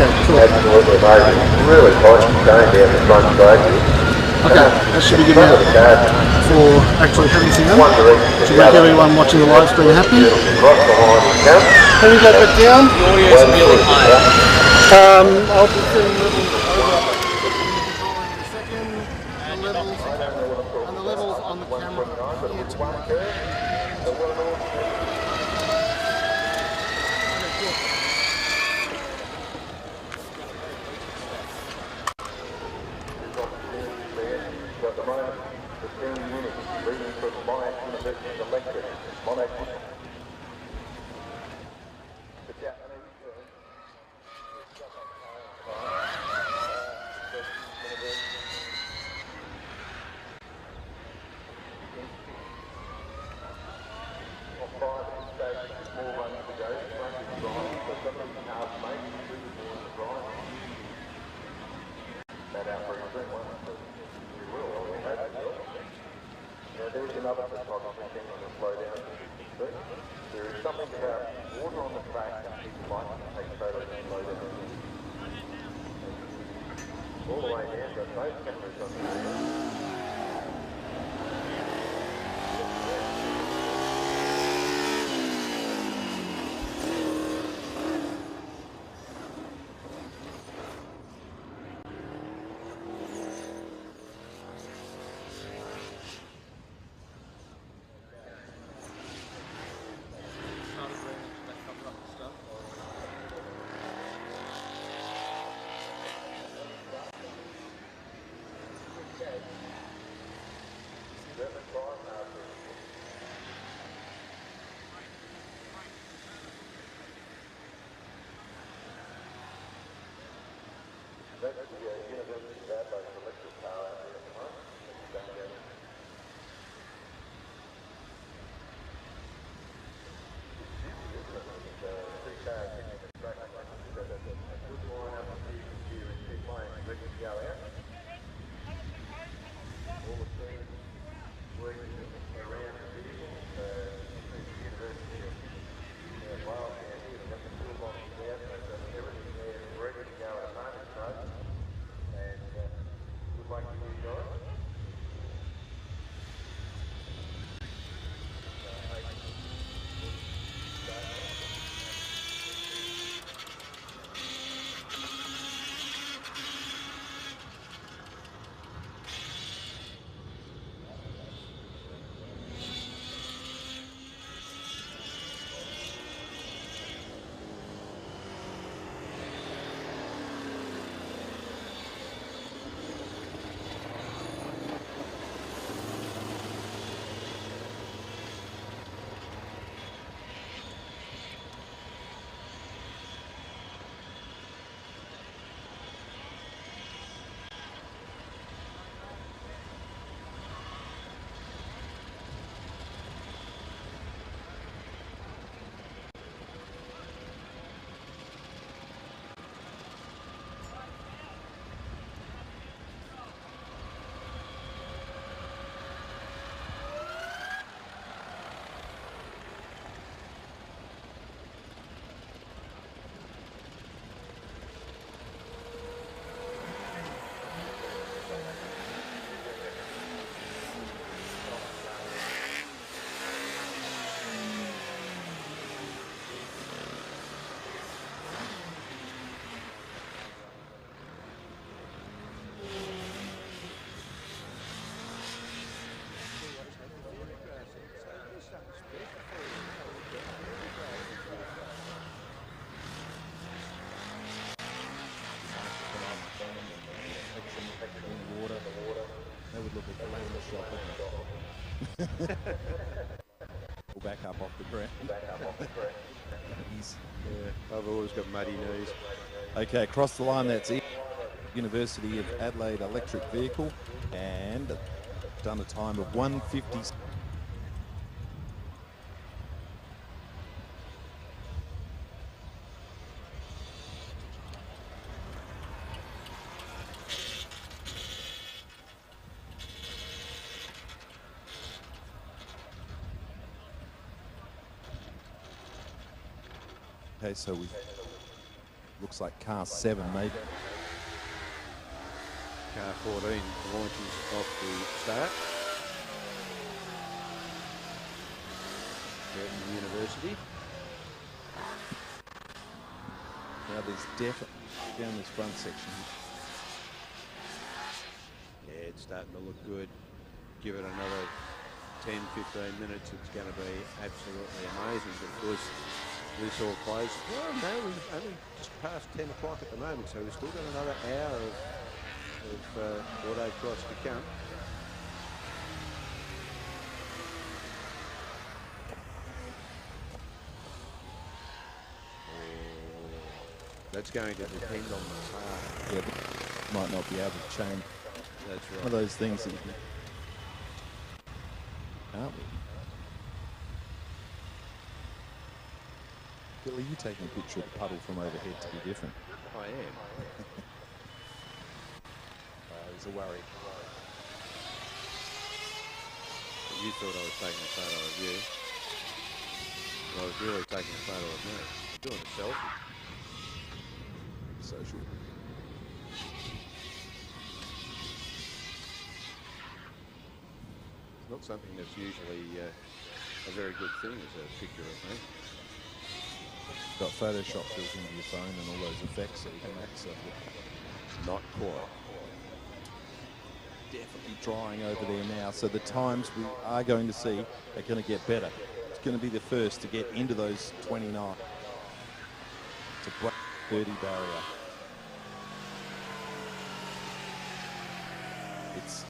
Okay, cool. Absolutely amazing. Really tight going down the front straight. Okay, that should be good enough for actually having some One direction to make everyone watching the live stream happy. Across the line he comes. Can we go back down? The audio is really high. I'll be setting levels over the controller in a second. The levels on the camera here to At the moment, the steam unit reading from my University electric monocle. The Japanese there's another photography thing on the slow down. There is something about water on the track that people like to take photos and slow down. All the way down, got both cameras on the That's the University of Adelaide's electric car out there at the moment. Pull back up off the ground. I've always got muddy knees. Okay, across the line, that's it. University of Adelaide electric vehicle, and done a time of 1:50. Okay, so we looks like car 7 maybe. Car 14 launches off the start. Winton University. Now there's definitely down this front section. Yeah, it's starting to look good. Give it another 10, 15 minutes, it's going to be absolutely amazing. But of course, this all close. Well, no, we've only just past 10 o'clock at the moment, so we've still got another hour of autocross to come. That's going to depend on the car. Yeah, but might not be able to change. That's right. One of those things that you can, aren't we? Billy, you taking a picture of the puddle from overhead to be different? I am. There's a worry. You thought I was taking a photo of you. Well, I was really taking a photo of me. Doing a selfie. Social. It's not something that's usually a very good thing as a picture of me. Got Photoshop built into your phone and all those effects so you can access it. Not quite. Definitely drying over there now, so the times we are going to see are going to get better. It's going to be the first to get into those 29 to break the 30 barrier. It's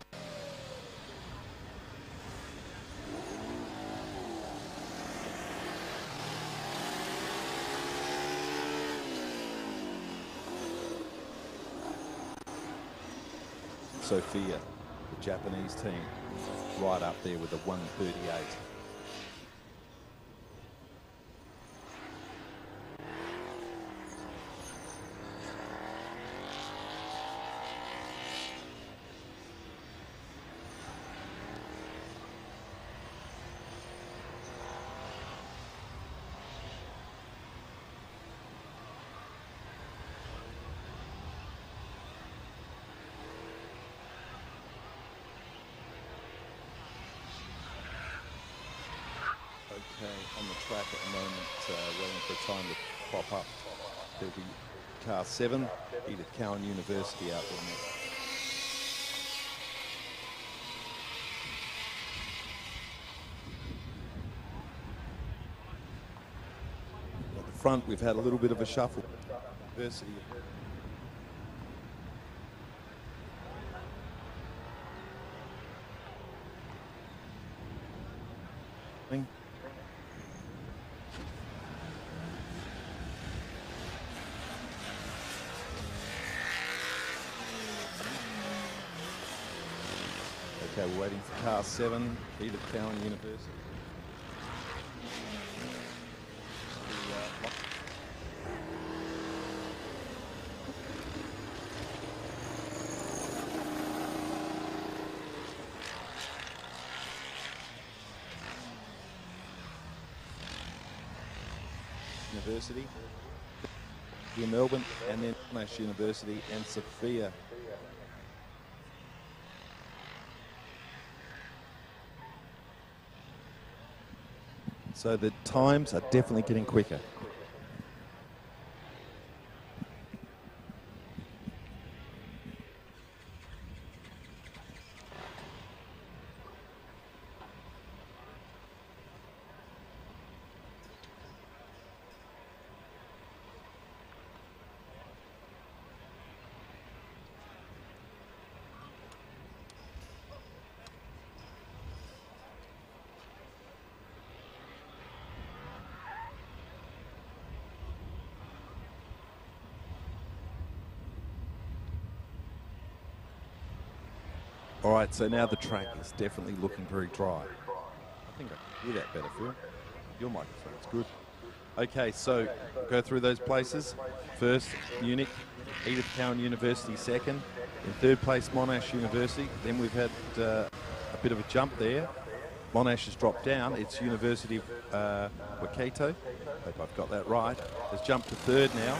Sophia, the Japanese team, right up there with a 138. Okay, on the track at the moment, waiting for a time to pop up. There'll be car 7, Edith Cowan University out there next. At the front, we've had a little bit of a shuffle. University. Okay, we're waiting for car 7, Edith Cowan University. University, here Melbourne, and then Monash University and Sophia. So the times are definitely getting quicker. All right, so now the track is definitely looking very dry. I think I can hear that better, Phil. Your microphone's good. Okay, so go through those places. First, Munich, Edith Cowan University second. In third place, Monash University. Then we've had a bit of a jump there. Monash has dropped down. It's University of Waikato. Hope I've got that right. Has jumped to third now.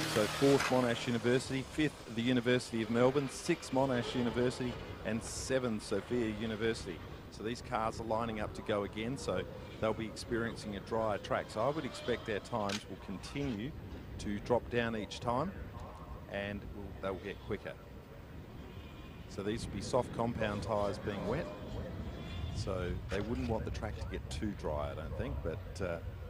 So 4th Monash University, 5th the University of Melbourne, 6th Monash University, and 7th Sophia University. So these cars are lining up to go again, so they'll be experiencing a drier track. So I would expect their times will continue to drop down each time, and they'll get quicker. So these will be soft compound tyres being wet, so they wouldn't want the track to get too dry, I don't think, but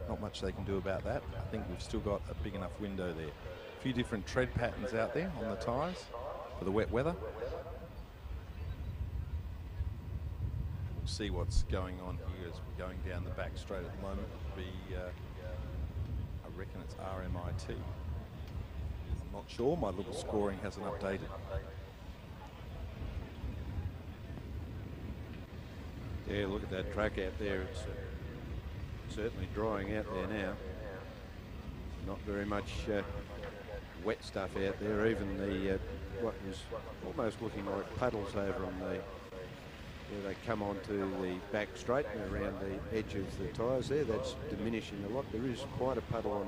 not much they can do about that. I think we've still got a big enough window there. A few different tread patterns out there on the tyres for the wet weather. We'll see what's going on here as we're going down the back straight at the moment. It'll be, I reckon it's RMIT. I'm not sure, my little scoring hasn't updated. Yeah, look at that track out there. It's certainly drying out there now. Not very much wet stuff out there. Even the what was almost looking like puddles over on the where they come onto the back straight and around the edge of the tyres there. That's diminishing a lot. There is quite a puddle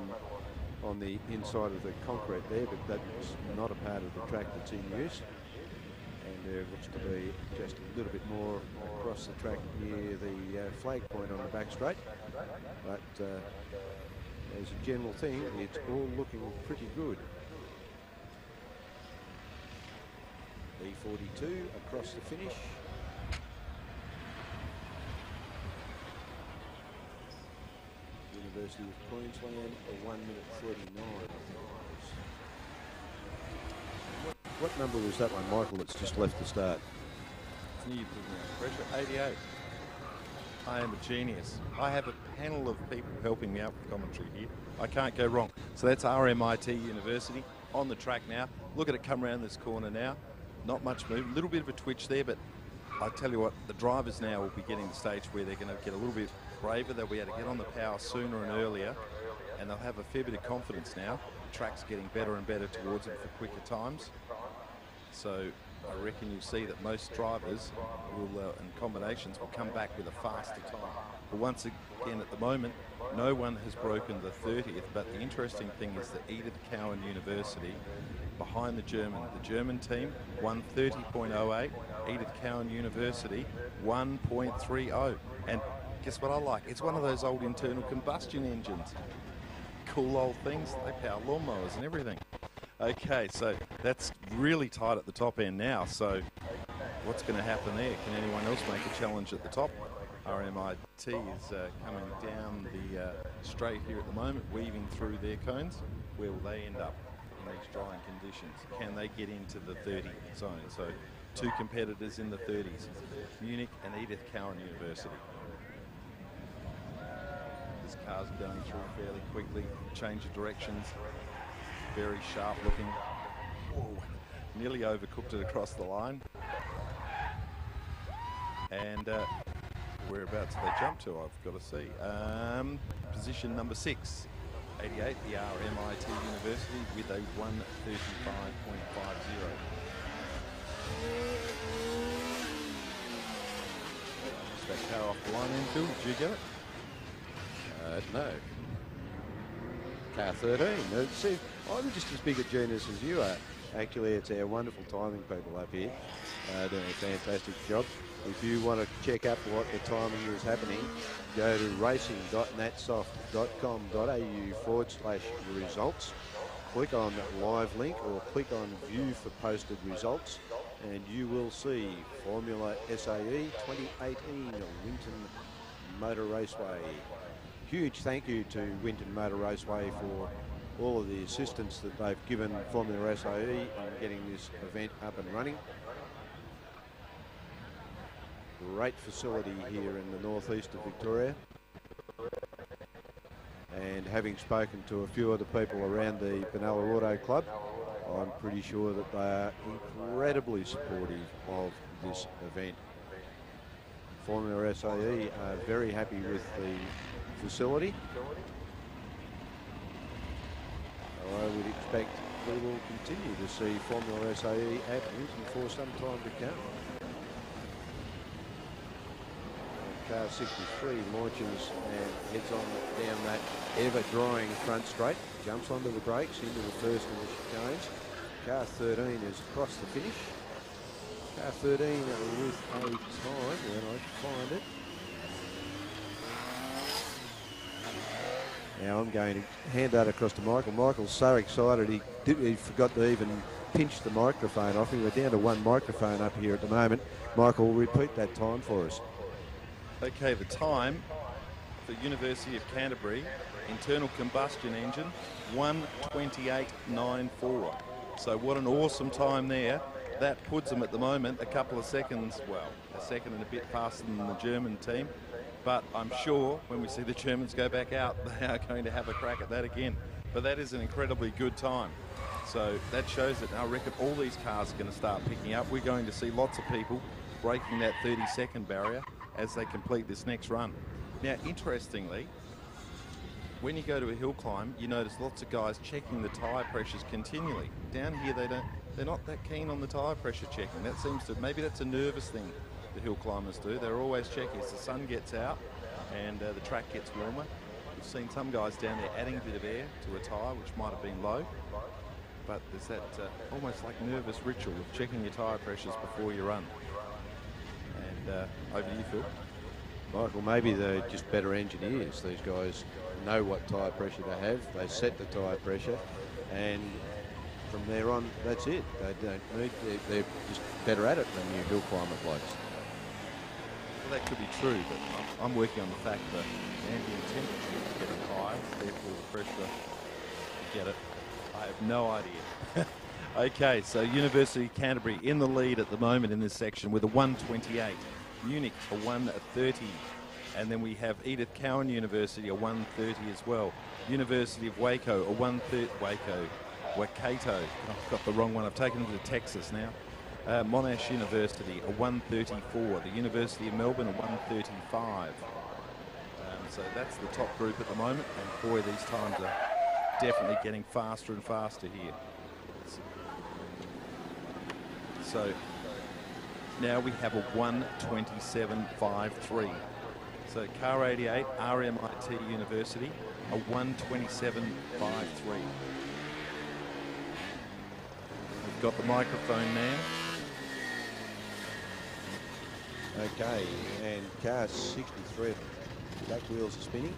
on the inside of the concrete there, but that's not a part of the track that's in use. And there looks to be just a little bit more across the track near the flag point on the back straight. But as a general thing, it's all looking pretty good. B42 across the finish. University of Queensland, a 1 minute 39. What number was that one, Michael, that's just left the start? You put me under pressure. 88. I am a genius. I have a panel of people helping me out with commentary here. I can't go wrong. So that's RMIT University on the track now. Look at it come around this corner now. Not much move, a little bit of a twitch there, but I tell you what, the drivers now will be getting to the stage where they're going to get a little bit braver. They'll be able to get on the power sooner and earlier, and they'll have a fair bit of confidence now. The track's getting better and better towards them for quicker times. So I reckon you'll see that most drivers will, and combinations will come back with a faster time. But once again, at the moment, no one has broken the 30th. But the interesting thing is that Edith Cowan University, behind the German team, won 30.08. Edith Cowan University, 1.30. And guess what I like? It's one of those old internal combustion engines. Cool old things. They power lawnmowers and everything. Okay, so that's really tight at the top end now. So what's going to happen there? Can anyone else make a challenge at the top? RMIT is coming down the straight here at the moment, weaving through their cones. Where will they end up in these drying conditions? Can they get into the 30 zone? So two competitors in the 30s, Munich and Edith Cowan University. This car's going through fairly quickly, change of directions. Very sharp looking. Whoa, nearly overcooked it across the line. And whereabouts they jump to, I've got to see. Position number 6, 88, the RMIT University with a 1:35.50. Is that car off the line then, Phil? Did you get it? No. Car 13. See, I'm just as big a genius as you are. Actually, it's our wonderful timing people up here doing a fantastic job. If you want to check up what the timing is happening, go to racing.natsoft.com.au/results. Click on live link or click on view for posted results, and you will see Formula SAE 2018 Winton Motor Raceway. Huge thank you to Winton Motor Raceway for all of the assistance that they've given Formula SAE in getting this event up and running. Great facility here in the northeast of Victoria. And having spoken to a few of the people around the Benalla Auto Club, I'm pretty sure that they are incredibly supportive of this event. Formula SAE are very happy with the facility. I would expect we will continue to see Formula SAE at Winton for some time to come. car 63 launches and heads on down that ever-drying front straight, jumps onto the brakes into the first of the chicanes. Car 13 is across the finish. Car 13 with a time, when I find it. Now I'm going to hand that across to Michael. Michael's so excited he forgot to even pinch the microphone off him. We're down to one microphone up here at the moment. Michael, repeat that time for us. Okay, the time for University of Canterbury, internal combustion engine, 1:28.94. So what an awesome time there. That puts them at the moment a couple of seconds, well, a second and a bit faster than the German team. But I'm sure when we see the Germans go back out, they are going to have a crack at that again. But that is an incredibly good time. So that shows that I reckon all these cars are going to start picking up. We're going to see lots of people breaking that 30-second barrier as they complete this next run. Now, interestingly, when you go to a hill climb, you notice lots of guys checking the tyre pressures continually. Down here, they're not that keen on the tyre pressure checking. That seems to, maybe that's a nervous thing the hill climbers do. They're always checking as the sun gets out and the track gets warmer. We've seen some guys down there adding a bit of air to a tyre, which might have been low. But there's that almost like nervous ritual of checking your tyre pressures before you run. And over to you, Phil. Michael, maybe they're just better engineers. These guys know what tyre pressure to have. They set the tyre pressure, and from there on, that's it. They don't need. They're just better at it than you hill climber blokes. Well, that could be true, but I'm working on the fact that ambient temperature is getting high, therefore the pressure, you get it. I have no idea. Okay, so University of Canterbury in the lead at the moment in this section with a 1:28. Munich a 1:30. And then we have Edith Cowan University a 1:30 as well. University of Waco a 1:30. Waikato. I've got the wrong one. I've taken them to Texas now. Monash University a 1:34. The University of Melbourne a 1:35. So that's the top group at the moment. And boy, these times are definitely getting faster and faster here. So now we have a 1:27.53. So car 88, RMIT University, a 1:27.53. We've got the microphone now. Okay, and car 63, back wheels are spinning.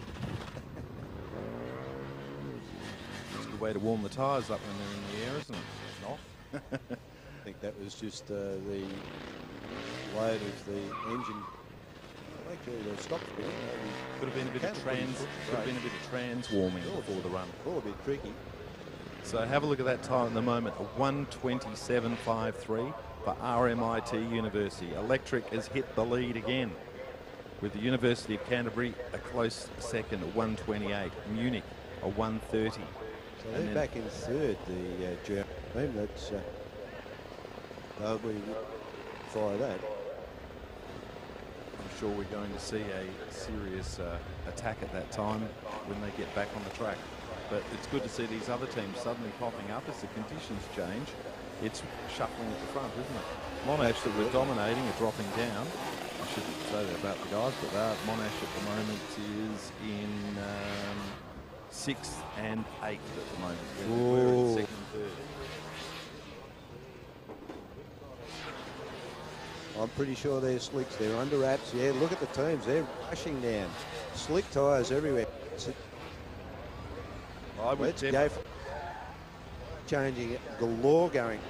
It's a good way to warm the tyres up when they're in the air, isn't it? Not. I think that was just the load of the engine. Actually, the stop spinning. Could have been a bit of trans warming before the run. All a bit tricky. So have a look at that time at the moment, a 1:27.53 for RMIT University. Electric has hit the lead again, with the University of Canterbury a close second, a 1:28. Munich a 1:30. So they're back in third, the German team. That's they'll be fire that. I'm sure we're going to see a serious attack at that time when they get back on the track. But it's good to see these other teams suddenly popping up as the conditions change. It's shuffling at the front, isn't it? Monash that were dominating are dropping down. I shouldn't say that about the guys, but Monash at the moment is in 6th and 8th at the moment. We're in 2nd and 3rd. I'm pretty sure they're slicks. They're under wraps. Yeah, look at the teams. They're rushing down. Slick tyres everywhere. Let's go for changing it. Galore going.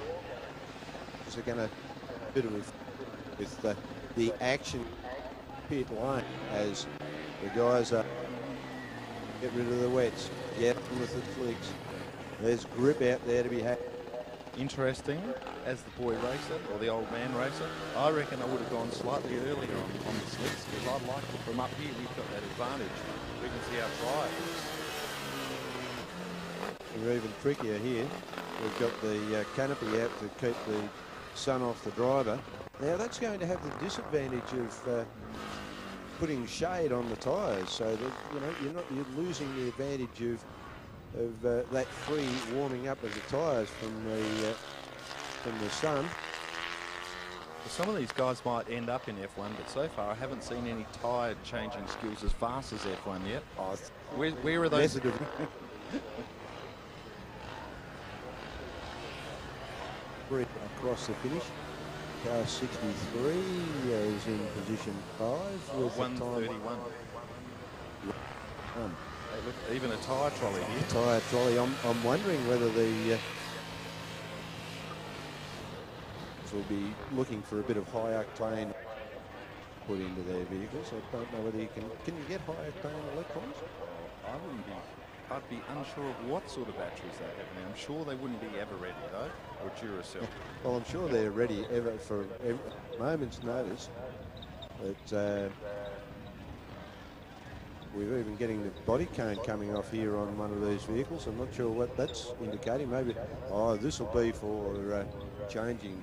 So going to bit of with the action pit line as the guys get rid of the wets. Get with the flicks. There's grip out there to be had. Interesting, as the boy racer, or the old man racer, I reckon I would have gone slightly earlier on the slicks, because I'd like to, from up here, we've got that advantage. We can see how dry it is. We're even trickier here. We've got the canopy out to keep the sun off the driver. Now that's going to have the disadvantage of putting shade on the tyres, so that you're losing the advantage of that free warming up of the tyres from the sun. Some of these guys might end up in F1, but so far I haven't seen any tyre changing skills as fast as F1 yet. Oh, Where are those? Across the finish. Car 63 is in position 5 with 1:31. Hey, look, even a tyre trolley here. Tyre trolley. I'm wondering whether the will be looking for a bit of high octane put into their vehicles. I don't know whether you can you get high octane electrons? I wouldn't be. I'd be unsure of what sort of batteries they have now. I'm sure they wouldn't be ever ready though, or Duracell. Well, I'm sure they're ready ever for every moment's notice. But we're even getting the body cone coming off here on one of these vehicles. I'm not sure what that's indicating. Maybe, this will be for changing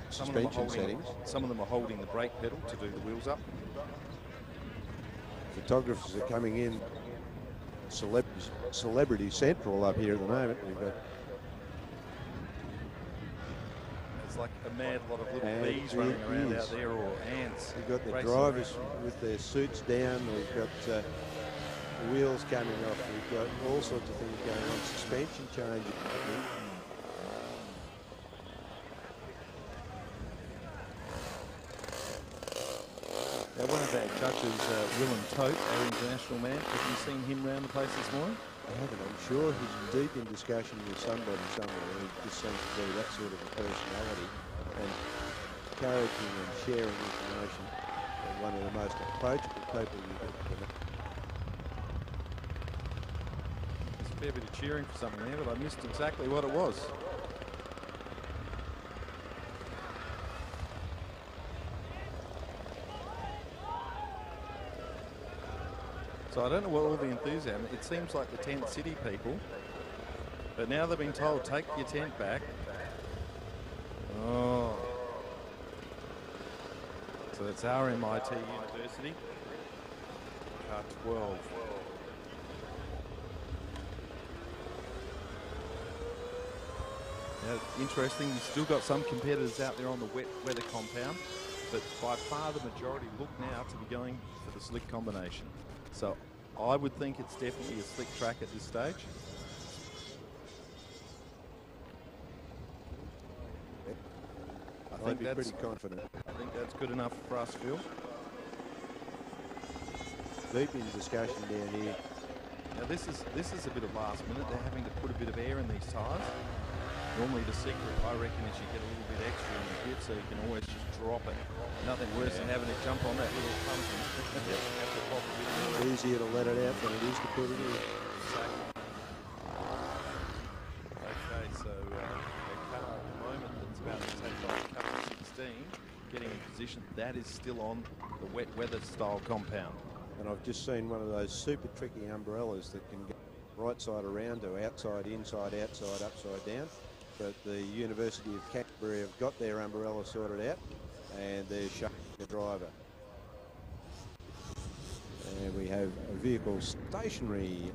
suspension settings. Some of them are holding the brake pedal to do the wheels up. Photographers are coming in. Celebrity Central up here at the moment. We've got it's like a mad lot of little bees running around out there, or ants. We've got the drivers with their suits down. We've got the wheels coming off. We've got all sorts of things going on. Suspension changes. Now, one of our judges, Willem Tote, our international man, have you seen him around the place this morning? I haven't. I'm sure he's deep in discussion with somebody somewhere. He just seems to be that sort of a personality, and encouraging and sharing information. And one of the most approachable people you could know. There's a fair bit of cheering for something there, but I missed exactly what it was. So I don't know what all the enthusiasm. It seems like the tent city people, but now they've been told, take your tent back. Oh. So that's our MIT University. Car 12. Now, interesting, you've still got some competitors out there on the wet weather compound, but by far the majority look now to be going for the slick combination. So I would think it's definitely a slick track at this stage. I'd be pretty confident. I think that's good enough for us, Phil. Deep in discussion down here. Now this is a bit of last minute. They're having to put a bit of air in these tyres. Normally the secret, I reckon, is you get a little bit extra in the pit, so you can always just drop it. Nothing worse than having to jump on that little pump and have to pop it in. It's easier to let it out than it is to put it in. Exactly. Okay, so a car at the moment that's about to take off car 16, getting in position. That is still on the wet weather style compound. And I've just seen one of those super tricky umbrellas that can go right side around to outside, inside, outside, upside down. But the University of Canterbury have got their umbrella sorted out, and they're showing the driver. And we have a vehicle stationary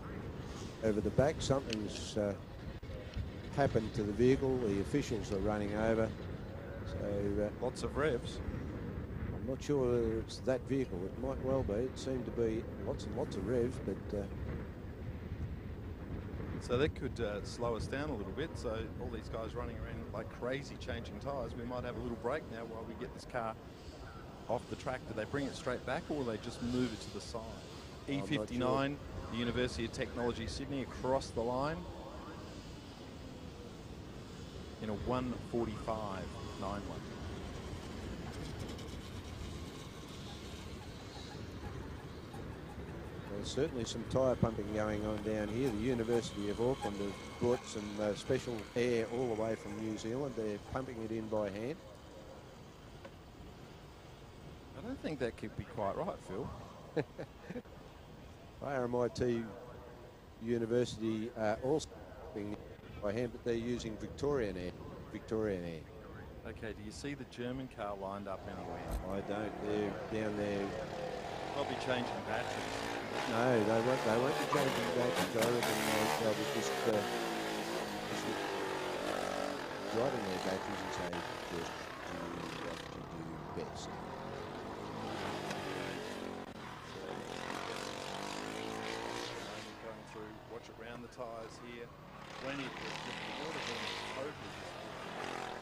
over the back. Something's happened to the vehicle. The officials are running over. So Lots of revs. I'm not sure whether it's that vehicle. It might well be. It seemed to be lots and lots of revs, but so that could slow us down a little bit. So all these guys running around like crazy changing tyres, we might have a little break now while we get this car off the track. Do they bring it straight back, or will they just move it to the side? E59, sure. The University of Technology Sydney across the line in a 1:45.91. There's certainly some tyre pumping going on down here. The University of Auckland have brought some special air all the way from New Zealand. They're pumping it in by hand. I don't think that could be quite right, Phil. RMIT University are also pumping it by hand, but they're using Victorian air. Okay, do you see the German car lined up anywhere? I don't. They're down there. Probably changing batteries. No, they won't be changing batteries. I reckon they'll be just driving their batteries and say, just what you do best. Going through, watch it round the tyres here. Plenty of the water being totally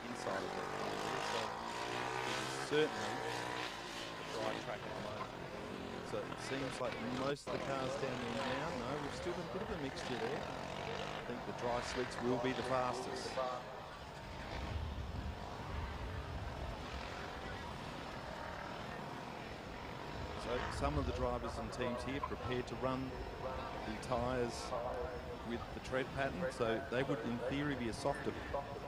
inside of that tyre here, so it is certainly a dry track at the moment. So it seems like most of the cars down there now, no, we've still got a bit of a mixture there. I think the dry slicks will be the fastest. So some of the drivers and teams here prepared to run the tyres with the tread pattern, so they would in theory be a softer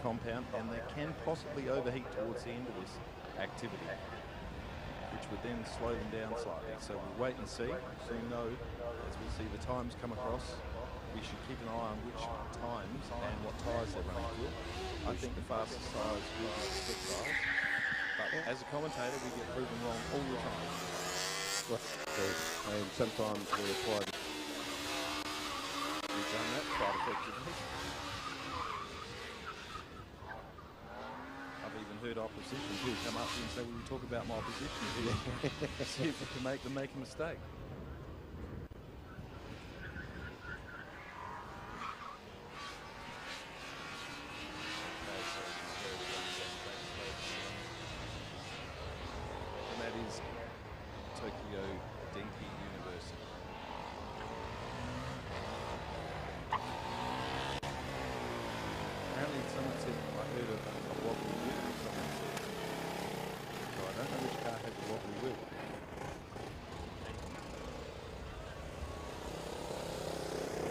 compound, and they can possibly overheat towards the end of this activity, which would then slow them down slightly. So we'll wait and see. So we know as we see the times come across, we should keep an eye on which times and what tyres they're running with. I think the fastest tyres will be the slick tyres, but as a commentator we get proven wrong all the time. And sometimes we apply the... We've done that quite effectively. I've even heard opposition who come up and say, "Will you talk about my opposition here?" See if we can make them make a mistake. And that is Tokyo Denki University. Apparently someone said, I heard a wobbly wheel, someone said. So I don't know which car has a wobbly wheel.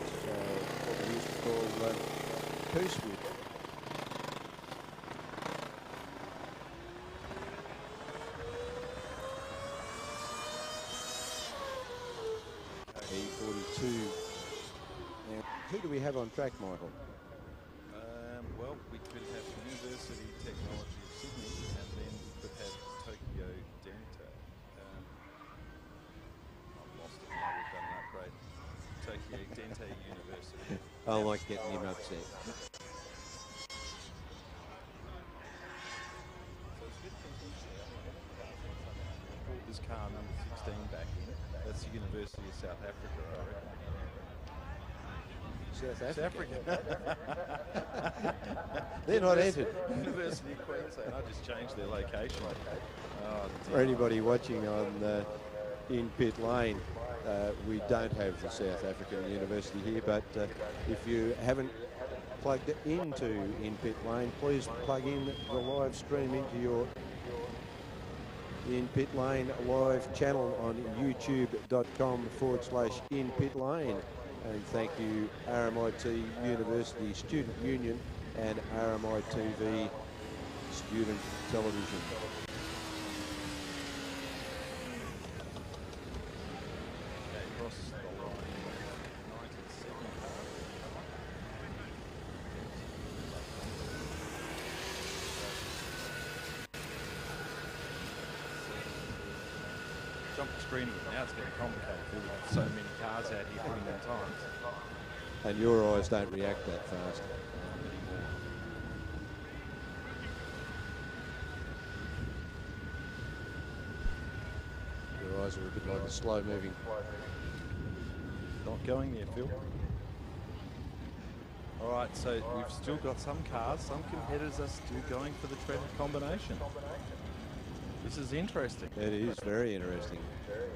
It's what we used to call coast wheel. E42. Now, who do we have on track, Michael? Well, we could have University Technology of Sydney, and then we could have Tokyo Denta. I've lost it now, we've done an upgrade. Tokyo Denta University. I like getting him upset. So it's a bit confusing. I brought this car number 16 back in. That's the University of South Africa, I reckon. South Africa. Africa. They're not entered. University of Queensland. I just changed their location. Oh, For anybody watching on in pit lane, we don't have the South African University here, but if you haven't plugged into in pit lane, please plug in the live stream into your in pit lane live channel on youtube.com/in pit lane. And thank you RMIT University Student Union and RMITV Student Television. Okay, across the line, 97 car. Jump the screen again. Now it's getting complicated. We have so many cars out here putting in times. And your eyes don't react that fast. Your eyes are a bit like a slow moving. Not going there, Phil. All right, so we've still got some cars. Some competitors are still going for the treaded combination. This is interesting. It is very interesting.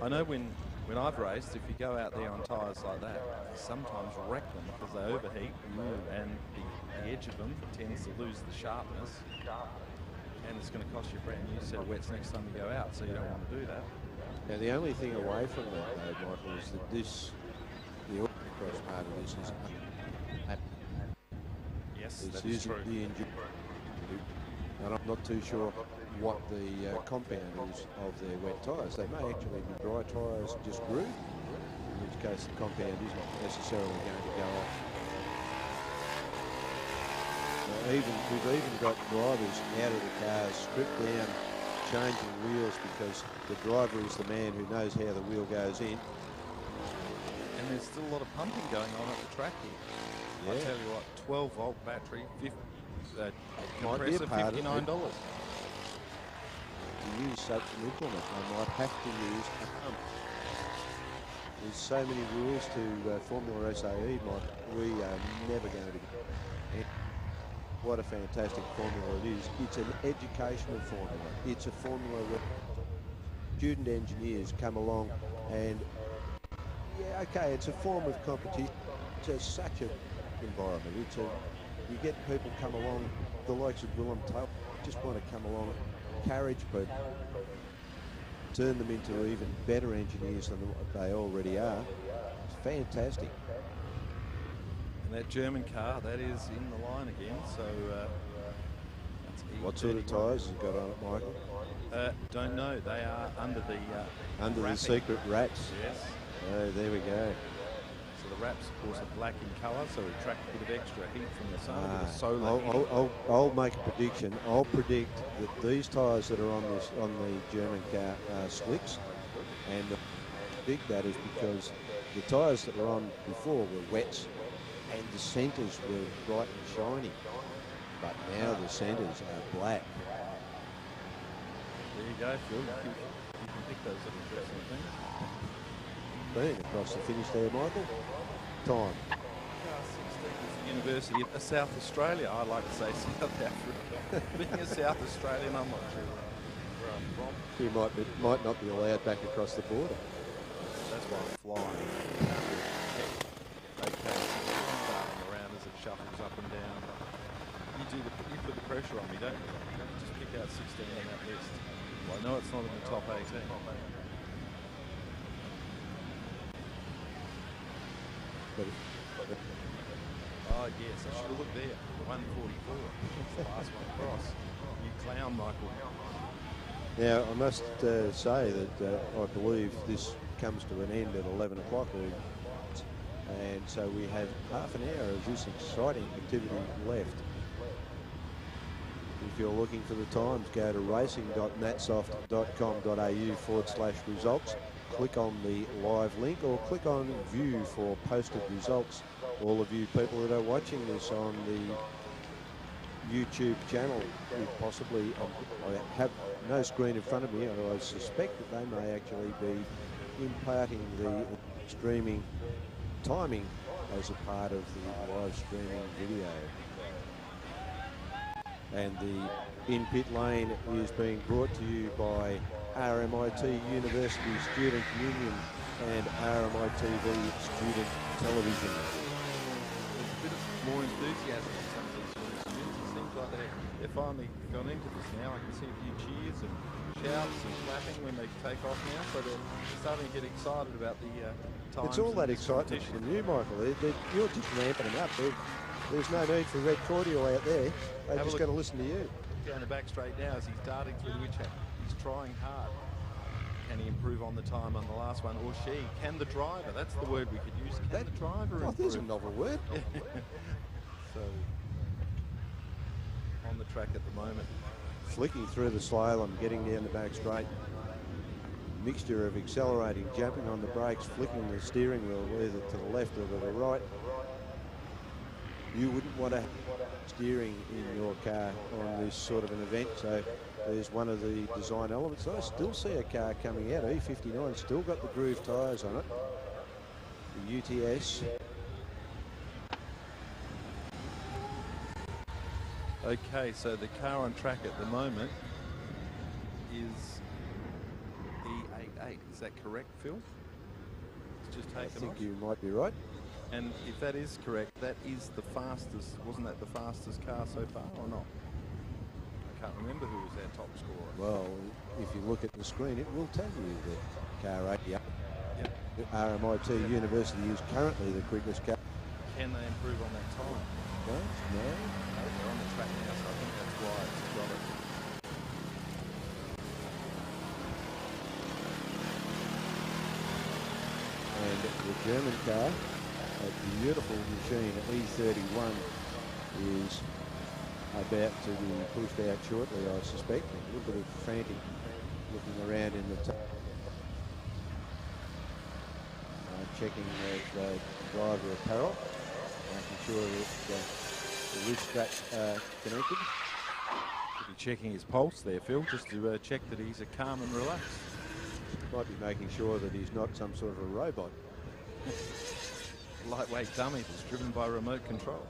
I know when I've raced, if you go out there on tyres like that, you sometimes wreck them because they overheat and the edge of them tends to lose the sharpness, and it's going to cost you a brand new set of wets next time you go out, so you don't want to do that. Now the only thing away from that though, Michael, is that this, the autocross part of this is Yes, it's that is using true. the engine. And I'm not too sure what the compound is of their wet tyres. They may actually be dry tyres just grooved, in which case the compound is not necessarily going to go off. Now we've even got drivers out of the cars, stripped down, changing wheels, because the driver is the man who knows how the wheel goes in. And there's still a lot of pumping going on at the track here. I tell you what, 12-volt battery, compressor, $59. use such an implement. They might have to use a pump. There's so many rules to Formula SAE, Mike. We are never going to get. What a fantastic formula it is. It's an educational formula. It's a formula where student engineers come along and, yeah, okay, it's a form of competition. It's such an environment. You get people come along, the likes of Willem Taylor, just want to come along, encourage people, turn them into even better engineers than what they already are. It's fantastic. And that German car, that is in the line again, so that's What sort of tyres has it got on it, Michael? Don't know. They are under the Under the wrapping. secret rats. Yes. Oh, there we go. So the wraps, of course, are black in colour, so we attract a bit of extra heat from the sun. A bit of solar heat. I'll make a prediction. I'll predict that these tyres that are on the German car are slicks, and I predict that is because the tyres that were on before were wets, and the centres were bright and shiny, but now the centres are black. There you go, Phil. You can pick those little interesting things. Being across the finish there, Michael. Time. University of South Australia. I like to say South Africa. Being a South Australian, I'm not sure where I'm from. You might not be allowed back across the border. That's why I'm flying. Okay, darting around as it shuffles up and down. You put the pressure on me, don't you? Just pick out 16 on that list. Well, I know it's not in the top 18. Oh yes, I should have looked there. 144. That's the last one across. You clown, Michael. Now, I must say that I believe this comes to an end at 11 o'clock, and so we have half an hour of this exciting activity left. If you're looking for the times, go to racing.natsoft.com.au/results, click on the live link, or click on view for posted results. All of you people that are watching this on the YouTube channel, possibly, I have no screen in front of me, and I suspect that they may actually be imparting the streaming timing as a part of the live streaming video. And the in-pit lane is being brought to you by RMIT University Student Union and RMITV Student Television. There's a bit of more enthusiasm in some of these students. It seems like they're finally gone into this now. I can see a few cheers and shouts and clapping when they take off now, so they're starting to get excited about the times. It's all that excitement from you, Michael. You're just ramping them up. There's no need for red cordial out there. They're just going to listen to you. Down the back straight now as he's darting through the witch hat. He's trying hard. Can he improve on the time on the last one? Or she? Can the driver? That's the word we could use. Can the driver improve? There's a novel word. So, on the track at the moment. Flicking through the slalom, getting down the back straight. Mixture of accelerating, jumping on the brakes, flicking the steering wheel either to the left or to the right. You wouldn't want to have steering in your car on this sort of an event, so there's one of the design elements. I still see a car coming out, E59, still got the groove tyres on it, the UTS. Okay, so the car on track at the moment is E88. Is that correct, Phil? It's just taken I think off. you might be right. And if that is correct, that is the fastest, wasn't that the fastest car so far or not? I can't remember who was our top scorer. Well, if you look at the screen, it will tell you that car 88. Yep. RMIT University is currently the quickest car. Can they improve on that time? No. They're on the track now, so I think that's why it's got it. And the German car, a beautiful machine, E31, is about to be pushed out shortly, I suspect. A little bit of frantic looking around in the checking the driver apparel, making sure that the wrist straps are connected. Should be checking his pulse there, Phil, just to check that he's calm and relaxed. Might be making sure that he's not some sort of a robot. Lightweight dummy that's driven by remote control.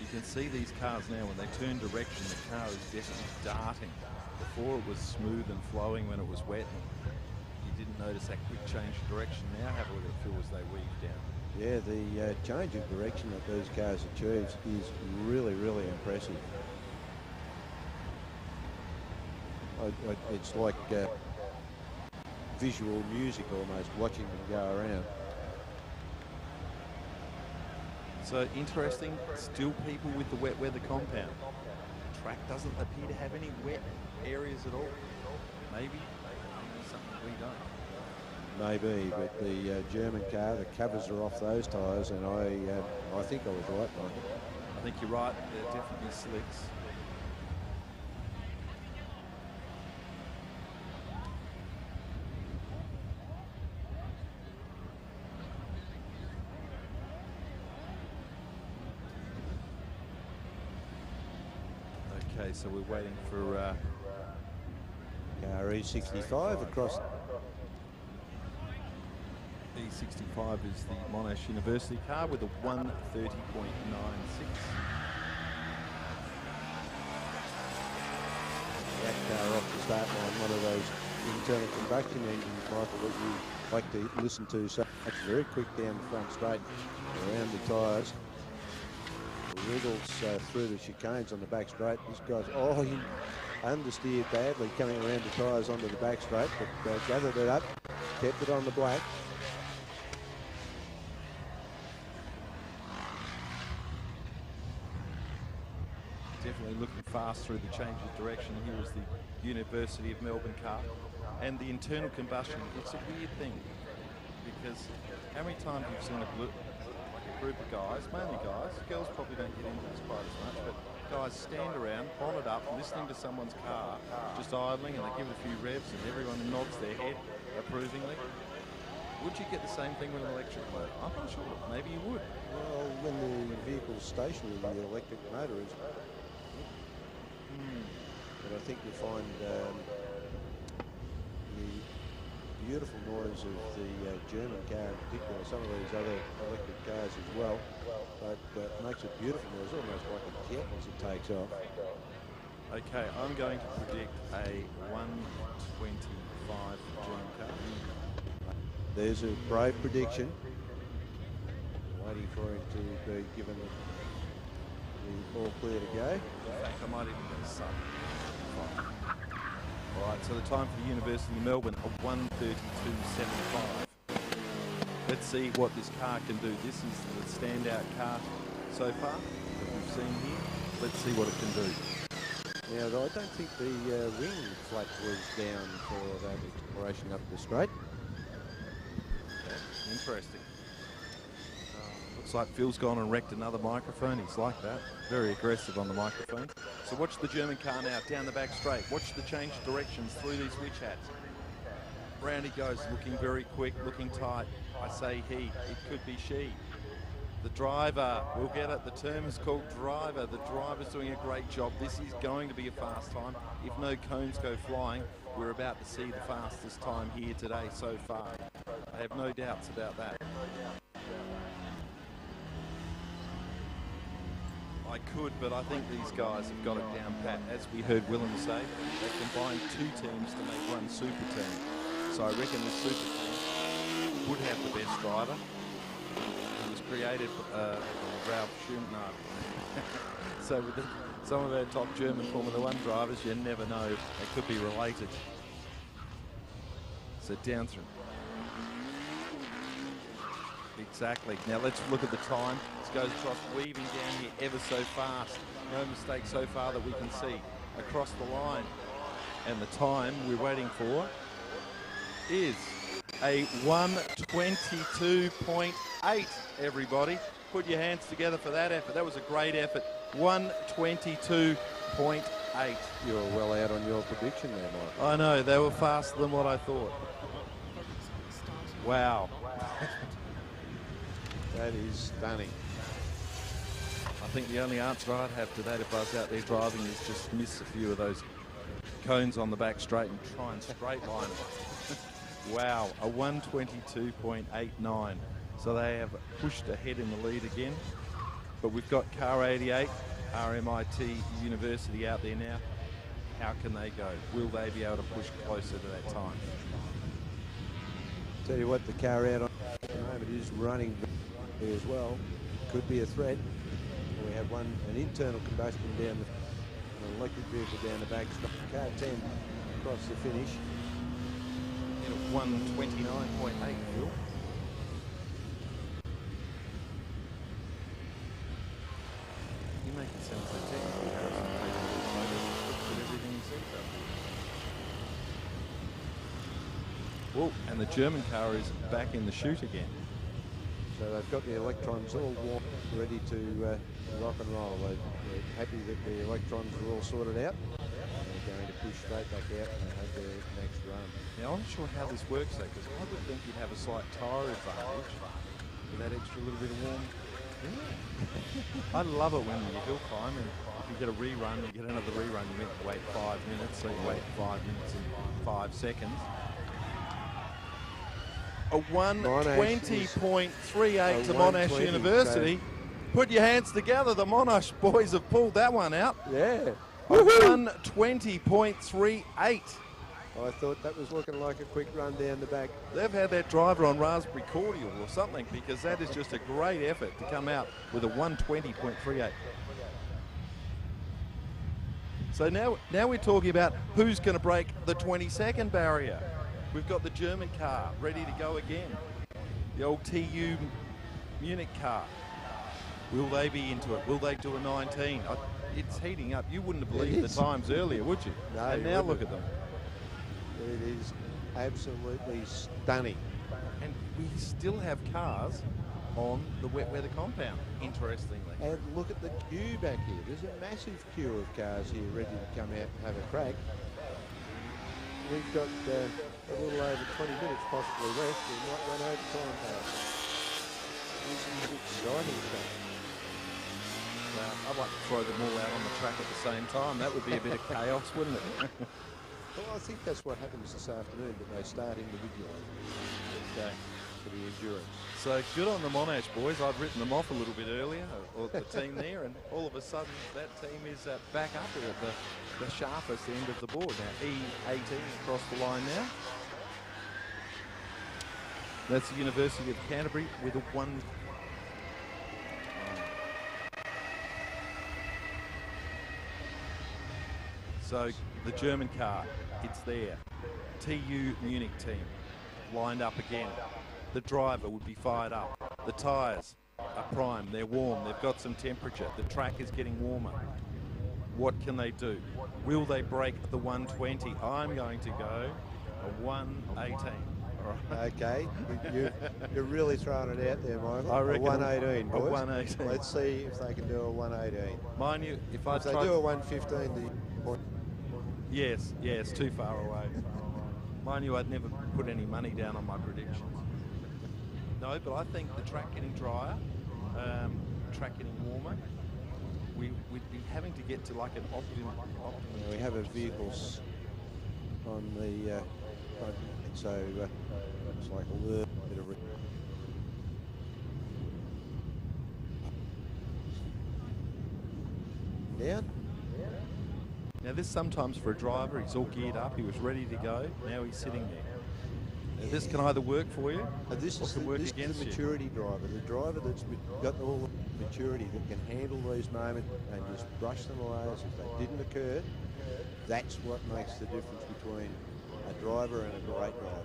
You can see these cars now, when they turn direction, the car is definitely darting. Before it was smooth and flowing when it was wet. You didn't notice that quick change of direction. Now have a look at Phil as they weave down. Yeah, the change of direction that those cars achieves is really, really impressive. It's like visual music almost, watching them go around. So interesting, still people with the wet weather compound. The track doesn't appear to have any wet areas at all. Maybe something we don't. Maybe, but the German car, the covers are off those tyres, and I think I was right, Michael. I think you're right, they're definitely slicks. Okay, so we're waiting for car E65 across. E65 is the Monash University car with a 130.96. That car off the start line, one of those internal combustion engines, Michael, that you like to listen to. So it's very quick down the front straight, around the tyres. Wriggles through the chicanes on the back straight. This guy's, he understeered badly coming around the tyres onto the back straight, but gathered it up, kept it on the black. Definitely looking fast through the change of direction. Here is the University of Melbourne car. And the internal combustion, it's a weird thing, because how many times you've seen a group of guys, mainly guys, girls probably don't get into this quite as much, but guys stand around, bonnet up, listening to someone's car, just idling, and they give it a few revs, and everyone nods their head approvingly. Would you get the same thing with an electric motor? I'm not sure. Maybe you would. Well, when the vehicle's stationary, the electric motor is. But I think you find the beautiful noise of the German car in particular, some of these other electric cars as well, but makes a beautiful noise, almost like a jet as it takes off. Okay, I'm going to predict a 125 German car. There's a brave prediction. Waiting for him to be given the all clear to go. In fact, I might even get a sub. All right, so the time for the University of Melbourne, a 132.75. Let's see what this car can do. This is the standout car so far that we've seen here. Let's see what it can do. Now, I don't think the wing flat was down for that exploration up the straight. Interesting. Looks like Phil's gone and wrecked another microphone. He's like that. Very aggressive on the microphone. So watch the German car now down the back straight. Watch the change of directions through these witch hats. Round he goes, looking very quick, looking tight. I say he, it could be she. The driver, we'll get it. The term is called driver. The driver's doing a great job. This is going to be a fast time. If no cones go flying, we're about to see the fastest time here today so far. I have no doubts about that. I could, but I think these guys have got it down pat. As we heard Willem say, they combined two teams to make one super team. So I reckon the super team would have the best driver. It was created Ralph Schumacher. So with some of our top German Formula One drivers, you never know. They could be related. So down through. Exactly. Now let's look at the time. This goes across, weaving down here ever so fast. No mistake so far that we can see across the line. And the time we're waiting for is a 122.8, everybody. Put your hands together for that effort. That was a great effort. 122.8. You were well out on your prediction there, Mike. I know, they were faster than what I thought. Wow. That is stunning. I think the only answer I'd have to that if I was out there driving is just miss a few of those cones on the back straight and try and straight line it. Wow, a 122.89. So they have pushed ahead in the lead again. But we've got car 88, RMIT University out there now. How can they go? Will they be able to push closer to that time? Tell you what, the car out on at the moment is running there as well. Could be a threat. We have an internal combustion down an electric vehicle down the back. Car 10 across the finish. In at 129.8, Phil. You make it sound so technical, Harrison. Put everything you said about. Whoa, and the German car is back in the chute again. So they've got the electrons all warm, ready to rock and roll. They're happy that the electrons are all sorted out. They're going to push straight back out and they have their next run. Now, I'm not sure how this works though, because I would think you'd have a slight tyre advantage with that extra little bit of warm. Yeah. I love it when you hill climb and if you get a rerun, you get another rerun, you have to wait 5 minutes, so you wait 5 minutes and 5 seconds. A 120.38 to Monash University. So put your hands together. The Monash boys have pulled that one out. yeah. 120.38. I thought that was looking like a quick run down the back. They've had that driver on raspberry cordial or something, because that is just a great effort to come out with a 120.38. So now we're talking about who's going to break the 20-second barrier. We've got the German car ready to go again. The old TU Munich car. Will they be into it? Will they do a 19? It's heating up. You wouldn't have believed the times earlier, would you? No, and now look at them. It is absolutely stunning. And we still have cars on the wet weather compound, interestingly. And look at the queue back here. There's a massive queue of cars here ready to come out and have a crack. We've got a little over 20 minutes possibly left. We might run over time. This is exciting stuff. I'd like to throw them all out on the track at the same time. That would be a bit of chaos, wouldn't it? Well, I think that's what happens this afternoon, but they start individually. Okay. For the endurance. So good on the Monash boys. I'd written them off a little bit earlier, or the team there, and all of a sudden that team is back up here at the sharpest end of the board. Now E18 across the line now. That's the University of Canterbury with a 1. So the German car, it's there. TU Munich team lined up again. The driver would be fired up. The tyres are prime, they're warm, they've got some temperature. The track is getting warmer. What can they do? Will they break the 120? I'm going to go a 118. All right. Okay, you're really throwing it out there, Michael. I reckon a 118, boys. A 118. Let's see if they can do a 118. Mind you, if They do a 115, the point. Yes, it's too far away. Mind you, I'd never put any money down on my predictions. No, but I think the track getting drier, track getting warmer, we'd be having to get to like an optimum. We have a vehicles on the front, so it's like a little bit of. Down. Now this sometimes for a driver, he's all geared up, he was ready to go, now he's sitting there. Now, this can either work for you, This or is can work the against you. maturity driver, the driver that's got all the maturity that can handle these moments and just brush them away as if they didn't occur. That's what makes the difference between a driver and a great driver.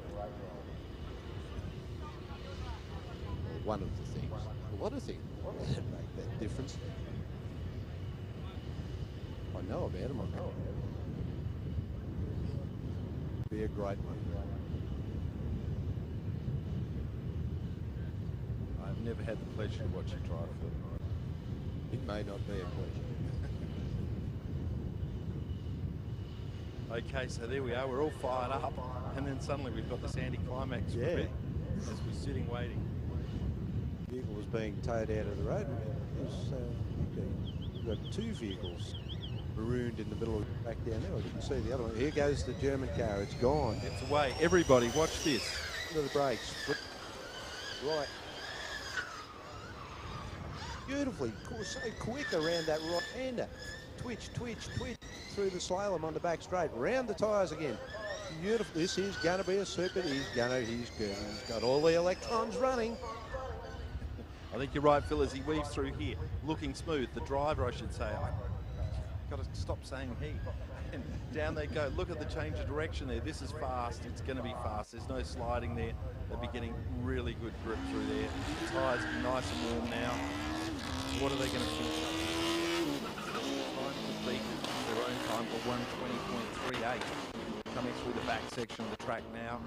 One of the things, a lot of things that make that difference. I know about him, I know. Be a great one. I've never had the pleasure to watch you drive, Phil. It may not be a pleasure. Okay, so there we are, we're all fired up, and then suddenly we've got this anticlimax for a bit, as we're sitting waiting. The vehicle was being towed out of the road. It was We've got two vehicles marooned in the middle of the track down there. I didn't see the other one. Here goes the German car. It's gone. It's away. Everybody, watch this. Into the brakes. Right. Beautifully, so quick around that right-hander. Twitch, twitch, twitch through the slalom on the back straight. Round the tyres again. Beautiful. This is going to be a super. He's good. He's got all the electrons running. I think you're right, Phil, as he weaves through here. Looking smooth. The driver, I should say. I've got to stop saying he. And down they go. Look at the change of direction there. This is fast. It's going to be fast. There's no sliding there. They'll be getting really good grip through there. The tyres are nice and warm now. What are they going to finish up? Trying to beat their own time for 1:20.38. Coming through the back section of the track now.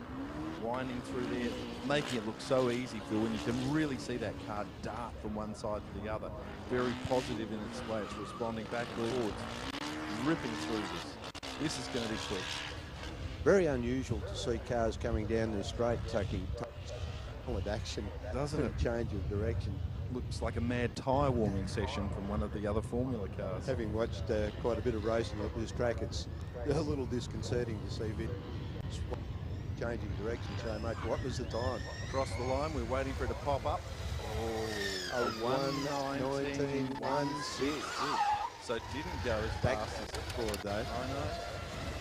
Winding through there. Making it look so easy, Phil, when you can really see that car dart from one side to the other. Very positive in its way. It's responding back and forwards. Ripping through this. This is going to be quick. Very unusual to see cars coming down the straight taking solid action. Doesn't it? Change of direction. Looks like a mad tyre warming session from one of the other Formula cars. Having watched quite a bit of racing at this track, it's a little disconcerting to see Vin changing direction so much. What was the time? Across the line, we're waiting for it to pop up. Oh, 1:19.16. So it didn't go as Back fast as forward though. I know.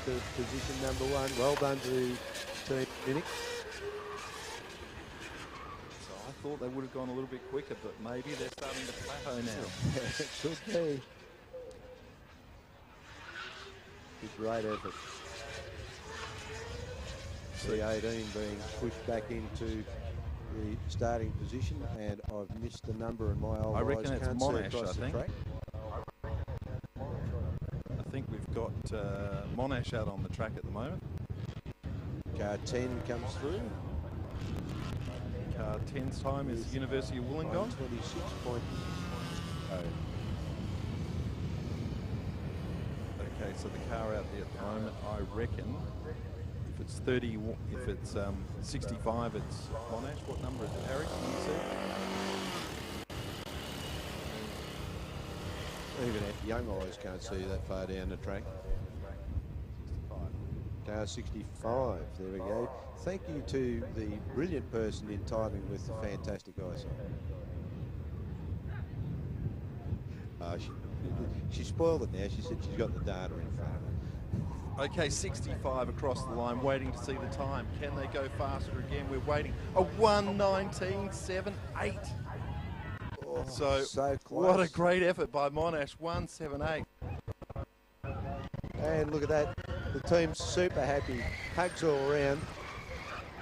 To position number one. Well done to Team Munich. So I thought they would have gone a little bit quicker, but maybe they're starting to plateau now. It could be. Good, great effort. C18 being pushed back into the starting position, and I've missed the number, and my old I reckon eyes it's can't see Monash, across I the think. track. I think we've got Monash out on the track at the moment. Car 10 comes through. Car 10's time is University of Wollongong. 26.0. Okay, so the car out there at the moment, I reckon, if it's 30, if it's 65, it's Monash. What number is it, Harry? Can you see? Even our young eyes can't see that far down the track. 65. Car 65, there we go. Thank you to the brilliant person in timing with the fantastic eyesight. She spoiled it now. She said she's got the data in front of her. Okay, 65 across the line, waiting to see the time. Can they go faster again? We're waiting. A 1:19.78. Oh, So close. what a great effort by Monash, 1:78. And look at that. The team's super happy. Hugs all around.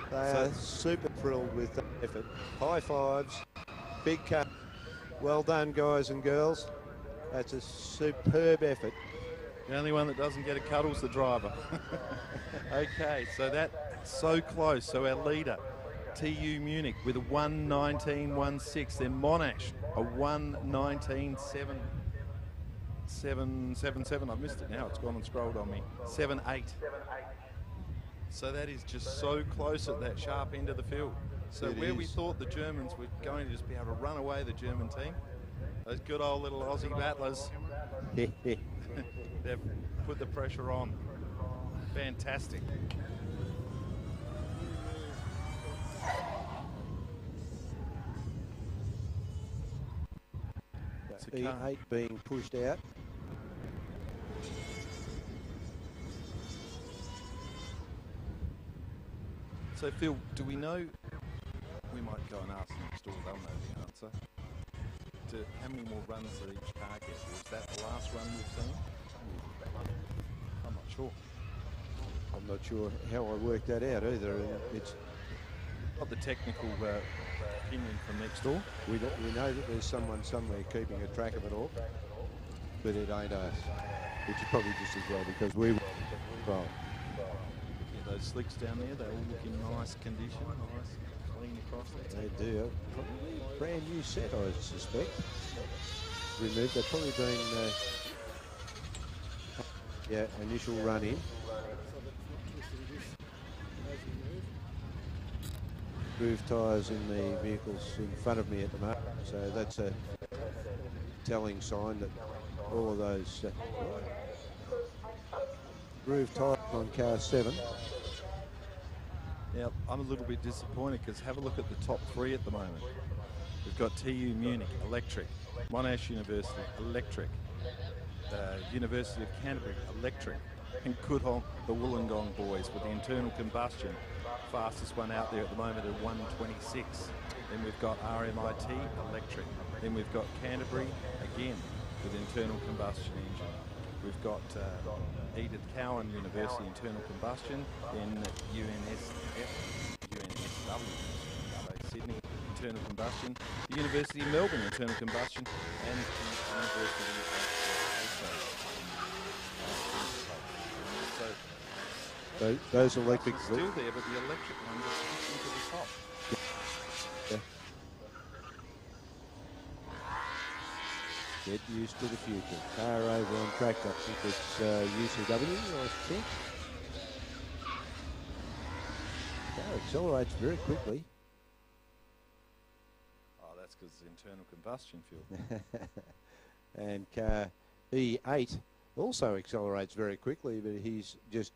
They are super thrilled with that effort. High fives. Big cut. Well done, guys and girls. That's a superb effort. The only one that doesn't get a cuddle's the driver. Okay, so that's so close. So our leader, TU Munich, with a 1:19.16. Then Monash, a 1:19.777. I've missed it now. It's gone and scrolled on me. 7.8. So that is just so close at that sharp end of the field. So It where we is. thought the Germans were going to just be able to run away, the German team, those good old little Aussie battlers, they've put the pressure on. Fantastic. E8 being pushed out. So Phil, do we know, we might go and ask next door, they'll know the answer, to how many more runs did each car get? Was that the last run we've seen? I'm not sure. I'm not sure how I worked that out either. It's Got the technical opinion from next door. we know that there's someone somewhere keeping a track of it all, but it ain't us. Which is probably just as well because we were well. Yeah, those slicks down there, they all look in nice condition, nice, clean across there. They do. Probably a brand new set, I suspect. Removed. They've probably been initial run in. Groove tyres in the vehicles in front of me at the moment, so that's a telling sign that all of those groove tyres on car 7. Now, I'm a little bit disappointed because have a look at the top 3 at the moment. We've got TU Munich, electric. Monash University, electric. University of Canterbury, electric. And Kutong, the Wollongong boys with the internal combustion. Fastest one out there at the moment at 1:26. Then we've got RMIT, electric. Then we've got Canterbury, again, with internal combustion engine. We've got Edith Cowan University, internal combustion. Then UNSW, so Sydney, internal combustion. The University of Melbourne, internal combustion. And the University of So those electric... still there, but the electric one just pushed into the top. Yeah. Get used to the future. Car over on track, I think it's UCW, I think. Car accelerates very quickly. Oh, that's because it's internal combustion fuel. And car E8 also accelerates very quickly, but he's just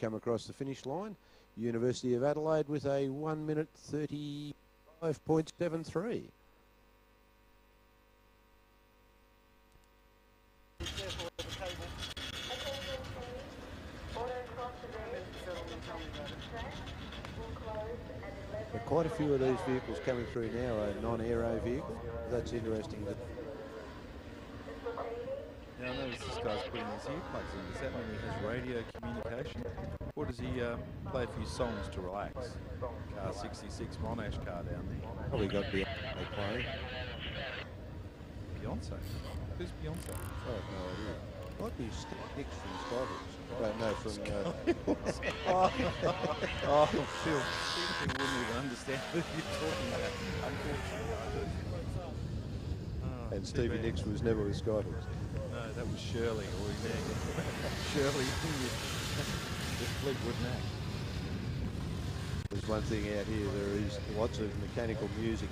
come across the finish line. University of Adelaide with a 1 minute 35.73. Quite a few of these vehicles coming through now are non-aero vehicles. That's interesting. Now I notice this guy's putting his earplugs in. Does that mean he has radio communication? Or does he play a few songs to relax? Car 66 Monash car down there. Probably got Beyonce playing. Beyonce? Who's Beyonce? I have no idea. Might be Nick from Skyhawks. No, from... Oh, Phil. People wouldn't even understand who you're talking about. Unfortunately. Oh, and Stevie Nicks was never with Skyhawks. No, that was Shirley. Shirley with Fleetwood Mac. There's one thing out here, there is lots of mechanical music.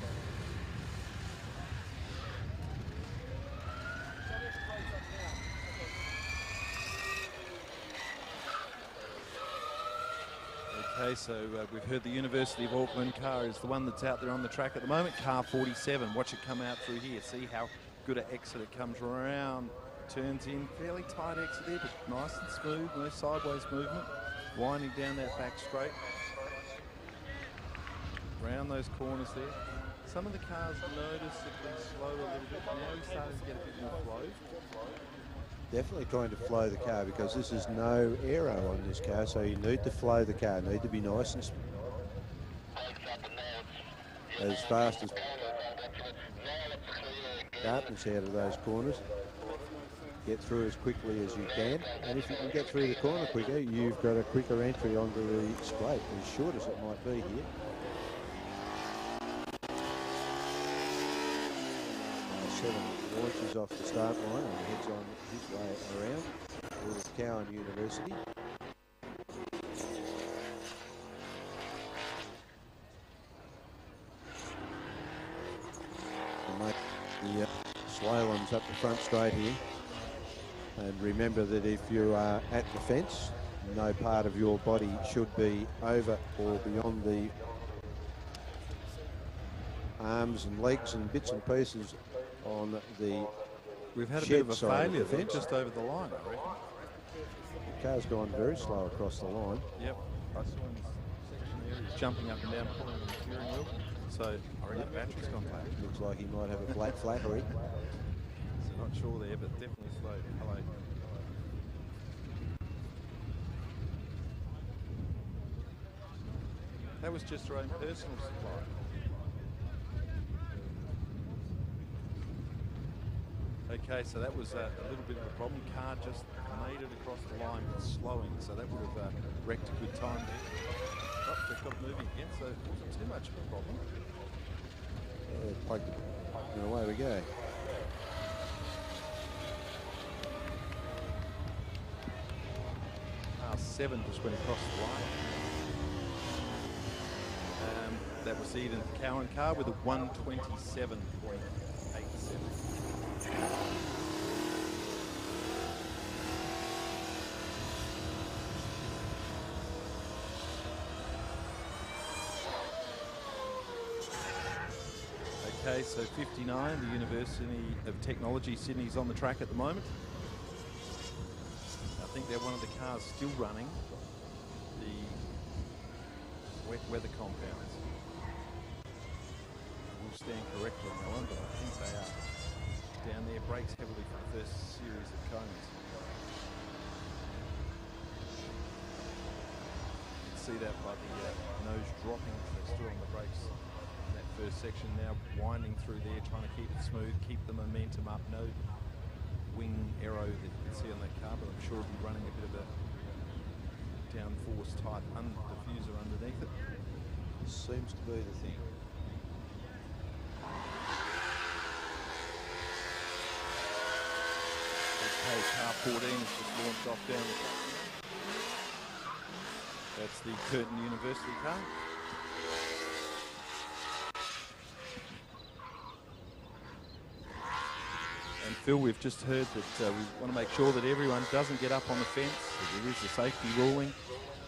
Okay, so we've heard the University of Auckland car is the one that's out there on the track at the moment. Car 47. Watch it come out through here. See how good an exit it comes around. Turns in. Fairly tight exit here, but nice and smooth. No sideways movement. Winding down that back straight. Round those corners there. Some of the cars noticeably slow a little bit. Now he's starting to get a bit more flow. Definitely trying to flow the car because this is no aero on this car, so you need to flow the car, need to be nice and as fast as sharpness out of those corners. Get through as quickly as you can, and if you can get through the corner quicker, you've got a quicker entry onto the straight, as short as it might be here. Seven launches off the start line and heads on his way around with Cowan University. And make the slaloms up the front straight here. And remember that if you are at the fence, no part of your body should be over or beyond the arms and legs and bits and pieces on the We've had a bit of a failure there, just over the line, I reckon. The car's gone very slow across the line. Yep, I saw him in the section there, he's jumping up and down, pulling on the steering wheel. So I reckon the battery's gone flat. Looks like he might have a flat flattery. So not sure there, but definitely slow. Hello. That was just her own personal supply. Okay, so that was a little bit of a problem. Car just made it across the line but slowing, so that would have wrecked a good time there. Oh, they've got moving again, so it wasn't too much of a problem. Plugged it, and away we go. Car 7 just went across the line. That was Edith Cowan car with a 1:27.87. Okay, so 59, the University of Technology Sydney's on the track at the moment. I think they're one of the cars still running the wet weather compounds. Will stand corrected on that one, but I think they are. Down there, brakes heavily for the first series of cones. You can see that by the nose dropping as they stood on the brakes in that first section. Now winding through there, trying to keep it smooth, keep the momentum up. No wing arrow that you can see on that car, but I'm sure it'll be running a bit of a downforce type diffuser underneath it. Seems to be the thing. Okay, car 14 is just launched off down the track. That's the Curtin University car. And Phil, we've just heard that we want to make sure that everyone doesn't get up on the fence. There is a safety ruling,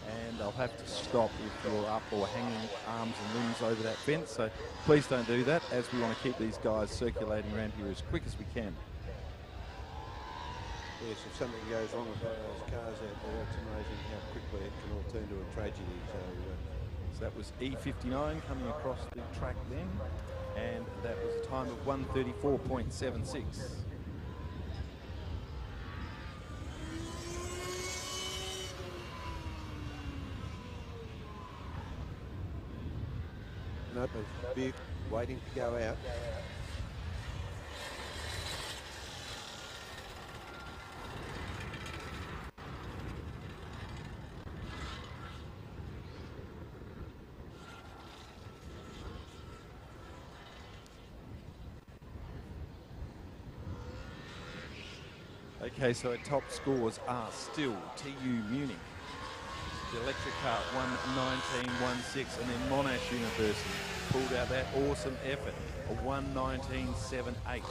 and I'll have to stop if you're up or hanging arms and limbs over that fence. So please don't do that, as we want to keep these guys circulating around here as quick as we can. Yes, if something goes wrong with one of those cars out there, it's amazing how quickly it can all turn to a tragedy. So that was E59 coming across the track then, and that was a time of 1:34.76. Nope, a vehicle waiting to go out. Okay, so our top scores are still TU Munich, the electric car 1:19.16, and then Monash University pulled out that awesome effort, a 1:19.78.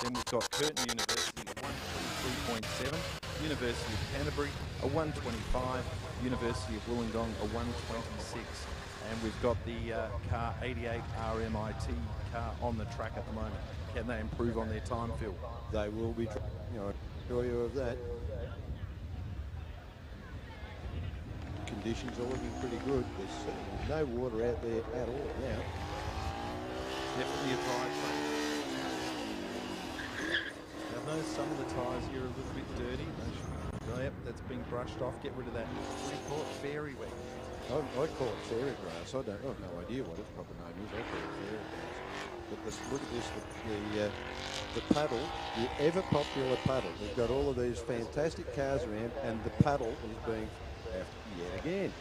Then we've got Curtin University, a 1:23.7, University of Canterbury, a 1:25, University of Wollongong, a 1:26, and we've got the car 88 RMIT car on the track at the moment. Can they improve on their time, Phil? They will be, assure you of that. Conditions are looking pretty good. There's no water out there at all now. Definitely a dry track. Now, I know some of the tyres here are a little bit dirty. Yep, that's been brushed off. Get rid of that. What do you call it? Fairy wet. I call it fairy grass. I have no idea what its proper name is. I call it fairy grass. But look at this, the paddle, the ever popular paddle. We've got all of these fantastic cars around, and the paddle is being yet again.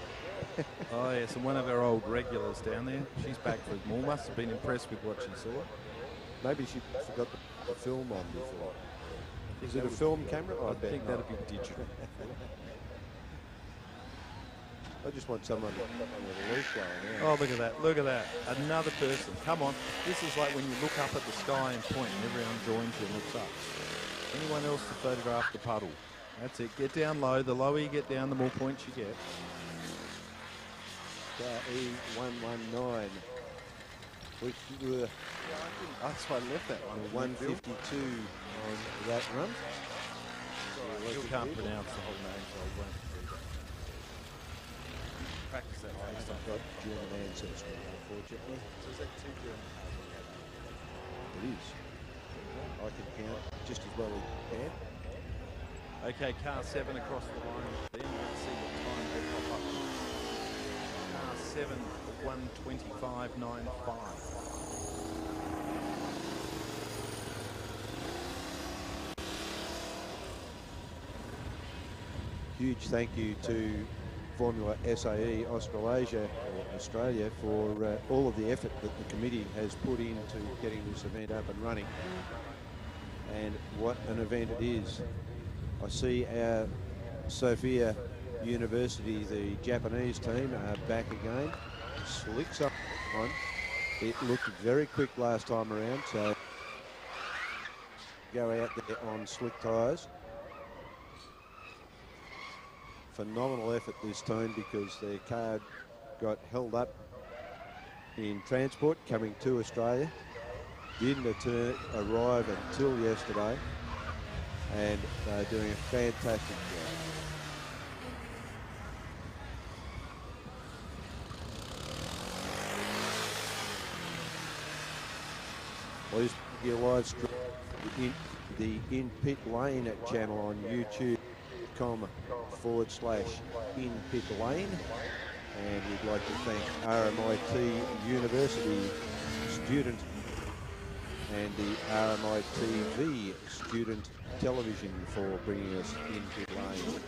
Oh yes, and one of our old regulars down there, she's back for more. Must have been impressed with what she saw. Maybe she forgot the film on before. Is it a film camera? I think that'd be digital. I just want someone with a leaf blowing out. Oh, look at that, look at that. Another person. Come on. This is like when you look up at the sky and point and everyone joins you and looks up. Anyone else to photograph the puddle? That's it. Get down low. The lower you get down, the more points you get. E119. Which were... That's why I left that one. 152 on that run. You can't pronounce the whole name, so I won't read it. Practice that next time. I've got German ancestry, unfortunately. So is that two German cars we have? It is. I can count just as well as you can. Okay, car 7 across the line. Then let's see what time they pop up. Car 7, 1:25.95. Huge thank you to Formula SAE Australasia, or Australia, for all of the effort that the committee has put into getting this event up and running. And what an event it is. I see our Sophia University, the Japanese team, are back again. Slicks up on. It looked very quick last time around, so go out there on slick tyres. Phenomenal effort this time because their car got held up in transport coming to Australia. didn't arrive until yesterday, and they're doing a fantastic job. Please your live stream the in-pit lane channel on youtube.com/in-pit-lane. And we'd like to thank RMIT University student and the RMITV student television for bringing us in-pit lane.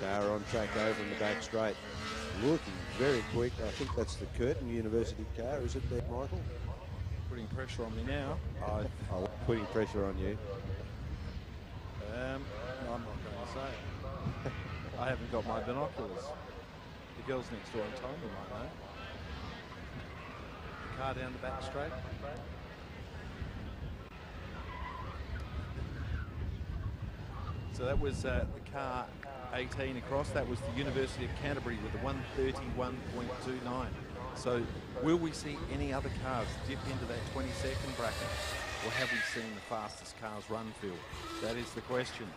Car on track over in the back straight. Looking very quick. I think that's the Curtin University car, is it there, Michael? Putting pressure on me now. I'm putting pressure on you. No, I'm not going to say. I haven't got my binoculars. The girls next door in town, you might know. The car down the back straight. So that was the car 18 across. That was the University of Canterbury with the 131.29. So will we see any other cars dip into that 22nd bracket? Or have we seen the fastest cars run, Phil? That is the question.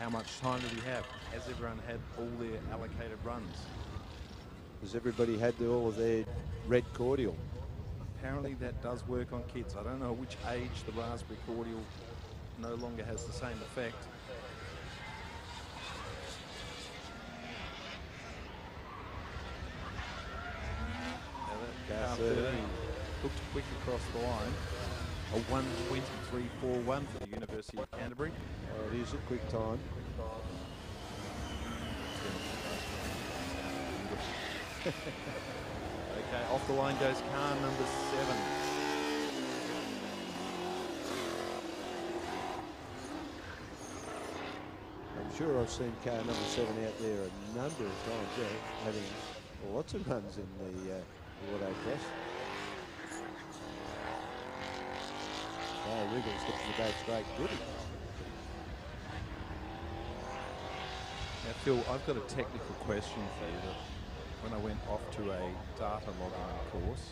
How much time do we have? Has everyone had all their allocated runs? Has everybody had all of their red cordial? Apparently that does work on kids. I don't know at which age the raspberry cordial no longer has the same effect. Car 13 looked quick across the line. A 1:23.41 for the University of Canterbury. It is a quick time. Okay, off the line goes car number 7. I'm sure I've seen car number 7 out there a number of times, having lots of runs in the auto cross. Wriggles gets the back straight good. Now, Phil, I've got a technical question for you. That when I went off to a data logging course,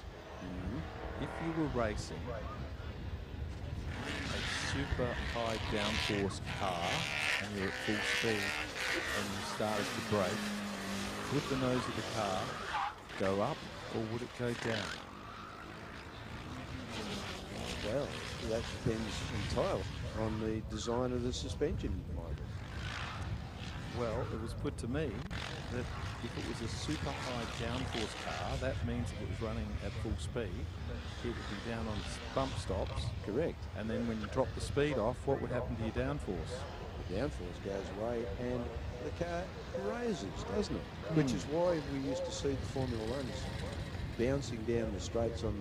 if you were racing a super high downforce car and you're at full speed and you started to brake, would the nose of the car go up or would it go down? Well, that depends entirely on the design of the suspension, Michael. Well, it was put to me that if it was a super high downforce car, that means if it was running at full speed, it would be down on bump stops. Correct. And then when you drop the speed off, what would happen to your downforce? The downforce goes away and the car raises, doesn't it? Which is why we used to see the Formula Ones bouncing down the straights on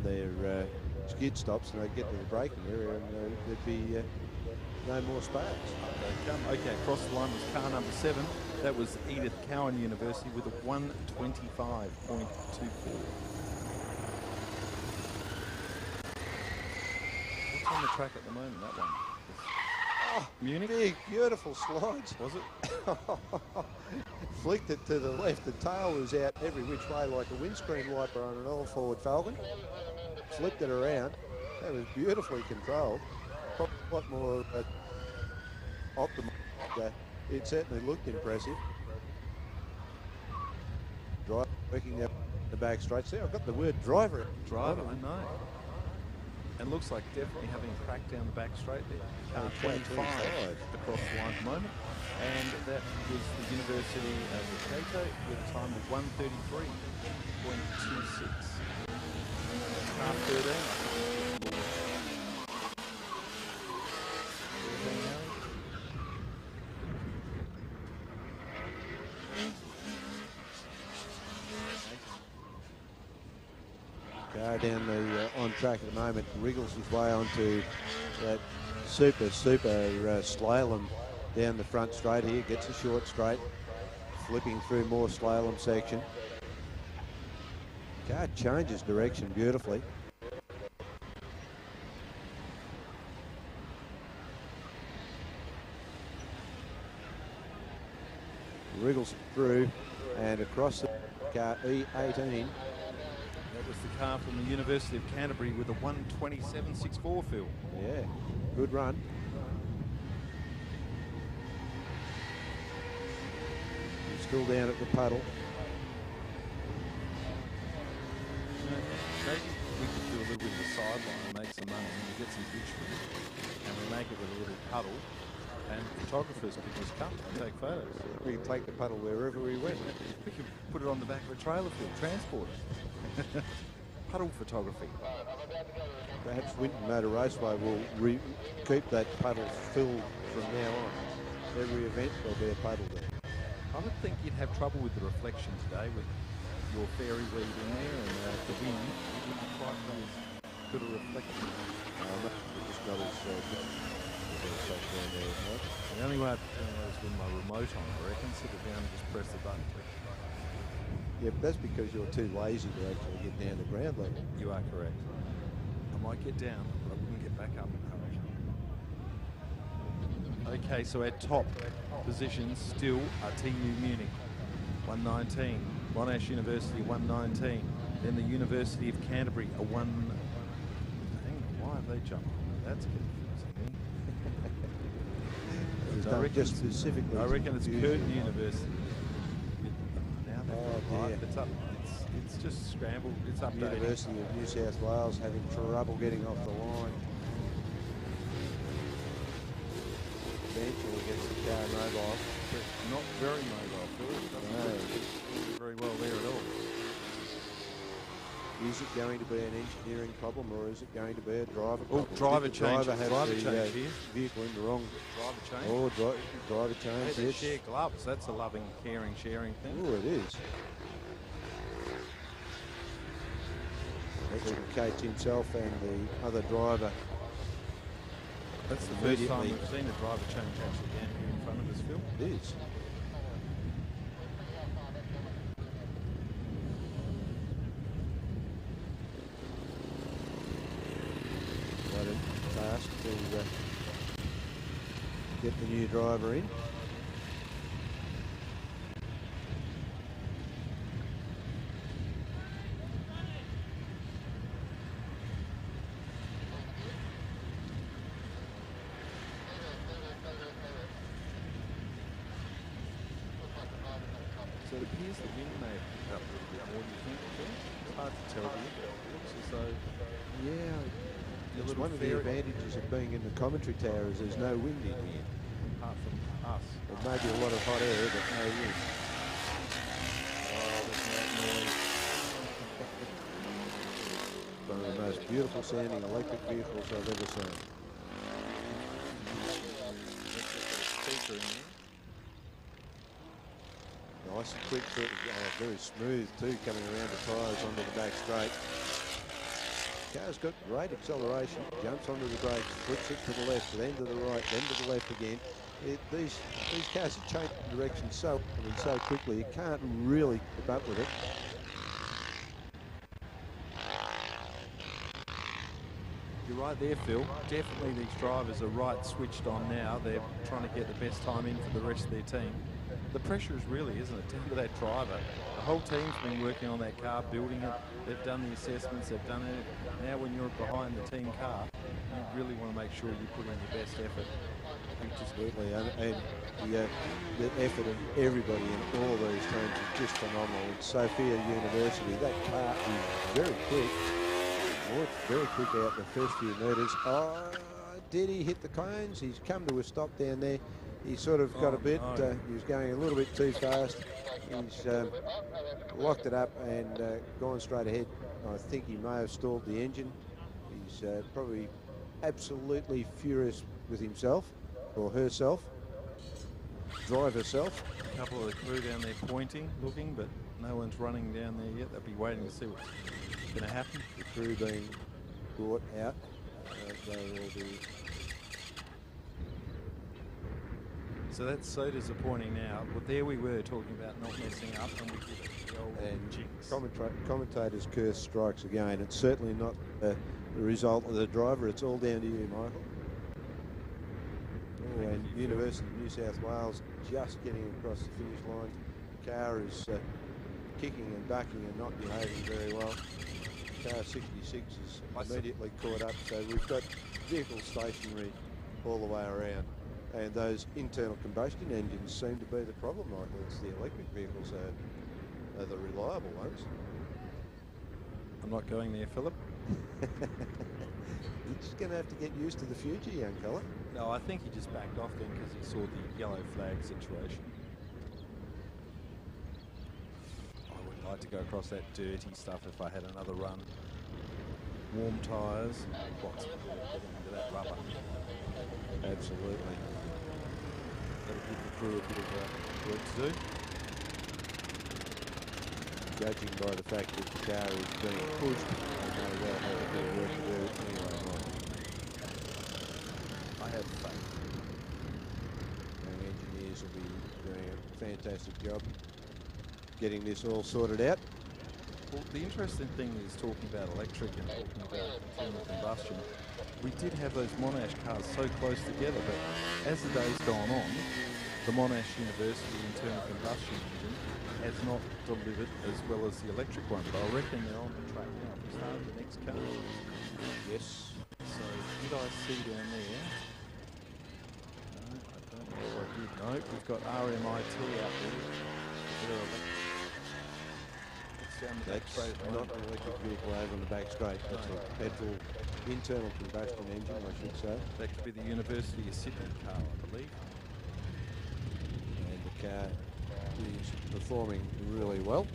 their skid stops, and they'd get to the braking area and there'd be no more sparks. Okay, across the line was car number 7. That was Edith Cowan University with a 1:25.24. What's on the track at the moment, that one? Oh, Munich? Big, beautiful slides. Was it? Flicked it to the left. The tail was out every which way like a windscreen wiper on an all-forward Falcon. Flipped it around. That was beautifully controlled. Probably a lot more optimal. It certainly looked impressive. Driver working out the back straights there. I've got the word driver. Driver, I know. And looks like definitely having cracked down the back straight there. Car 25 across the line at the moment. And that was the University of Cato with a time of 1:33.26. Car 13. Car down the on track at the moment, wriggles his way onto that super slalom down the front straight here, gets a short straight, flipping through more slalom section. Car changes direction beautifully. wriggles through and across the car E18. That was the car from the University of Canterbury with a 1:27.64, Phil. Yeah, good run. He's still down at the puddle. Maybe we could do a little bit of a sideline and make some money and we get some bitumen and we make it with a little puddle and photographers could just come and take photos. We can take the puddle wherever we went. We could put it on the back of a trailer field, transport it. Puddle photography. Perhaps Winton Raceway will keep that puddle filled from now on. Every event there'll be a puddle there. I would think you'd have trouble with the reflection today with your fairy weed in there and the wind. It wouldn't quite be as good a reflection. Just not as good. The only way I'd is with my remote on, I reckon. Sit it down and just press the button. Yeah, but that's because you're too lazy to actually get down to ground level. You are correct. I might get down, but I wouldn't get back up in a hurry. Okay, so our top positions still are TU Munich, 119. Monash University, 119. Then the University of Canterbury, a 1... Hang on, why have they jumped? That's confusing me. I reckon specifically. I reckon it's Curtin University. Now Oh, dear. it's up. It's just scrambled. It's updating. University of New South Wales having trouble getting off the line. Eventually gets the car mobile. But not very mobile, Phil. Doesn't look very well there at all. Is it going to be an engineering problem or is it going to be a driver problem? Driver Did the change. Driver have Driver the change here. vehicle in the wrong. Driver change. Oh, driver change. Hey, they Yes. share gloves. That's a loving, caring, sharing thing. Oh, it is. Educates himself and the other driver. That's the first time Immediately. we've seen a driver change actually down here in front of us, Phil. It is. Quite a task to get the new driver in. So it appears the wind may have picked up a little bit more, do you think, Phil? It's hard to tell here. It looks as though Yeah, your it's little one of the fairy- advantages of being in the commentary tower is there's no wind in here. apart from us. There may be a lot of hot air, but no wind. Oh, there's that noise. One of the most beautiful sounding electric vehicles I've ever seen. Speaker in there. Nice and quick, very smooth too, coming around the tyres onto the back straight. Car's got great acceleration, jumps onto the brakes, flips it to the left, then to the right, then to the left again. These cars are changing direction so quickly, you can't really keep up with it. You're right there, Phil. Definitely these drivers are right switched on now. They're trying to get the best time in for the rest of their team. The pressure is really, isn't it, down to that driver. The whole team's been working on that car, building it. They've done the assessments, they've done it. Now when you're behind the team car, you really want to make sure you put in your best effort. Absolutely, and the effort of everybody in all these teams is just phenomenal. It's Sophia University, that car is very quick. Oh, it's very quick out the first few metres. Oh, did he hit the cones? He's come to a stop down there. He sort of got a bit, he was going a little bit too fast. He's locked it up and gone straight ahead. I think he may have stalled the engine. He's probably absolutely furious with himself or herself. Drive herself. A couple of the crew down there pointing, looking, but no one's running down there yet. They'll be waiting to see what's going to happen. The crew being brought out. They will be. So that's so disappointing now. But there we were talking about not messing up, and we did it. The old And jinx. commentators' curse strikes again. It's certainly not the result of the driver. It's all down to you, Michael. Oh, and you, Phil. University of New South Wales just getting across the finish line. The car is kicking and bucking and not behaving very well. Car 66 is immediately caught up, so we've got vehicles stationary all the way around. And those internal combustion engines seem to be the problem, Michael. It's the electric vehicles are the reliable ones. I'm not going there, Philip. You're just going to have to get used to the future, young fella. No, I think he just backed off then because he saw the yellow flag situation. I wouldn't like to go across that dirty stuff if I had another run. Warm tyres, lots of getting into that rubber. Absolutely. That'll give the crew a bit of work to do. Judging by the fact that the car is being pushed, I know they'll have a bit of work to do anyway, Michael. I have faith. Our engineers will be doing a fantastic job getting this all sorted out. Well, the interesting thing is talking about electric and talking about internal combustion. We did have those Monash cars so close together, but as the day's gone on, the Monash University internal combustion engine has not delivered as well as the electric one, but I reckon they're on the track now. If we start the next car. Yes. So, did I see down there? No, I don't know if I did. No, we've got RMIT out there. They're electric. That's not an electric vehicle over on the back straight. That's a petrol internal combustion engine, I should say. That could be the University of Sydney car, I believe. And the car is performing really well.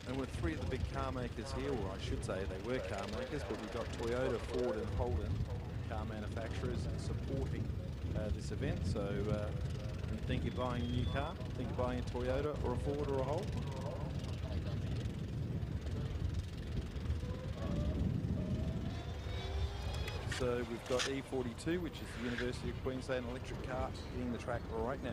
And with three of the big car makers here, or I should say they were car makers, but we've got Toyota, Ford and Holden car manufacturers supporting this event. So when you think you're buying a new car, think you're buying a Toyota or a Ford or a Holden. So we've got E42, which is the University of Queensland electric car, hitting the track right now.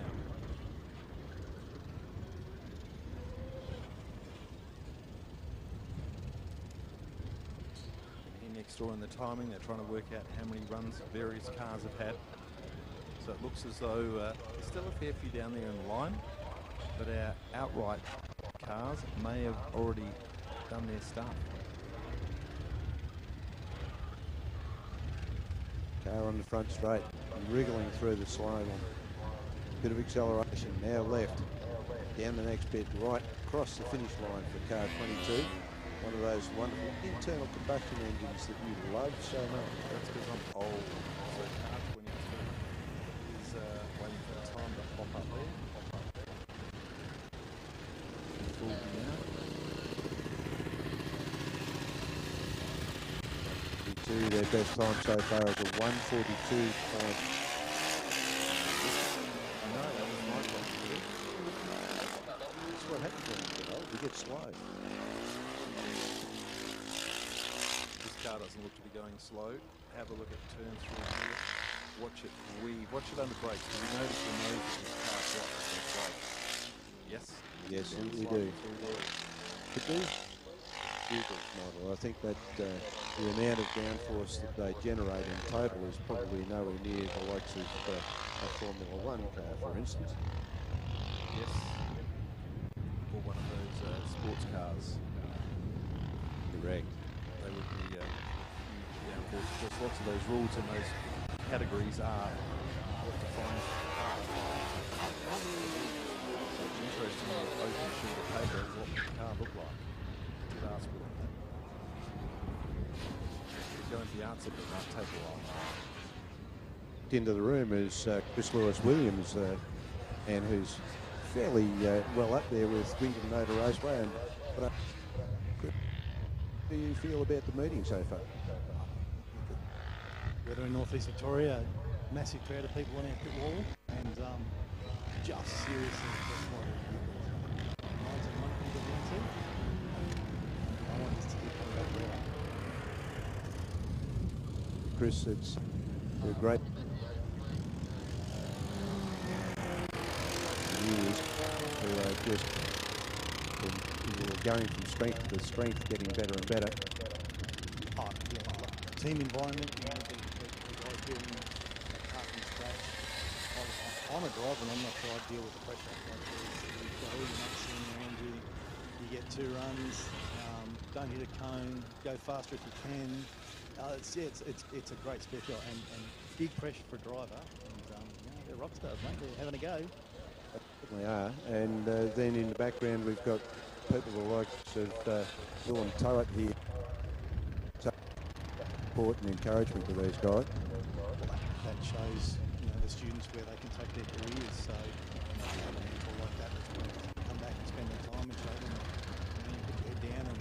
Here next door in the timing, they're trying to work out how many runs various cars have had. So it looks as though there's still a fair few down there in the line, but our outright cars may have already done their stuff. Car on the front straight, wriggling through the slow one. Bit of acceleration, now left, down the next bit, right across the finish line for car 22. One of those wonderful internal combustion engines that you love so much. That's because I'm old. So car 22 is waiting for the time to pop up there. Full gear. Their best time so far is a 1:42. No, that was my point. That's what happens when you get old. You get slow. This car doesn't look to be going slow. Have a look at turn through here. Watch it weave. Watch it under brakes. Do you notice the nose of this car drops as it brakes? Yes? Yes, Down we slightly do. through there. But these vehicles, Michael, I think that the amount of downforce that they generate in total is probably nowhere near the likes of a Formula One car, for instance. Yes. Or one of those sports cars. Correct. They would be huge downforce. Because lots of those rules in those categories are what defines the car. So it's interesting on an open sheet of paper what the car look like. You could ask with that. Go into the answer, but it might take a while. Into the room is Chris Lewis-Williams, and who's fairly well up there with Winton Raceway. And what do you feel about the meeting so far? We're in North East Victoria, massive crowd of people on our pit wall, and just seriously, just what I want this to be coming up there. Chris, it's a great years who are just going from strength to strength, getting better and better. Oh, yeah, team environment, you know, the guys building a car from scratch. I I'm a driver and I'm not sure I'd deal with the pressure. Like, you've got all your mates sitting around you. You get 2 runs. Don't hit a cone. Go faster if you can. It's a great spectacle and big pressure for a driver. And they're rock stars, mate. They're having a go. They are. And then in the background we've got people the likes of Will and Turret here. Support and encouragement to these guys. Well, that shows the students where they can take their careers. So have a mentor like that that's going to come back and spend their time and show them you put your head down and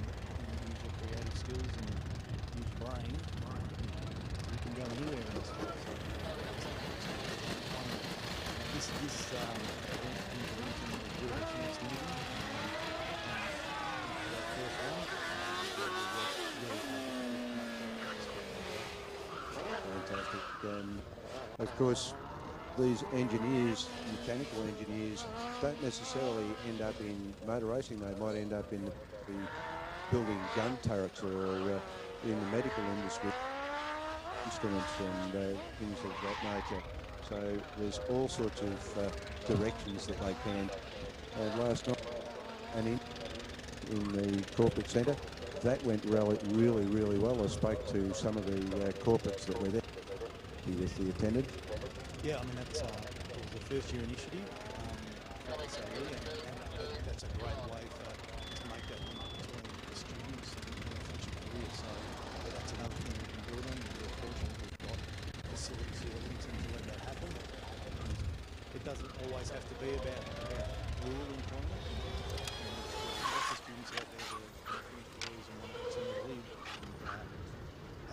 use your creative skills and use your brain. You can go anywhere in this world. So this event will give it a chance to meet them. That first round, Fantastic. Of course, these engineers, mechanical engineers, don't necessarily end up in motor racing. They might end up in the building gun turrets or in the medical industry, instruments and things of that nature. So there's all sorts of directions that they can. And last night, and in the corporate centre, that went really, really well. I spoke to some of the corporates that were there. He attended. Yeah, I mean, it was a first-year initiative for SAE, and that's a great way to make that link between the students and their future careers. So that's another thing we can build on. We're fortunate we've got facilities here at Winton to let that happen. And it doesn't always have to be about rural employment. Lots of students out there that are finished careers and want to continue to live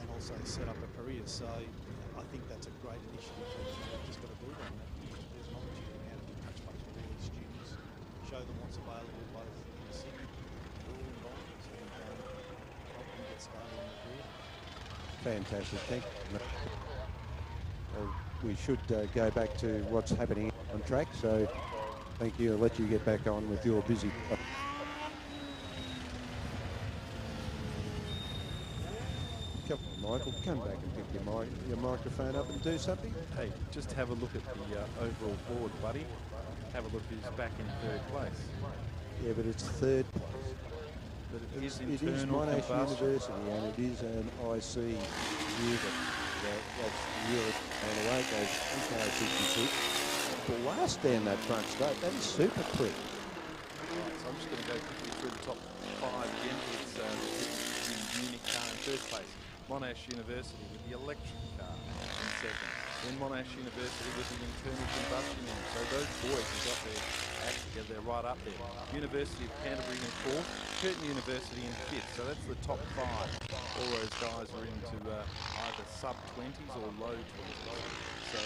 and also set up a career. So I think that's a great initiative that we've just got to build on. There's an opportunity now to touch base with all these students, show them what's available both in the city, rural environments, and help them get started on their career. Fantastic, thank you. Well, we should go back to what's happening on track, so thank you. I'll let you get back on with your busy. Come on, Michael, come back and pick your microphone up and do something. Hey, just have a look at the overall board, buddy. Have a look who's back in 3rd place. Yeah, but it's 3rd place. But it is It is internal Monash combustion. University and it is an IC unit. That's really, and away it goes EK56. Blast down that front straight. That is super quick. Right, so I'm just going to go quickly through the top 5 again. It's the unit car in 3rd place. Monash University with the electric car in 2nd. Then Monash University with the internal combustion engine. So those boys have got their act together, they're right up there. University of Canterbury in 4th, Curtin University in 5th. So that's the top 5. All those guys are into either sub-20s or low 20s. So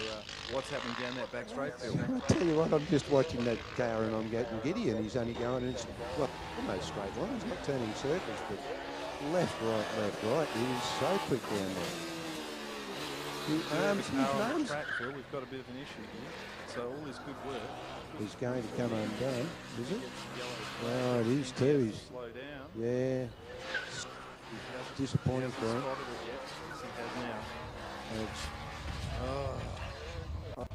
what's happening down that back straight field? I tell you what, I'm just watching that car and I'm getting giddy, and he's only going, and it's well, almost straight line. He's not turning circles, but left, right. He is so quick down there. His arms. Track, Phil, we've got a bit of an issue here. So all this good work He's going to come undone, is it? yellow. Oh, it is too. He's, Slow down. yeah. Disappointing for him. Spotted it yet. Yes, he has now. It's Oh.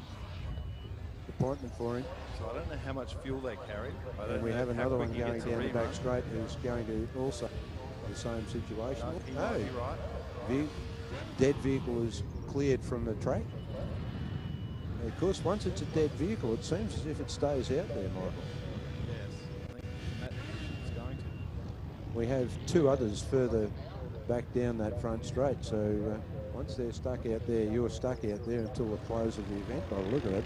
disappointment for him. So I don't know how much fuel they carried. I don't And we know have how another quick one he going gets a down the back rerun. straight who's going to also the same situation. No, he might be right. Dead vehicle is cleared from the track. And of course, once it's a dead vehicle, it seems as if it stays out there, Michael. Yes, I think in that position it's going to. We have 2 others further back down that front straight, so once they're stuck out there, you're stuck out there until the close of the event, by the look at it.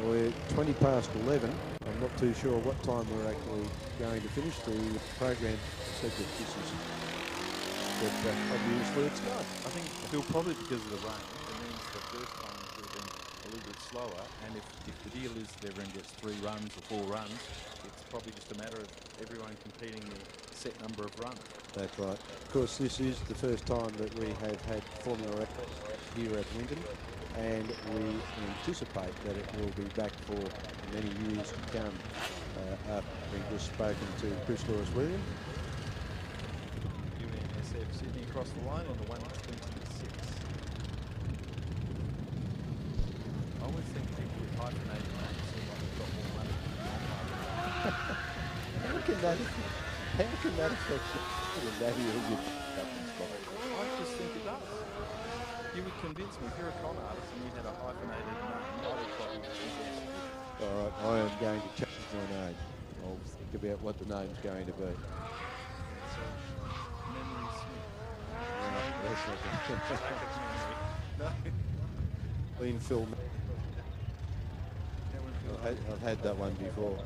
We're 20 past 11. I'm not too sure what time we're actually going to finish. The program said that this is, but obviously it's not. I think, Phil, probably because of the rain, it means the first time would have been a little bit slower, and if the deal is that everyone gets 3 runs or 4 runs, it's probably just a matter of everyone competing the set number of runs. That's right. Of course, this is the first time that we have had Formula F here at Winton, and we anticipate that it will be back for many years to come. After having just spoken to Chris Lewis-William. UNSF Sydney across the line on the 126. always think people with hyphenated names seem like they've got more money than non-hyphenated. How can that affect the value of your captain's spot? I just think it does. You would convince me if you're a con artist and you had a hyphenated name, I would probably convince you. All right, I am going to change my name. I'll think about what the name's going to be. It's Memory Smith. That's not Brackets memory. No. Clean film. Cameron Phil. I've had that one before.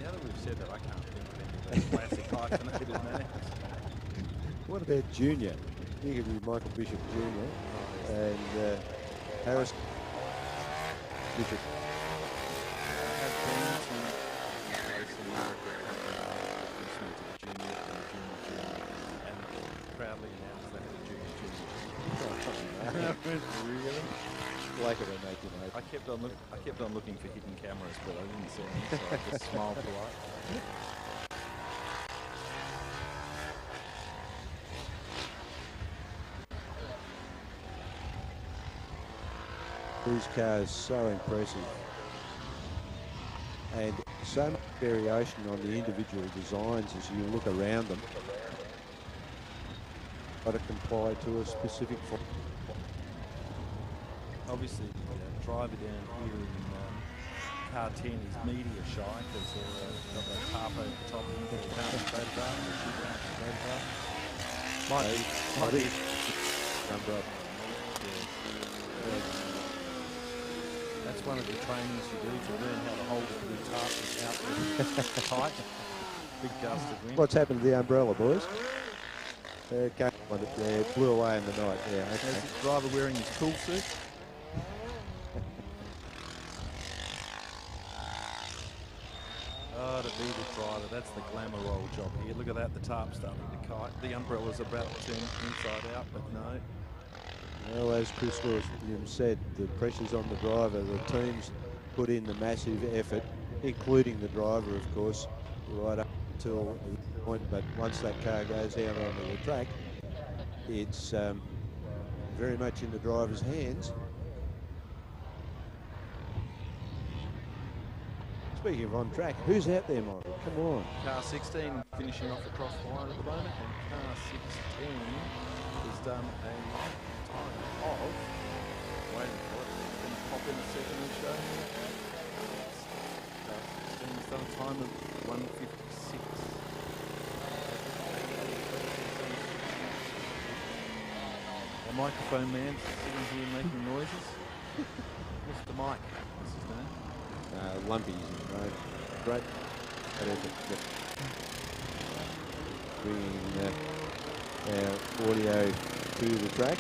Now that we've said that, I can't think of any of those classic hyphenated names. What about Junior? You could be Michael Bishop Jr. and Harris Bishop. I have been to a place in America listening to the junior and the junior and proudly announced they had a junior. Really? Like it or make it, mate. I kept on looking for hidden cameras, but I didn't see any, so I just smiled politely. These cars so impressive, and so much variation on the individual designs as you look around them. Got to comply to a specific form. Obviously, the driver down here in car 10 is media shy because they've got that tarp over the top of them that you can't photograph or she can't photograph. Might be. Number up. That's one of the trainings you do to learn how to hold a blue tarp without the tight. Big gust of wind. What's happened to the umbrella, boys? Okay, it blew away in the night. Yeah, okay. There's the driver wearing his tool suit. Oh, to be the driver, that's the glamour roll job here. Look at that, the tarp's starting to kite. The umbrella's about to turn inside out, but no. Well, as Chris Williams said, the pressure's on the driver. The teams put in the massive effort, including the driver, of course, right up until the point. But once that car goes out onto the track, it's very much in the driver's hands. Speaking of on track, who's out there, Michael? Come on. Car 16 finishing off across the line at the moment, and car 16 has done a time of, waiting for it, it's going to pop in a second or so. Car 16 has done a time of 1:56. The microphone man sitting here making noises. Mr. Mike, what's his name? Lumpy, right? Great effort. Bringing our audio to the track.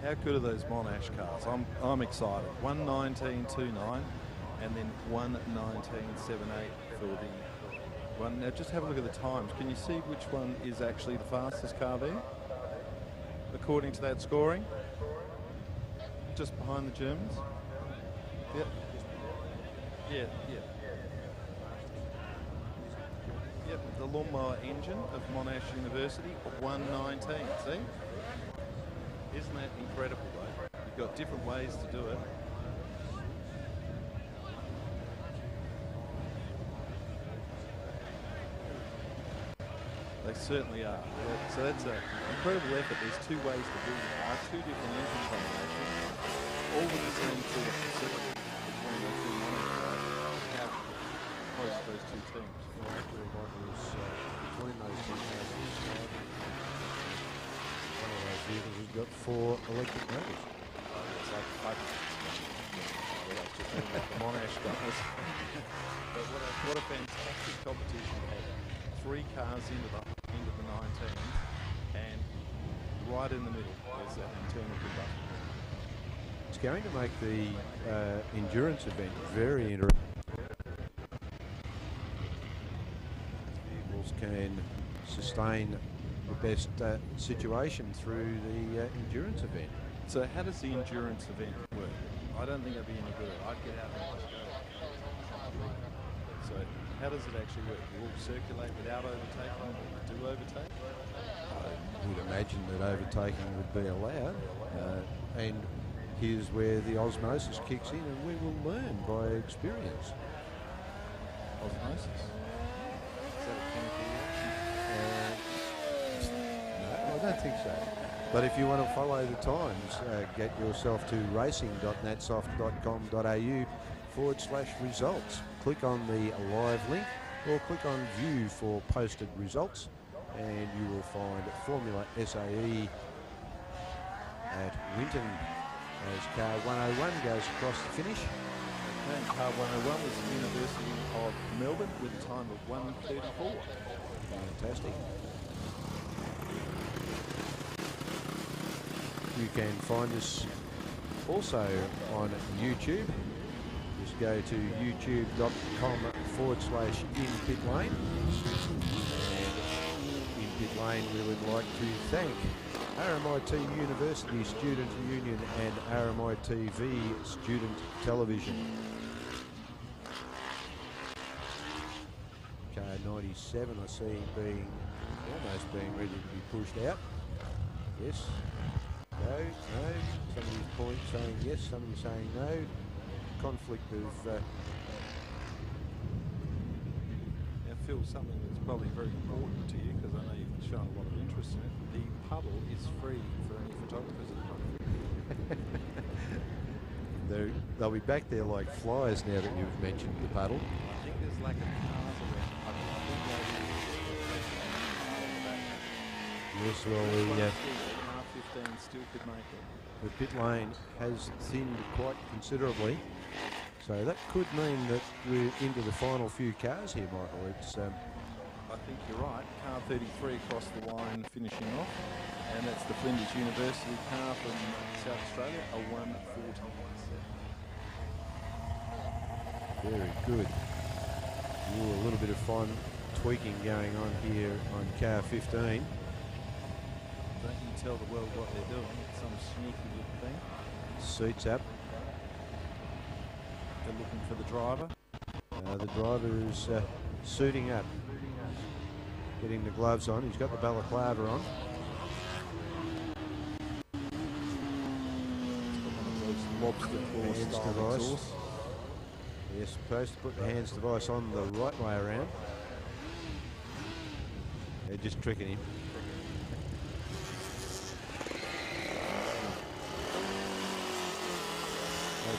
How good are those Monash cars? I'm excited. 1:19.29 and then 1:19.78 for the one. Now just have a look at the times. Can you see which one is actually the fastest car there? According to that scoring? Just behind the Germans? Yep. Yeah. Yep, the lawnmower engine of Monash University, 1:19, see? Isn't that incredible though? You've got different ways to do it. They certainly are. Yeah, so that's an incredible effort. There's two ways to do it. Two different engine combinations, all with the same tool facility between the two Monash. How close those two teams? Well, actually, what was between those two cars, one of those vehicles has got 4 electric motors. It's like just about the Monash guys. But what a fantastic competition we had. 3 cars into the 19s, and right in the middle. There's that internal combustion. It's going to make the endurance event very interesting. Vehicles can sustain the best situation through the endurance event. So how does the endurance event work? I don't think I'd be any good at it. I'd get out and just go. So how does it actually work? You all circulate without overtaking, or do overtake? I would imagine that overtaking would be allowed, and here's where the osmosis kicks in, and we will learn by experience. Osmosis? Is that a chemical reaction? No, I don't think so. But if you want to follow the times, get yourself to racing.netsoft.com.au/results. Click on the live link or click on view for posted results, and you will find Formula SAE at Winton as car 101 goes across the finish. And car 101 was the University of Melbourne with a time of 1:34. Fantastic. You can find us also on YouTube. Just go to youtube.com/inpitlane. And in pit lane, we would like to thank RMIT University Student Union and RMITV Student Television. Car 97 I see almost being ready to be pushed out. Yes. No, no. Somebody's point saying yes, somebody's saying no. Conflict of... Now, Phil, something that's probably very important to you, because I know you've shown a lot of interest in it. The puddle is free for any photographers at the moment. They'll be back there like flies now that you've mentioned the puddle. I think there's lack of cars around. Yes, well, still could make it. The pit lane has thinned quite considerably, so that could mean that we're into the final few cars here, Michael. It's I think you're right. Car 33 across the line finishing off, and that's the Flinders University car from South Australia, a 1:40. very good. Ooh, a little bit of fun tweaking going on here on car 15. Don't you tell the world what they're doing. It's some sneaky little thing. Seats up. They're looking for the driver. The driver is suiting up. Getting the gloves on. He's got the balaclava on. Lobster claw Hands style device. exhaust. You're supposed to put the hands device on the right way around. They're just tricking him.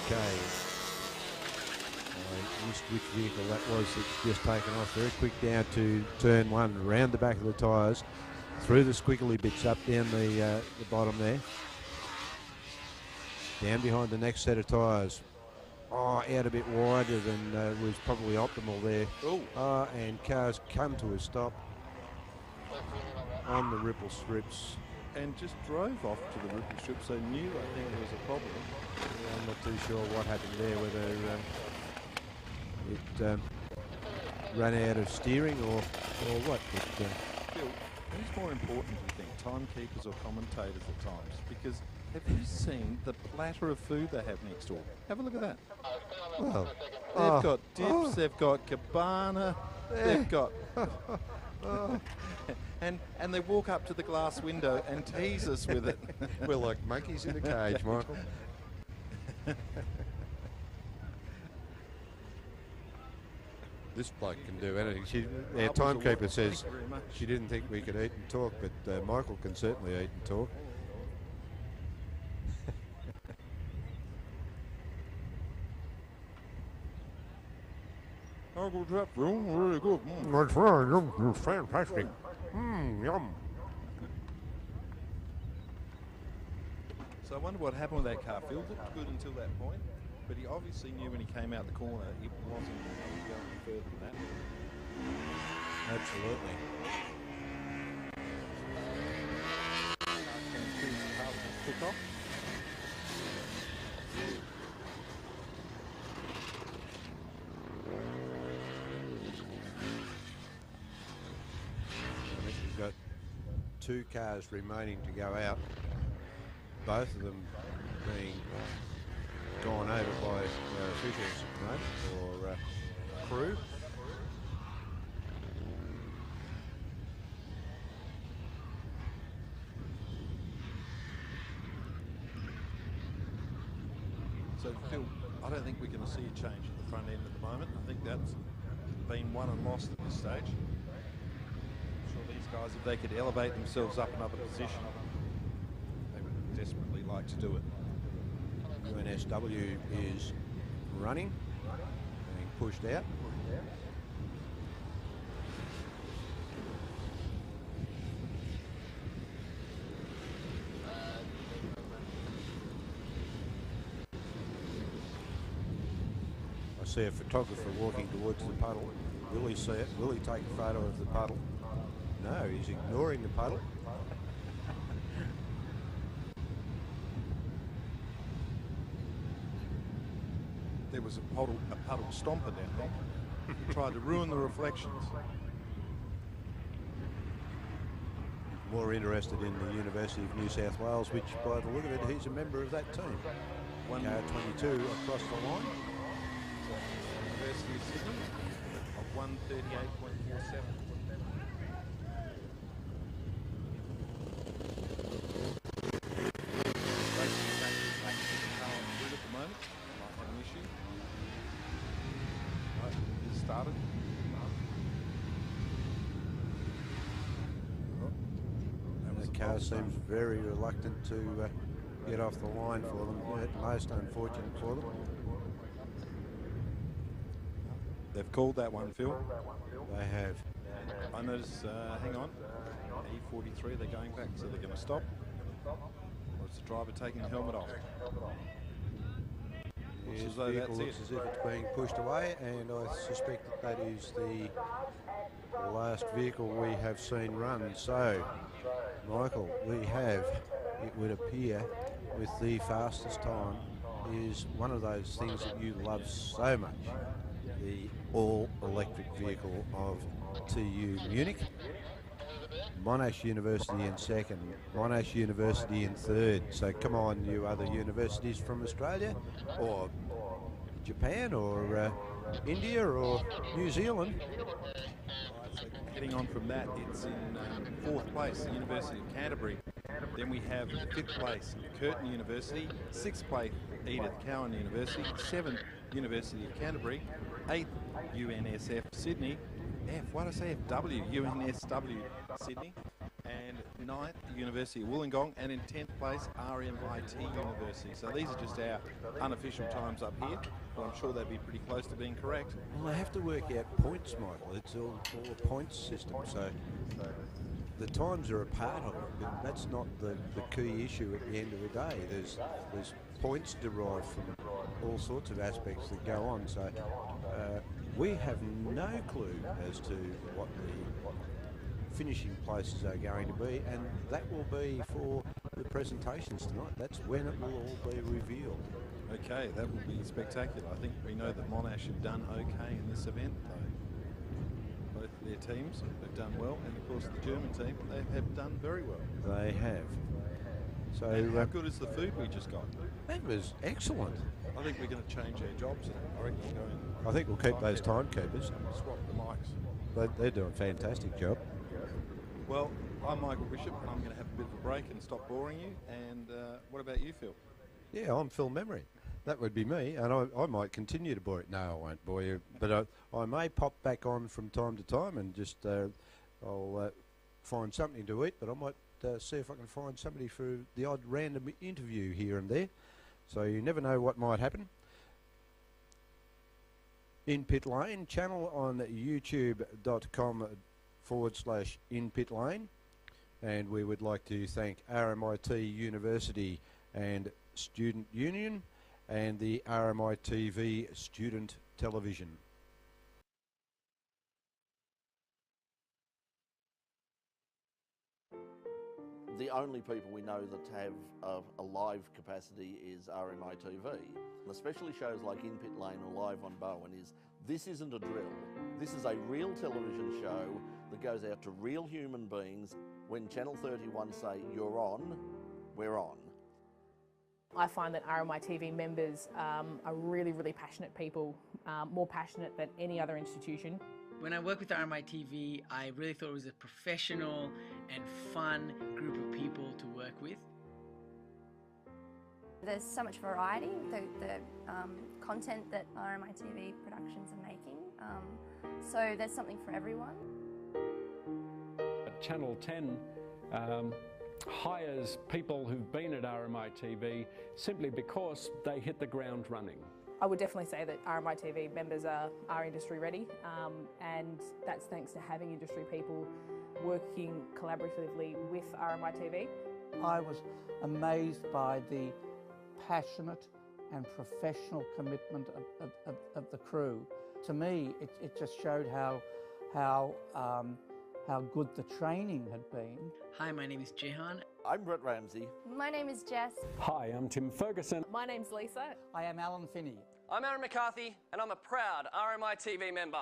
Okay. I missed which vehicle that was that's just taken off. Very quick down to turn one, round the back of the tyres, through the squiggly bits, up down the bottom there. Down behind the next set of tyres. Oh, out a bit wider than was probably optimal there. Oh, and cars come to a stop on the ripple strips. And just drove off to the ripple strip, so knew I think there was a problem. Yeah, I'm not too sure what happened there, whether it ran out of steering or what. But, Phil, who's more important, do you think, timekeepers or commentators at times? Because have you seen the platter of food they have next door? Have a look at that. well, They've got dips, they've got cabana, they've got... And they walk up to the glass window and tease us with it. we're like monkeys in a cage, Michael. This bloke can do anything. Our timekeeper says she didn't think we could eat and talk, but Michael can certainly eat and talk. Uncle Trap, really good. That's right, fantastic. Yum. So I wonder what happened with that car. Phil looked good until that point, but he obviously knew when he came out the corner it wasn't going further than that. Absolutely. kickoff. I think we've got 2 cars remaining to go out, both of them being gone over by officials at the moment, or crew. So Phil, I don't think we're going to see a change at the front end at the moment. I think that's been won and lost at this stage. I'm sure these guys, if they could elevate themselves up another position, they would desperately like to do it. UNSW is running, being pushed out. I see a photographer walking towards the puddle. Will he see it? Will he take a photo of the puddle? No, he's ignoring the puddle. There was a puddle stomper down there. Tried to ruin the reflections. More interested in the University of New South Wales, which by the look of it, he's a member of that team. Car 22 across the line. University of Sydney of 138.47. Racing back to the car on foot at the moment. Might have an issue. No, it started. The car seems very reluctant to get off the line for them. At most unfortunate for them. They've called that one, Phil. They have. I notice, hang on, E43, they're going back, so they're going to stop. Or it's the driver taking the helmet off. His as though vehicle that's looks it. as if it's being pushed away, and I suspect that is the last vehicle we have seen run. So, Michael, we have, it would appear, with the fastest time, is one of those things that you love so much. The all-electric vehicle of TU Munich. Monash University in second, Monash University in third. So come on, you other universities from Australia or Japan or India or New Zealand. Right, so heading on from that, it's in fourth place, the University of Canterbury. Then we have fifth place, Curtin University. Sixth place, Edith Cowan University. Seventh, University of Canterbury. Eighth, UNSF Sydney. Why did I say FW? UNSW Sydney. And ninth, University of Wollongong. And in 10th place, RMIT University. So these are just our unofficial times up here, but I'm sure they'd be pretty close to being correct. Well, they have to work out points, Michael. It's all a points system. So the times are a part of it, but that's not the key issue at the end of the day. There's points derived from all sorts of aspects that go on. So we have no clue as to what the finishing places are going to be, and that will be for the presentations tonight. That's when it will all be revealed. Okay, that will be spectacular. I think we know that Monash have done okay in this event, though. Both their teams have done well, and of course the German team, they have done very well. They have. So and how good is the food we just got? That was excellent. I think we're going to change our jobs. I reckon we'll go in. I think we'll keep those timekeepers. Swap the mics. They're doing a fantastic job. Well, I'm Michael Bishop, and I'm going to have a bit of a break and stop boring you. And what about you, Phil? Yeah, I'm Phil Memory. That would be me, and I might continue to bore it. No, I won't bore you, but I may pop back on from time to time and just I'll find something to eat, but I might see if I can find somebody for the odd random interview here and there. So you never know what might happen. In Pit Lane channel on youtube.com/In Pit Lane, and we would like to thank RMIT University and Student Union and the RMITV Student Television. The only people we know that have a live capacity is RMI TV. And especially shows like In Pit Lane or Live on Bowen this isn't a drill. This is a real television show that goes out to real human beings. When Channel 31 say, you're on, we're on. I find that RMI TV members are really, really passionate people, more passionate than any other institution. When I worked with RMI TV, I really thought it was a professional and fun group of people to work with. There's so much variety, the content that RMI TV productions are making, so there's something for everyone. Channel 10 hires people who've been at RMI TV simply because they hit the ground running. I would definitely say that RMI TV members are industry ready, and that's thanks to having industry people working collaboratively with RMI TV. I was amazed by the passionate and professional commitment of the crew. To me, it just showed how good the training had been. Hi, my name is Jehan. I'm Brett Ramsey. My name is Jess. Hi, I'm Tim Ferguson. My name's Lisa. I am Alan Finney. I'm Aaron McCarthy, and I'm a proud RMI TV member.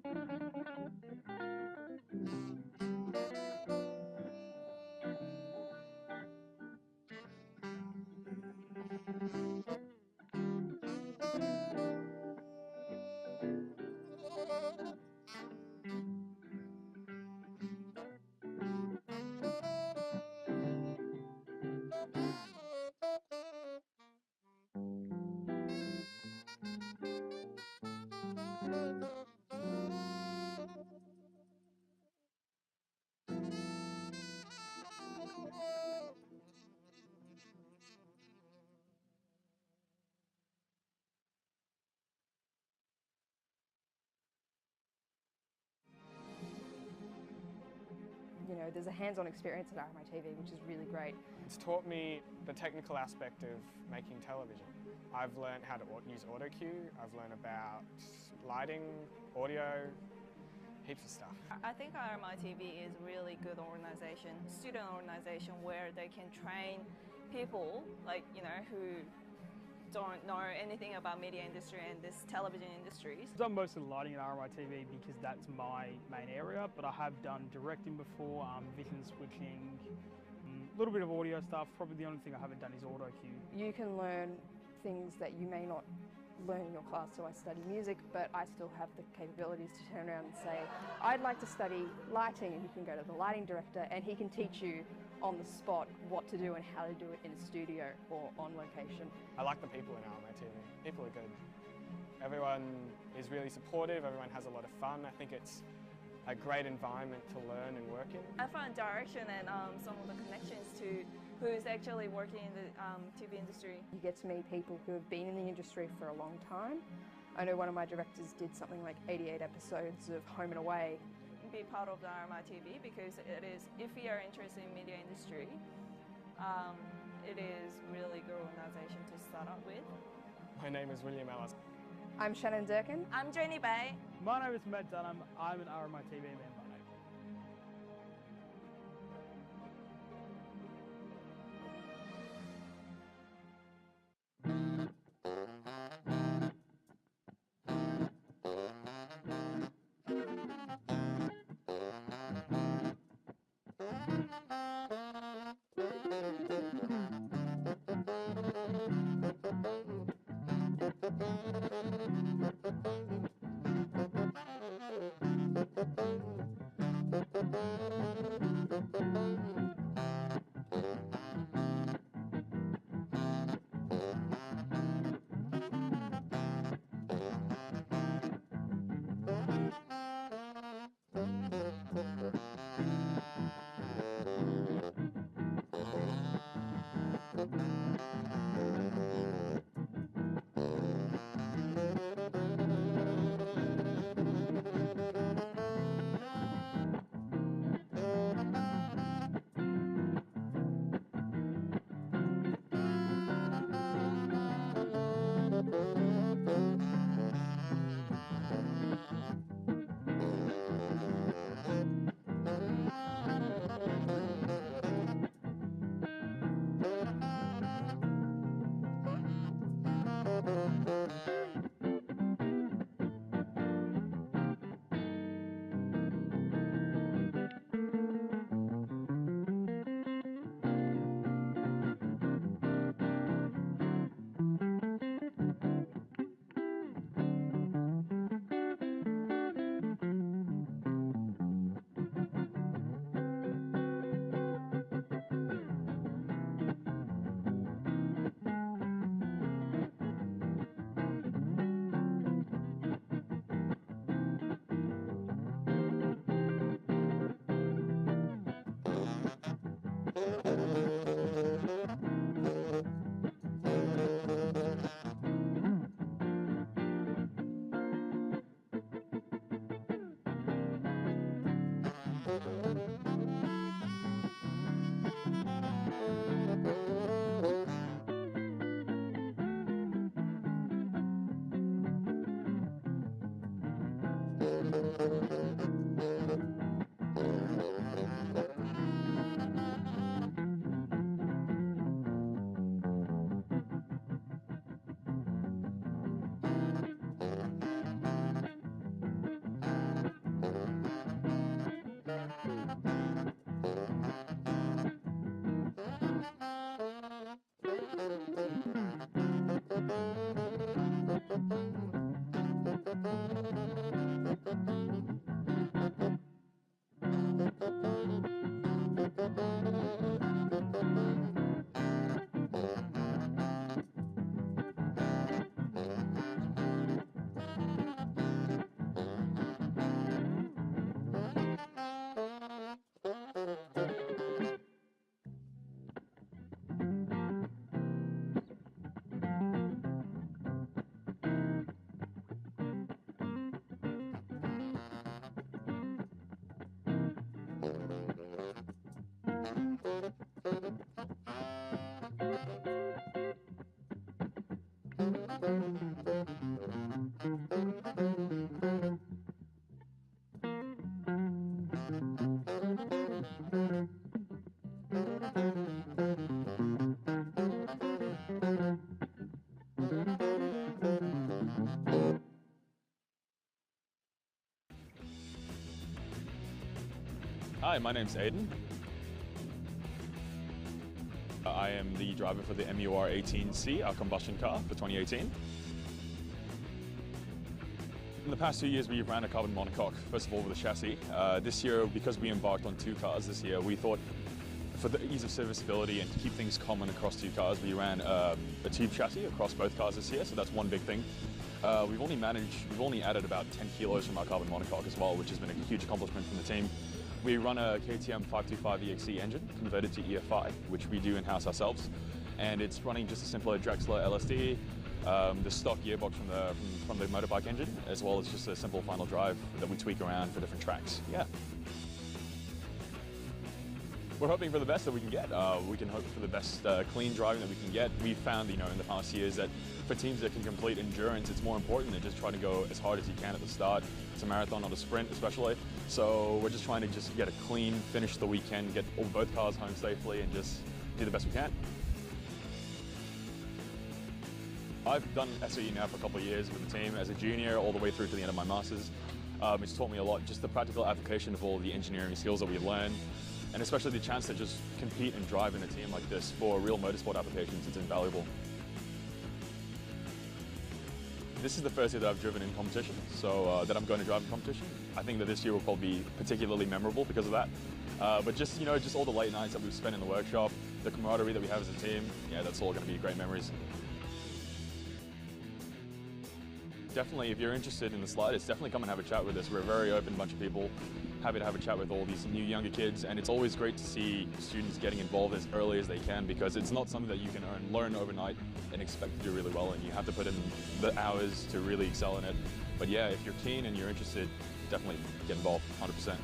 Come on! know, there's a hands-on experience at RMI TV, which is really great. It's taught me the technical aspect of making television. I've learned how to use auto cue, I've learned about lighting, audio, heaps of stuff. I think RMI TV is a really good organisation, student organisation where they can train people like, you know, who don't know anything about media industry and this television industries. I've done most of the lighting at RMI TV because that's my main area, but I have done directing before, vision switching, a little bit of audio stuff. Probably the only thing I haven't done is auto cue. You can learn things that you may not learn in your class. So I study music, but I still have the capabilities to turn around and say, I'd like to study lighting, and you can go to the lighting director and he can teach you on the spot what to do and how to do it in a studio or on location. I like the people in RMI TV. People are good. Everyone is really supportive, everyone has a lot of fun. I think it's a great environment to learn and work in. I found direction and some of the connections to who's actually working in the TV industry. You get to meet people who have been in the industry for a long time. I know one of my directors did something like 88 episodes of Home and Away. Be part of the RMI TV because it is, if you are interested in media industry, it is really good organisation to start up with. My name is William Ellis. I'm Shannon Durkin. I'm Jenny Bay. My name is Matt Dunham. I'm an RMI TV member. Hi, my name's Aiden. I am the driver for the MUR 18C, our combustion car for 2018. In the past 2 years, we ran a carbon monocoque, first of all with a chassis. This year, because we embarked on 2 cars this year, we thought for the ease of serviceability and to keep things common across 2 cars, we ran a tube chassis across both cars this year, so that's one big thing. We've only added about 10 kilos from our carbon monocoque as well, which has been a huge accomplishment from the team. We run a KTM 525 EXE engine converted to EFI, which we do in-house ourselves, and it's running just a simpler Drexler LSD, the stock gearbox from the motorbike engine, as well as just a simple final drive that we tweak around for different tracks. Yeah. We're hoping for the best that we can get. We can hope for the best clean driving that we can get. We've found, in the past years that for teams that can complete endurance, it's more important than just trying to go as hard as you can at the start. It's a marathon, not a sprint, especially. So we're just trying to get a clean finish the weekend, get both cars home safely, and just do the best we can. I've done SAE now for a couple of years with the team as a junior, all the way through to the end of my masters. It's taught me a lot, just the practical application of all the engineering skills that we learn, and especially the chance to just compete and drive in a team like this for real motorsport applications. It's invaluable. This is the first year that I've driven in competition, so that I'm going to drive in competition. I think that this year will probably be particularly memorable because of that. But just all the late nights that we've spent in the workshop, the camaraderie that we have as a team, yeah, that's all going to be great memories. Definitely, if you're interested in the slightest, definitely come and have a chat with us. We're a very open bunch of people, happy to have a chat with all these new younger kids, and it's always great to see students getting involved as early as they can, because it's not something that you can learn overnight and expect to do really well, and you have to put in the hours to really excel in it. But yeah, if you're keen and you're interested, definitely get involved, 100%.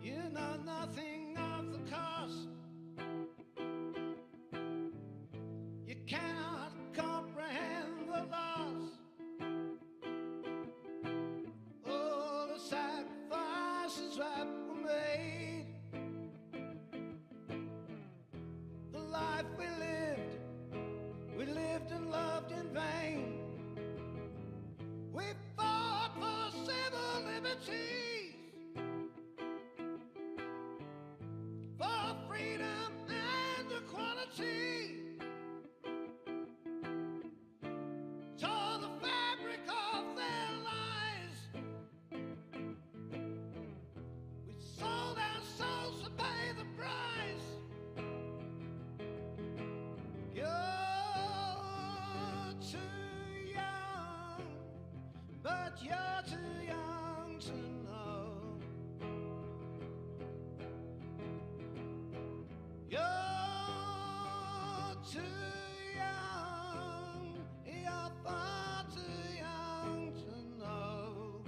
You know nothing of the cost. You cannot comprehend the loss. All the sacrifices that were made, the life we lived and loved in vain. We fought for civil liberties, for freedom and equality. Tore the fabric of their lives. We sold our souls to pay the price. You're too young, but you're too young to know. You're too young, you're far too young to know.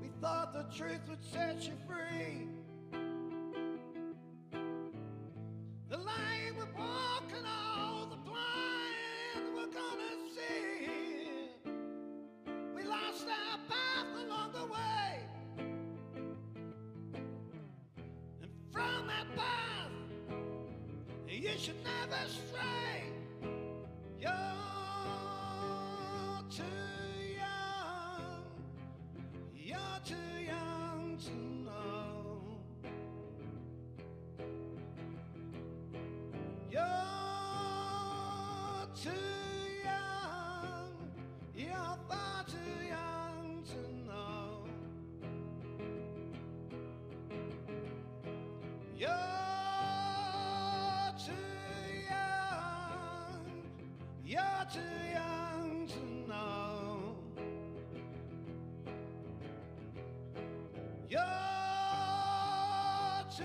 We thought the truth would set you free. The line we're walking on, the blind we're gonna see. We lost our path along the way, and from that path you should never stray. You're too young, you're too young to know. You're too young, you're far too young to know. You're too young to know. You're too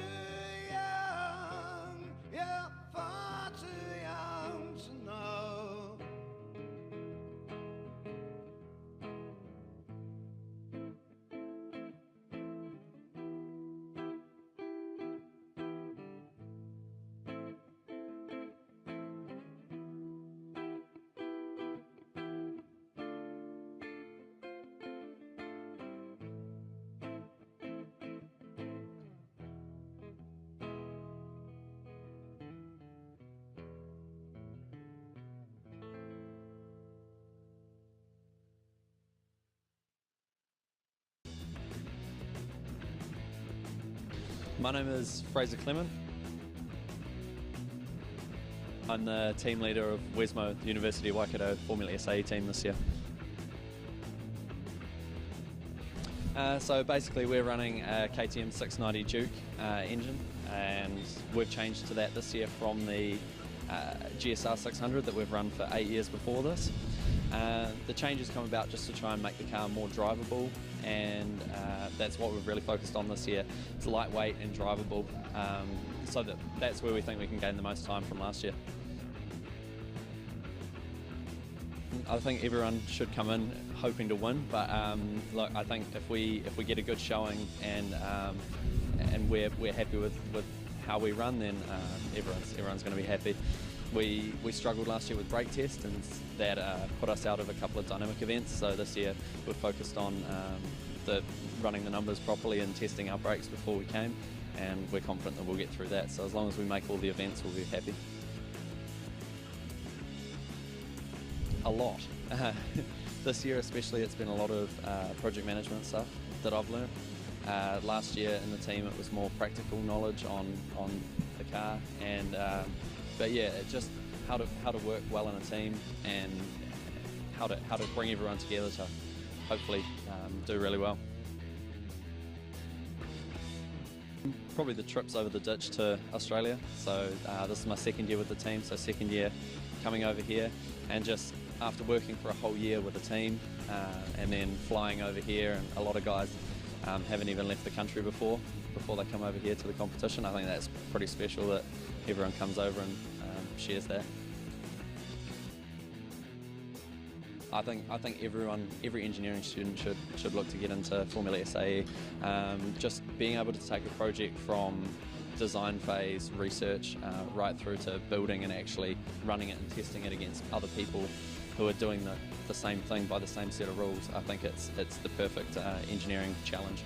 young, you're far too young to know. My name is Fraser Clement. I'm the team leader of Wesmo, the University of Waikato Formula SAE team this year. So basically we're running a KTM 690 Duke engine, and we've changed to that this year from the GSR 600 that we've run for 8 years before this. The changes come about just to try and make the car more drivable, and that's what we've really focused on this year. It's lightweight and drivable, so that's where we think we can gain the most time from last year. I think everyone should come in hoping to win, but look, I think if we get a good showing and we're happy with how we run, then everyone's going to be happy. We struggled last year with brake test, and that put us out of a couple of dynamic events. So this year we're focused on running the numbers properly and testing our brakes before we came, and we're confident that we'll get through that. So as long as we make all the events, we'll be happy. A lot. This year especially, it's been a lot of project management stuff that I've learned. Last year in the team it was more practical knowledge on the car, and but yeah, it just how to work well in a team, and how to bring everyone together to hopefully do really well. Probably the trips over the ditch to Australia. So this is my second year with the team, so second year coming over here, and just after working for a whole year with the team and then flying over here, and a lot of guys haven't even left the country before they come over here to the competition. I think that's pretty special that everyone comes over and shares that. I think every engineering student should look to get into Formula SAE. Just being able to take a project from design phase, research, right through to building and actually running it and testing it against other people who are doing the same thing by the same set of rules. I think it's the perfect engineering challenge.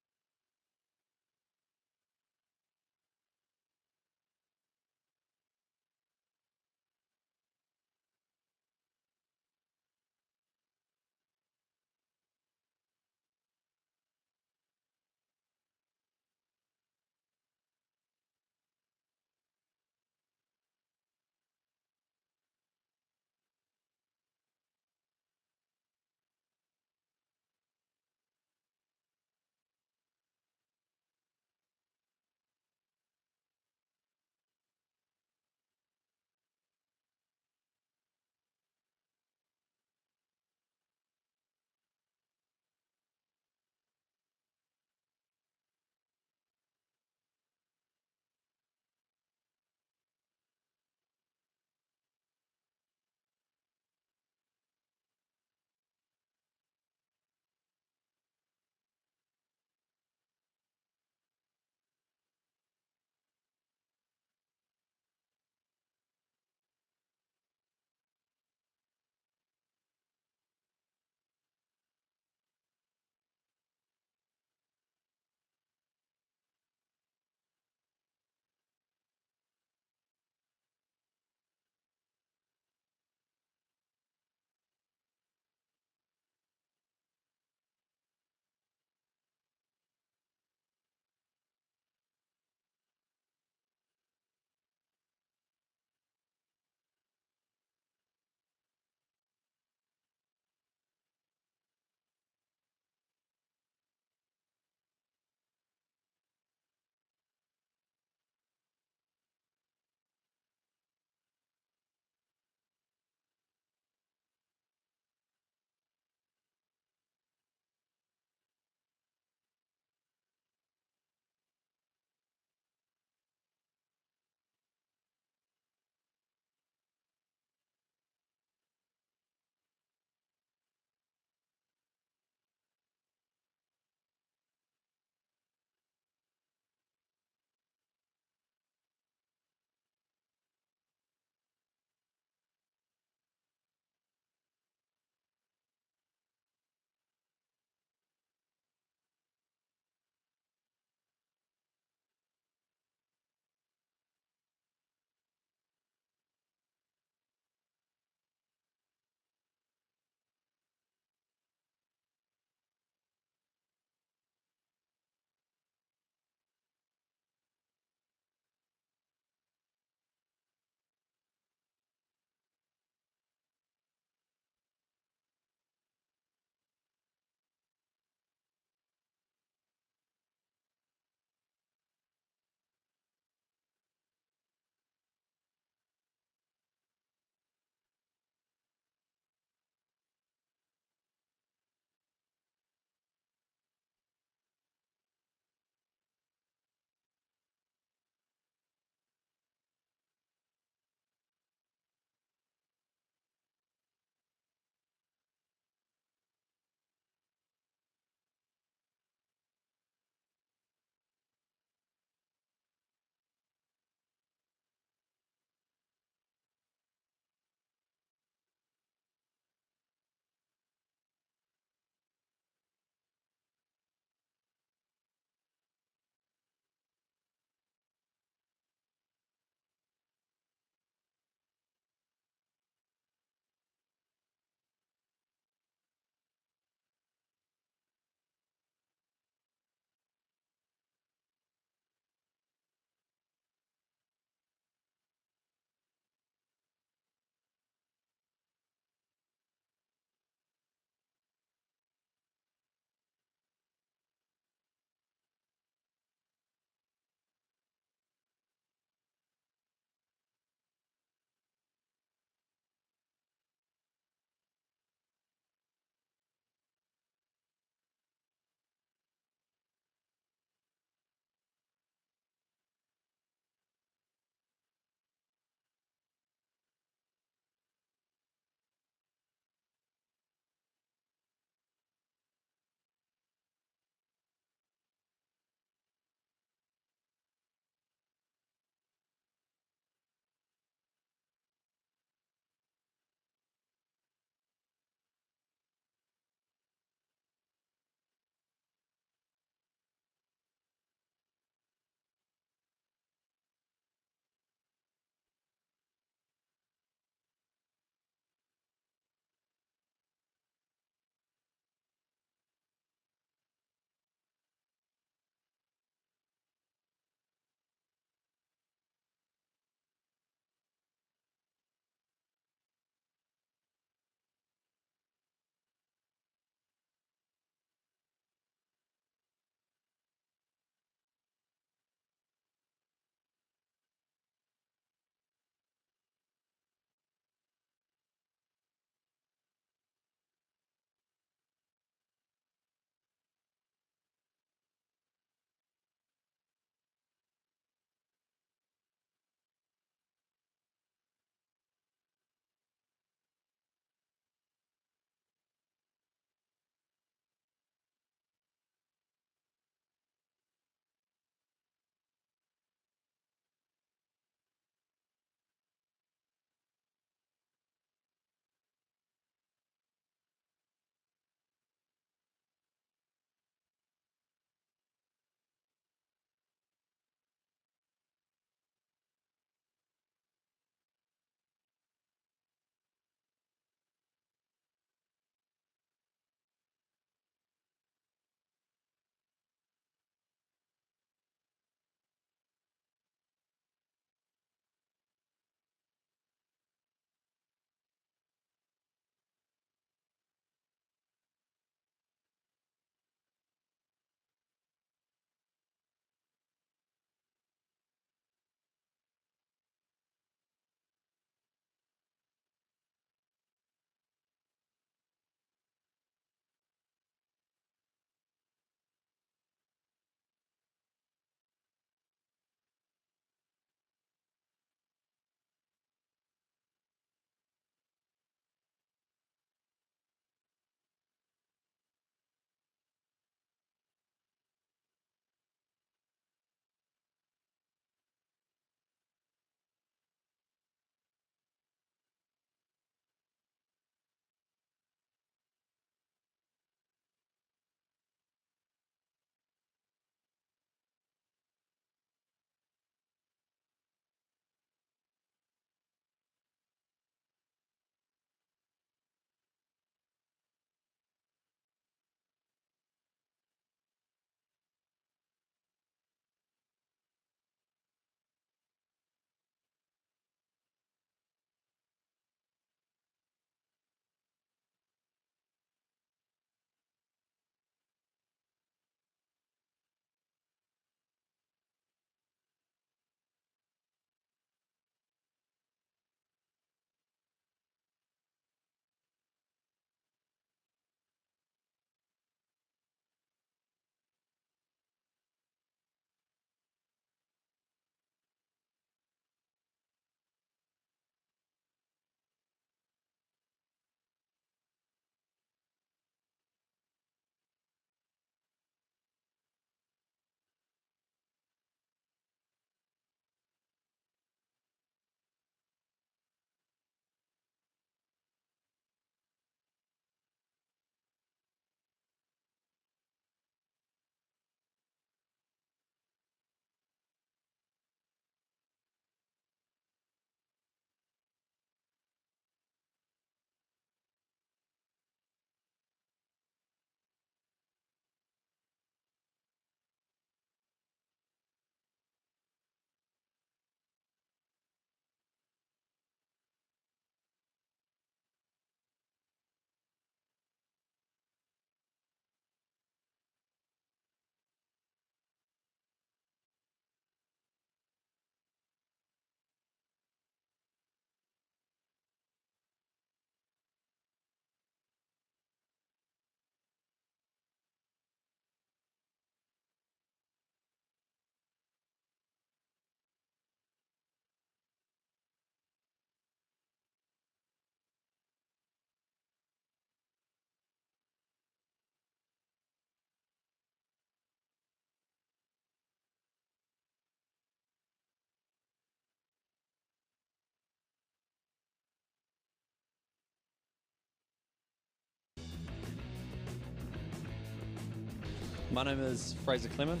My name is Fraser Clement.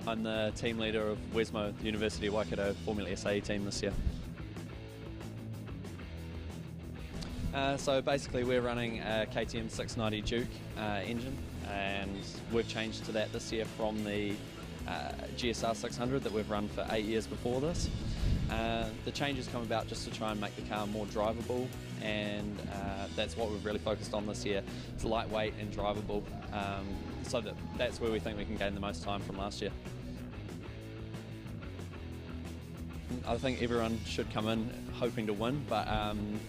I'm the team leader of Wesmo, the University of Waikato Formula SAE team this year. So basically we're running a KTM 690 Duke engine, and we've changed to that this year from the GSR 600 that we've run for 8 years before this. The changes come about just to try and make the car more drivable, and that's what we've really focused on this year. It's lightweight and drivable, so that's where we think we can gain the most time from last year. I think everyone should come in hoping to win, but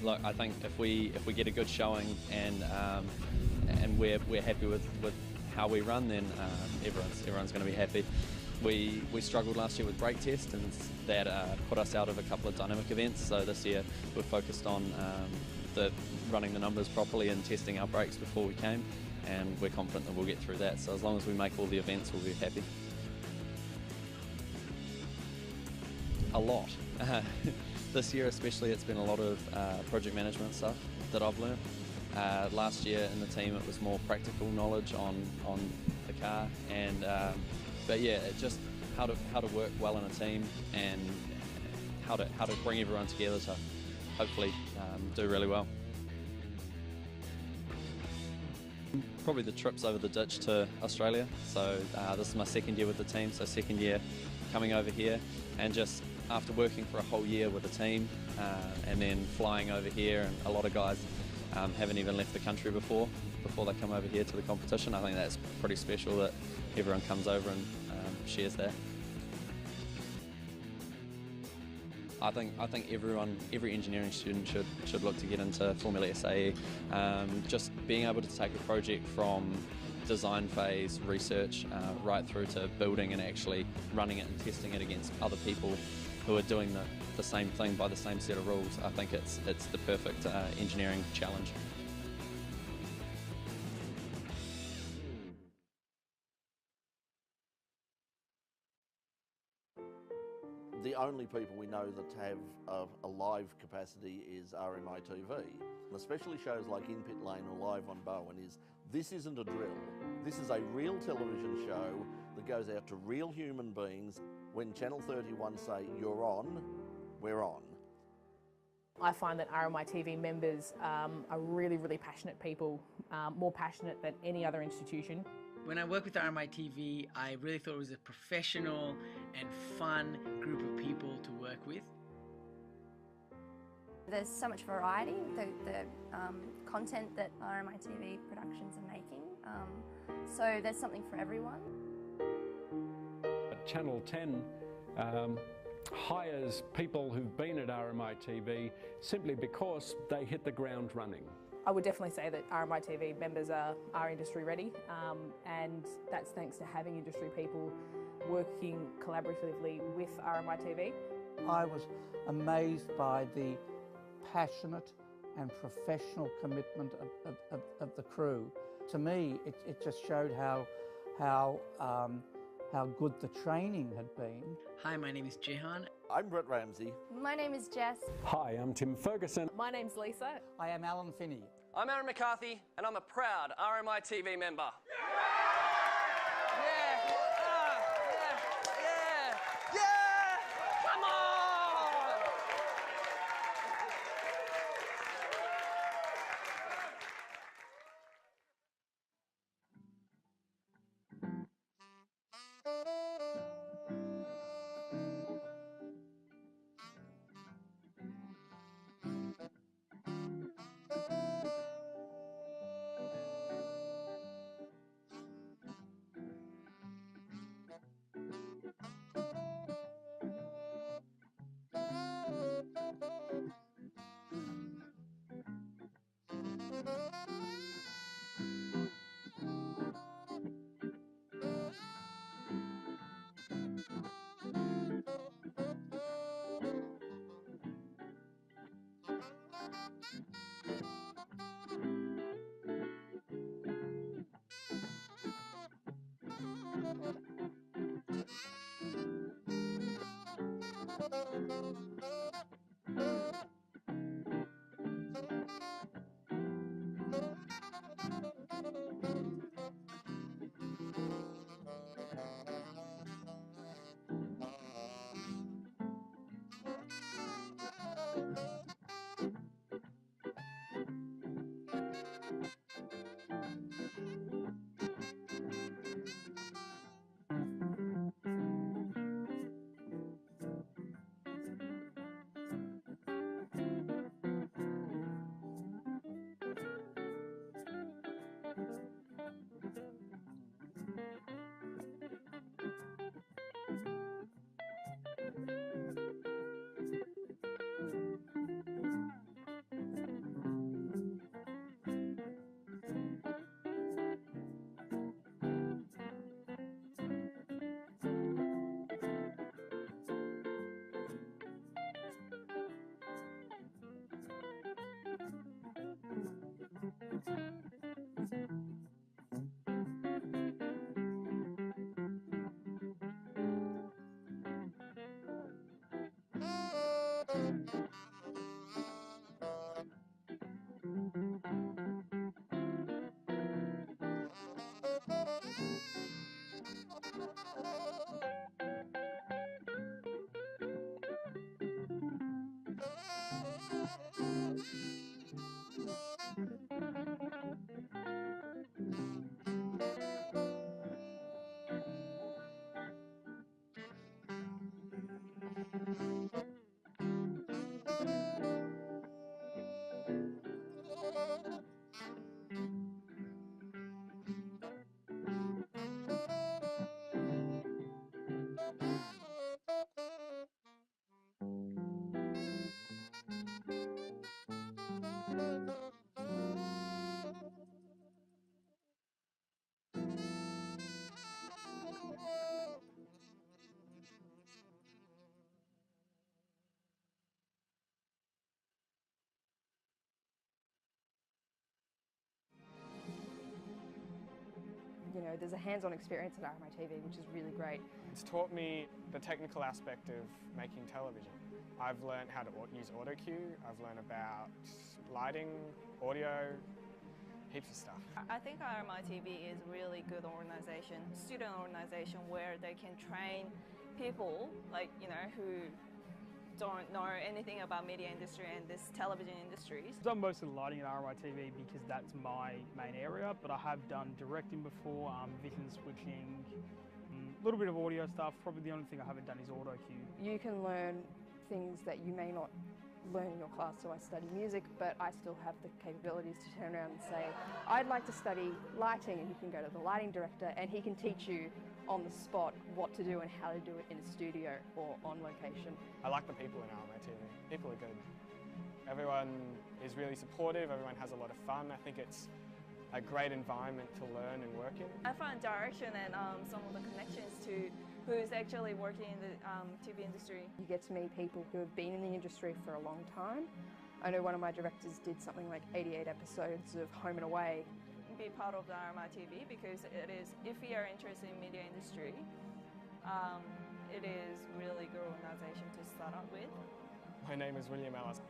look, I think if we get a good showing and we're happy with how we run, then everyone's going to be happy. We struggled last year with brake test, and that put us out of a couple of dynamic events. So this year we're focused on running the numbers properly and testing our brakes before we came, and we're confident that we'll get through that. So as long as we make all the events, we'll be happy. A lot. This year especially, it's been a lot of project management stuff that I've learned. Last year in the team it was more practical knowledge on the car, and but yeah, it just how to work well in a team, and how to bring everyone together to hopefully do really well. Probably the trips over the ditch to Australia. So this is my second year with the team, so second year coming over here, and just after working for a whole year with the team and then flying over here, and a lot of guys haven't even left the country before they come over here to the competition. I think that's pretty special that everyone comes over and shares that. I think every engineering student should look to get into Formula SAE. Just being able to take a project from design phase, research, right through to building and actually running it and testing it against other people who are doing the same thing by the same set of rules. I think it's the perfect engineering challenge. The only people we know that have a live capacity is RMI TV. And especially shows like In Pit Lane or Live on Bowen this isn't a drill. This is a real television show that goes out to real human beings. When Channel 31 say, "You're on," we're on. I find that RMI TV members are really, really passionate people, more passionate than any other institution. When I worked with RMI TV, I really thought it was a professional and fun group of people to work with. There's so much variety, the content that RMI TV productions are making, so there's something for everyone. Channel 10 hires people who've been at RMI TV simply because they hit the ground running. I would definitely say that RMI TV members are industry ready, and that's thanks to having industry people working collaboratively with RMI TV. I was amazed by the passionate and professional commitment of the crew. To me, it just showed how good the training had been. Hi, my name is Jehan. I'm Brett Ramsey. My name is Jess. Hi, I'm Tim Ferguson. My name's Lisa. I am Alan Finney. I'm Aaron McCarthy, and I'm a proud RMI TV member. Come on! You know, there's a hands-on experience at RMITV, which is really great. It's taught me the technical aspect of making television. I've learned how to use auto cue, I've learned about lighting, audio, heaps of stuff. I think RMITV is a really good organisation, student organisation, where they can train people, like, you know, who don't know anything about media industry and this television industries. I've done most of the lighting at RMITV because that's my main area, but I have done directing before, vision switching, a little bit of audio stuff. Probably the only thing I haven't done is auto cue. You can learn things that you may not learn in your class. So I study music, but I still have the capabilities to turn around and say, I'd like to study lighting, and you can go to the lighting director and he can teach you on the spot what to do and how to do it in a studio or on location. I like the people in RMITV. People are good. Everyone is really supportive, everyone has a lot of fun. I think it's a great environment to learn and work in. I find direction and some of the connections to who's actually working in the TV industry. You get to meet people who have been in the industry for a long time. I know one of my directors did something like 88 episodes of Home and Away. Be part of the RMITV because it is, if you are interested in media industry, it is really good organisation to start up with. My name is William Ellis.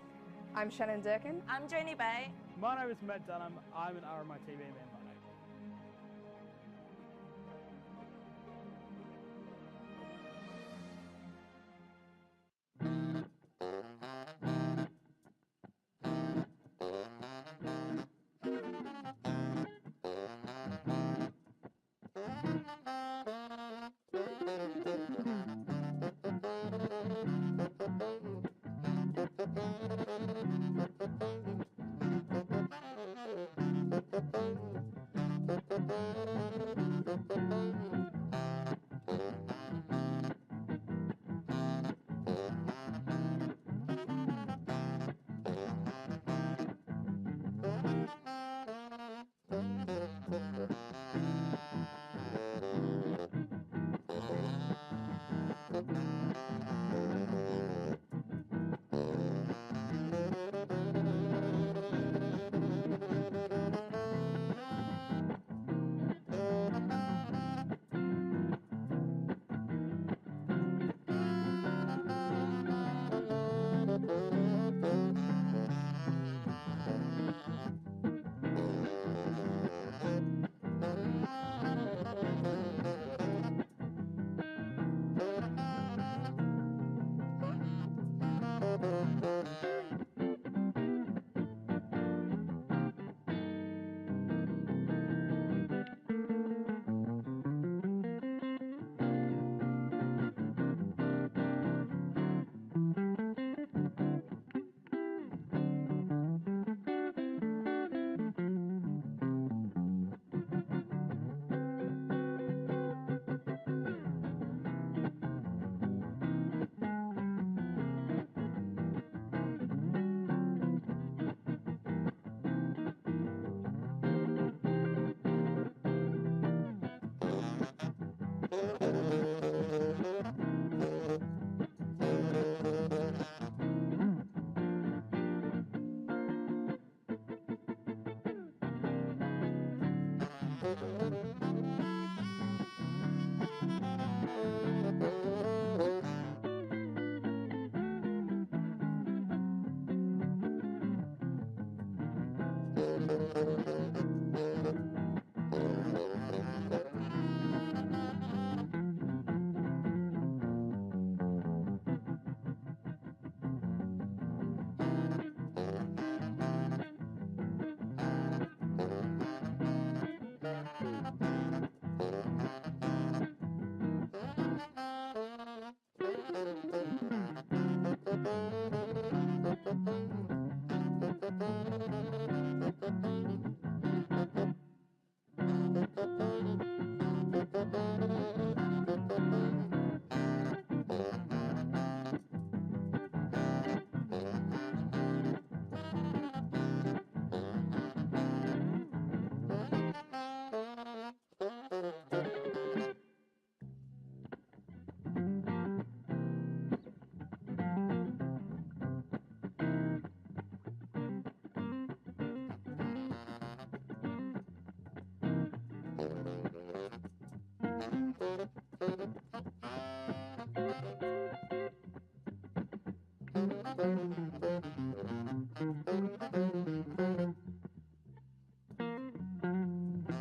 I'm Shannon Durkin. I'm Jenny Bay. My name is Matt Dunham. I'm an RMITV member. Thank you.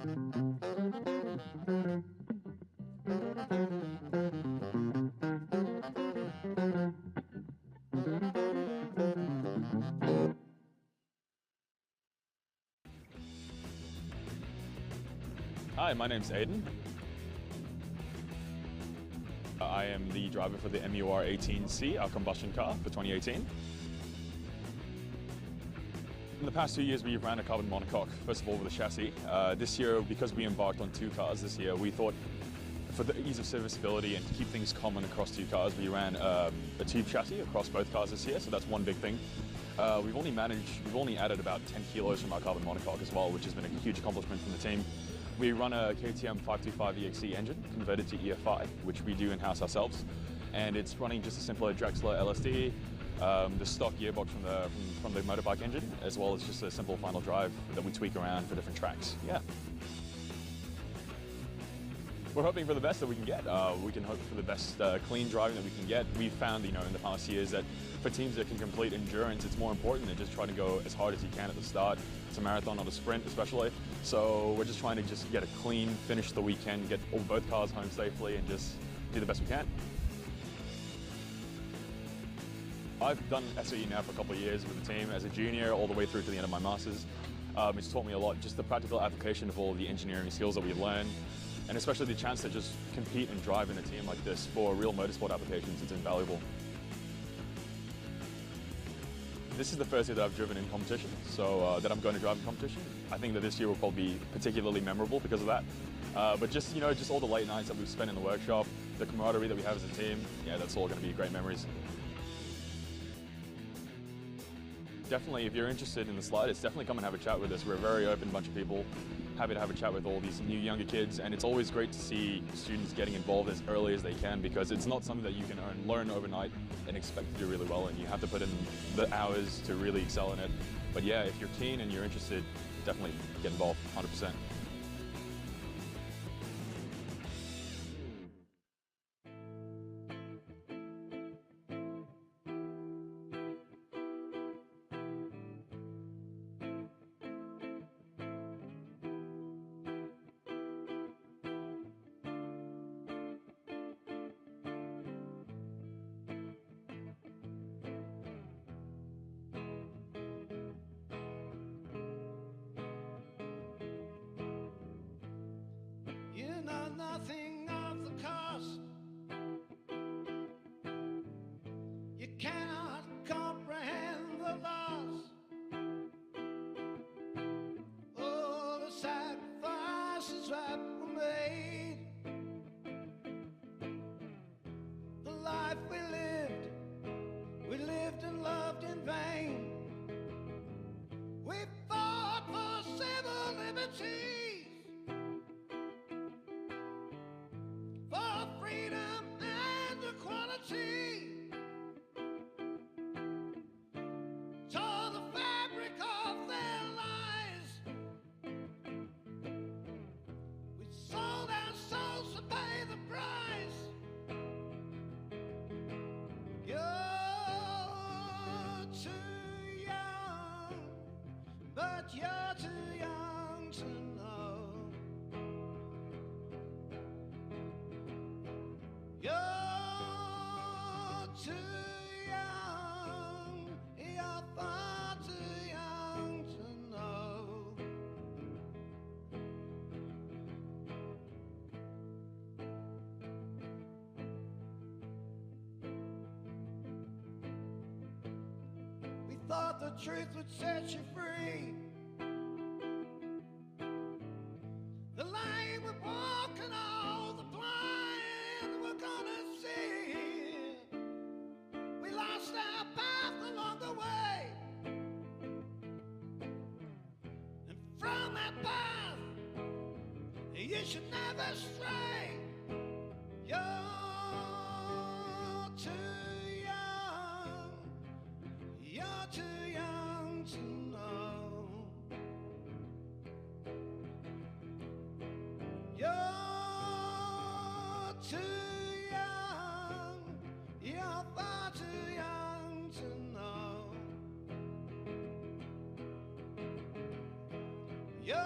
Hi, my name's Aiden. I am the driver for the MUR-18C, our combustion car for 2018. In the past 2 years, we've ran a carbon monocoque, first of all with a chassis. This year, because we embarked on 2 cars this year, we thought for the ease of serviceability and to keep things common across 2 cars, we ran a tube chassis across both cars this year, so that's one big thing. We've only added about 10 kilos from our carbon monocoque as well, which has been a huge accomplishment from the team. We run a KTM 525 EXE engine converted to EFI, which we do in-house ourselves, and it's running just a simpler Drexler LSD, the stock gearbox from the motorbike engine, as well as just a simple final drive that we tweak around for different tracks. Yeah. We're hoping for the best that we can get. We can hope for the best clean driving that we can get. We've found, in the past years that for teams that can complete endurance, it's more important than just trying to go as hard as you can at the start. It's a marathon, not a sprint, especially. So we're just trying to just get a clean finish the weekend, get both cars home safely, and just do the best we can. I've done SAE now for a couple of years with the team as a junior, all the way through to the end of my masters. It's taught me a lot, just the practical application of all the engineering skills that we've learned, and especially the chance to just compete and drive in a team like this for real motorsport applications. It's invaluable. This is the first year that I've driven in competition, so that I'm going to drive in competition. I think that this year will probably be particularly memorable because of that. But just all the late nights that we've spent in the workshop, the camaraderie that we have as a team, yeah, that's all going to be great memories. Definitely, if you're interested in the slightest, definitely come and have a chat with us. We're a very open bunch of people, happy to have a chat with all these new younger kids, and it's always great to see students getting involved as early as they can, because it's not something that you can learn overnight and expect to do really well, and you have to put in the hours to really excel in it. But yeah, if you're keen and you're interested, definitely get involved, 100%. You know nothing of the cost. You cannot comprehend the loss. All the sacrifices that were made, the life we lived and loved in vain. We fought for civil liberties, for freedom and equality, tore the fabric of their lies. We sold our souls to pay the price. You're too young, but you're too young to know. You're too young, you're far too young to know. We thought the truth would set you free. The light would walk and all the blind were gonna see. We lost our path along the way, and from that path you should never stray. You're too young, you're too young to know. You're too young, you're far too young to know. You're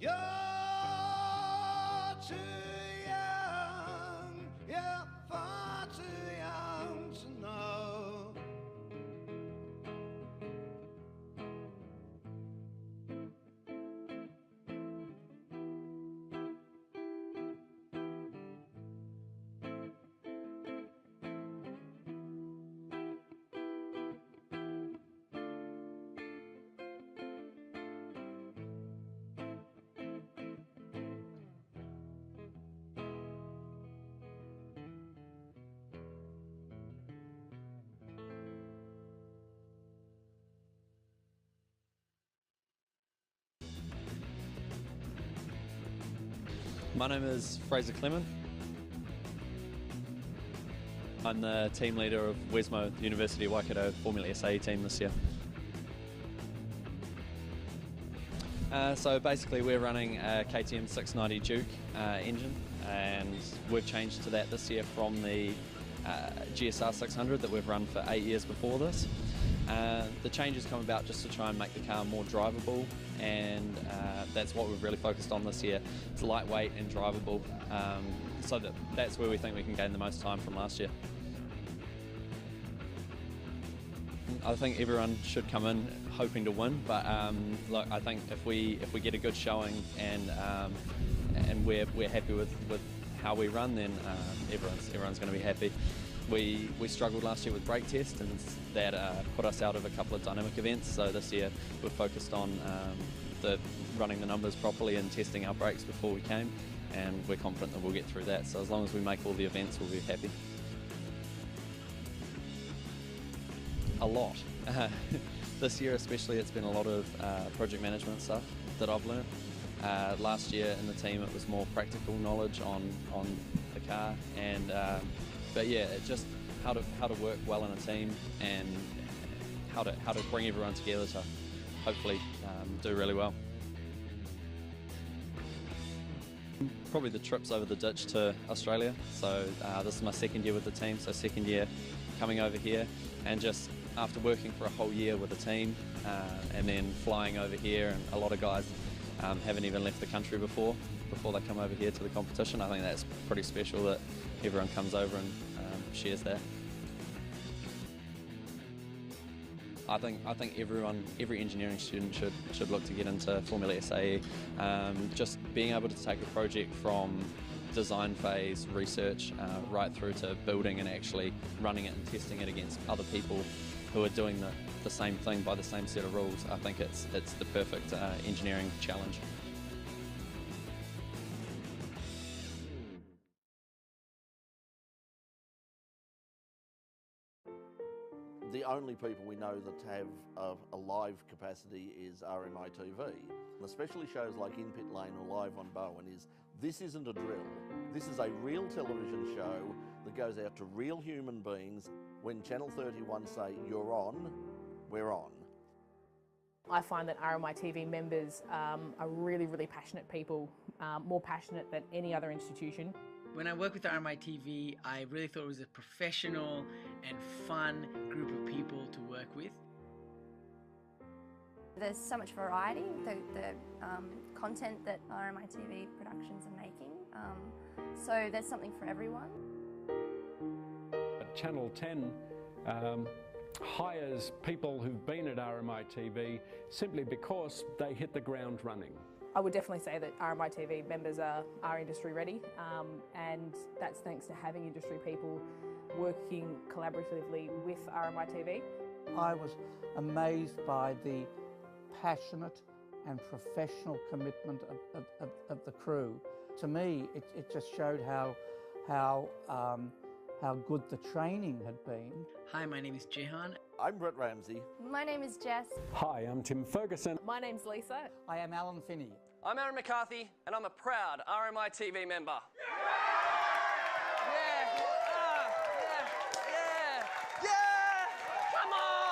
You're too young, you're far too young to know. My name is Fraser Clement. I'm the team leader of Wesmo, the University of Waikato Formula SAE team this year. So basically we're running a KTM 690 Duke engine, and we've changed to that this year from the GSR 600 that we've run for 8 years before this. The changes come about just to try and make the car more drivable, and that's what we've really focused on this year. It's lightweight and drivable, so that's where we think we can gain the most time from last year. I think everyone should come in hoping to win, but look, I think if we get a good showing and we're happy with how we run, then everyone's going to be happy. We struggled last year with brake test, and that put us out of a couple of dynamic events. So this year we're focused on running the numbers properly and testing our brakes before we came, and we're confident that we'll get through that. So as long as we make all the events, we'll be happy. A lot. This year especially, it's been a lot of project management stuff that I've learned. Last year in the team it was more practical knowledge on the car, and but yeah, it just how to work well in a team, and how to bring everyone together to hopefully do really well. Probably the trips over the ditch to Australia. So this is my second year with the team, so second year coming over here, and just after working for a whole year with the team and then flying over here, and a lot of guys haven't even left the country before they come over here to the competition. I think that's pretty special that everyone comes over and shares that. I think every engineering student should look to get into Formula SAE. Just being able to take a project from design phase, research, right through to building and actually running it and testing it against other people who are doing the same thing by the same set of rules. I think it's the perfect engineering challenge. The only people we know that have a live capacity is RMI TV. And especially shows like In Pit Lane or Live on Bowen this isn't a drill. This is a real television show that goes out to real human beings. When Channel 31 say, "You're on," we're on. I find that RMI TV members are really, really passionate people, more passionate than any other institution. When I worked with RMI TV, I really thought it was a professional and fun group of people to work with. There's so much variety, the content that RMI TV productions are making, so there's something for everyone. Channel 10 hires people who've been at RMI TV simply because they hit the ground running. I would definitely say that RMI TV members are industry ready, and that's thanks to having industry people working collaboratively with RMI TV. I was amazed by the passionate and professional commitment of the crew. To me, it just showed how good the training had been. Hi, my name is Jehan. I'm Brett Ramsey. My name is Jess. Hi, I'm Tim Ferguson. My name's Lisa. I am Alan Finney. I'm Aaron McCarthy, and I'm a proud RMI TV member. Come on!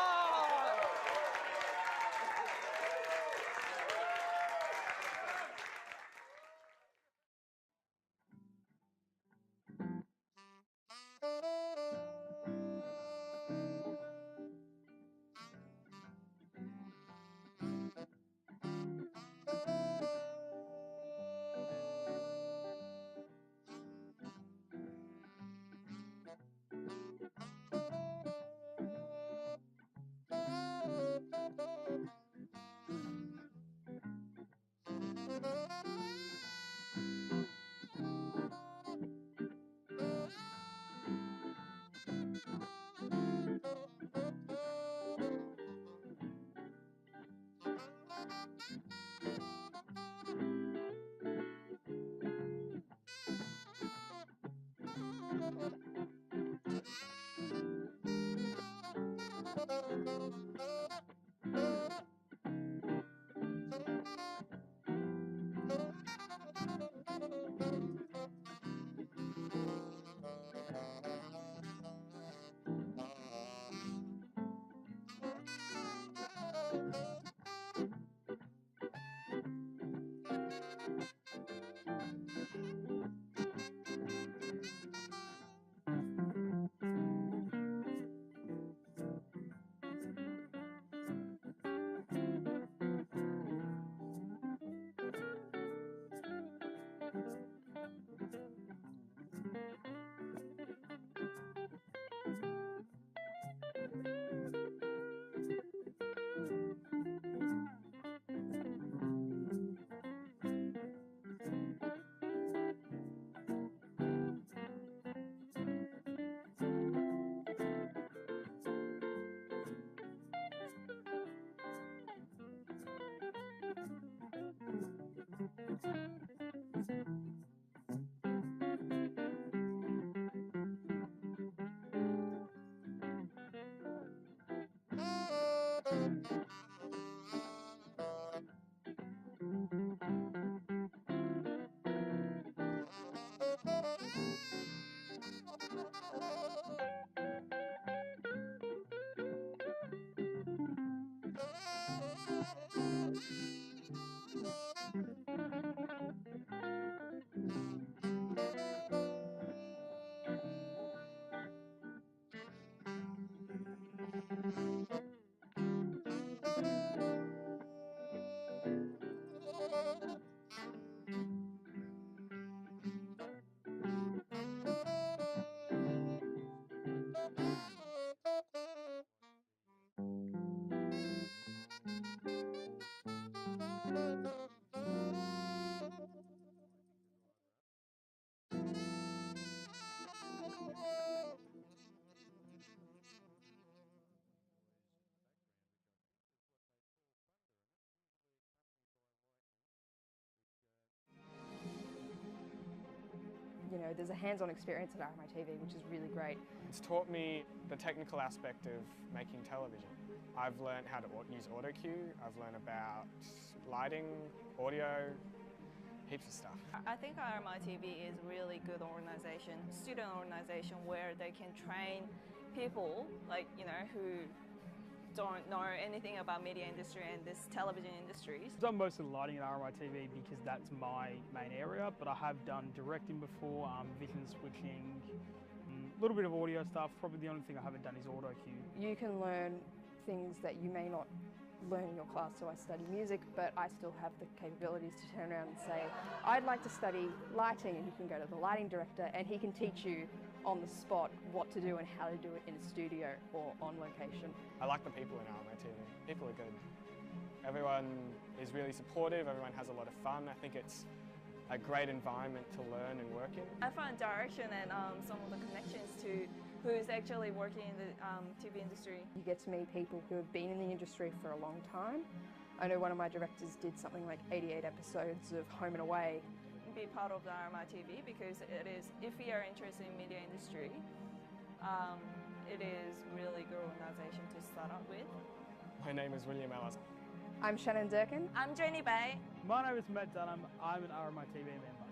know, there's a hands-on experience at RMI TV, which is really great. It's taught me the technical aspect of making television. I've learned how to use auto cue, I've learned about lighting, audio, heaps of stuff. I think RMI TV is a really good organisation, student organisation, where they can train people, like, you know, who don't know anything about media industry and this television industry. I've done most of the lighting at RMI TV because that's my main area, but I have done directing before, vision switching, a little bit of audio stuff. Probably the only thing I haven't done is auto cue. You can learn things that you may not learn in your class. So I study music, but I still have the capabilities to turn around and say, I'd like to study lighting, and you can go to the lighting director and he can teach you on the spot what to do and how to do it in a studio or on location. I like the people in RMI TV. People are good. Everyone is really supportive, everyone has a lot of fun. I think it's a great environment to learn and work in. I found direction and some of the connections to who's actually working in the TV industry. You get to meet people who have been in the industry for a long time. I know one of my directors did something like 88 episodes of Home and Away. Be part of the RMI TV because it is, if you are interested in media industry, it is really good organisation to start up with. My name is William Ellis. I'm Shannon Durkin. I'm Jenny Bay. My name is Matt Dunham. I'm an RMI TV member.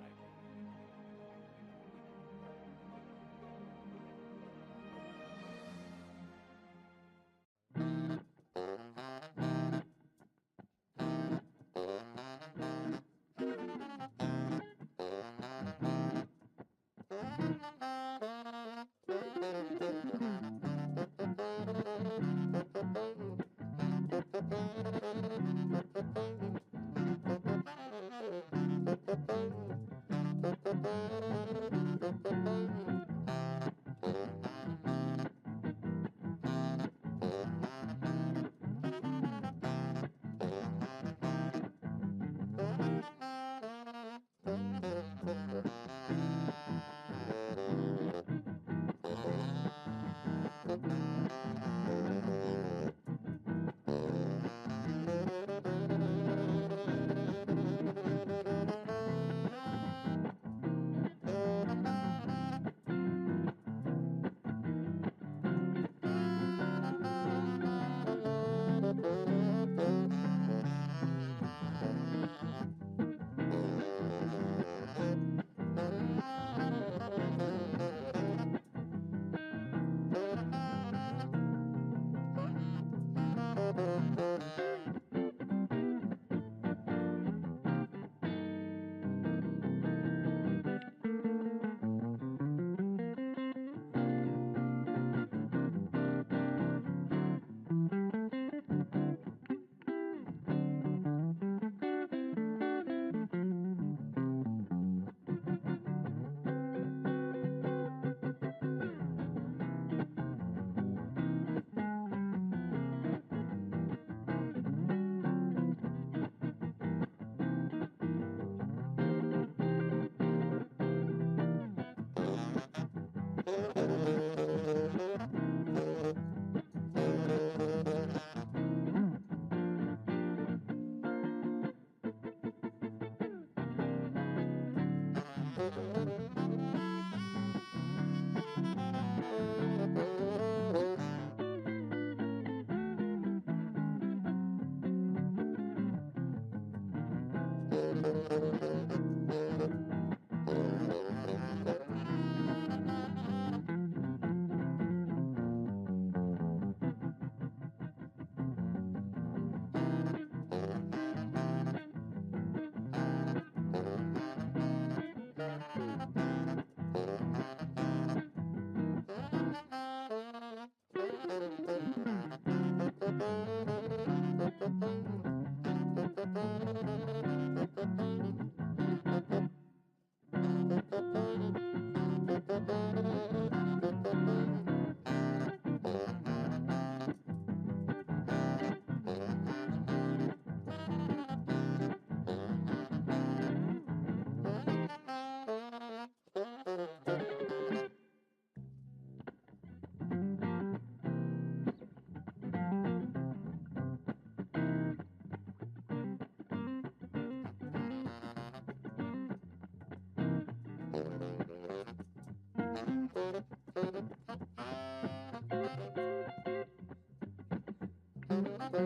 Hi,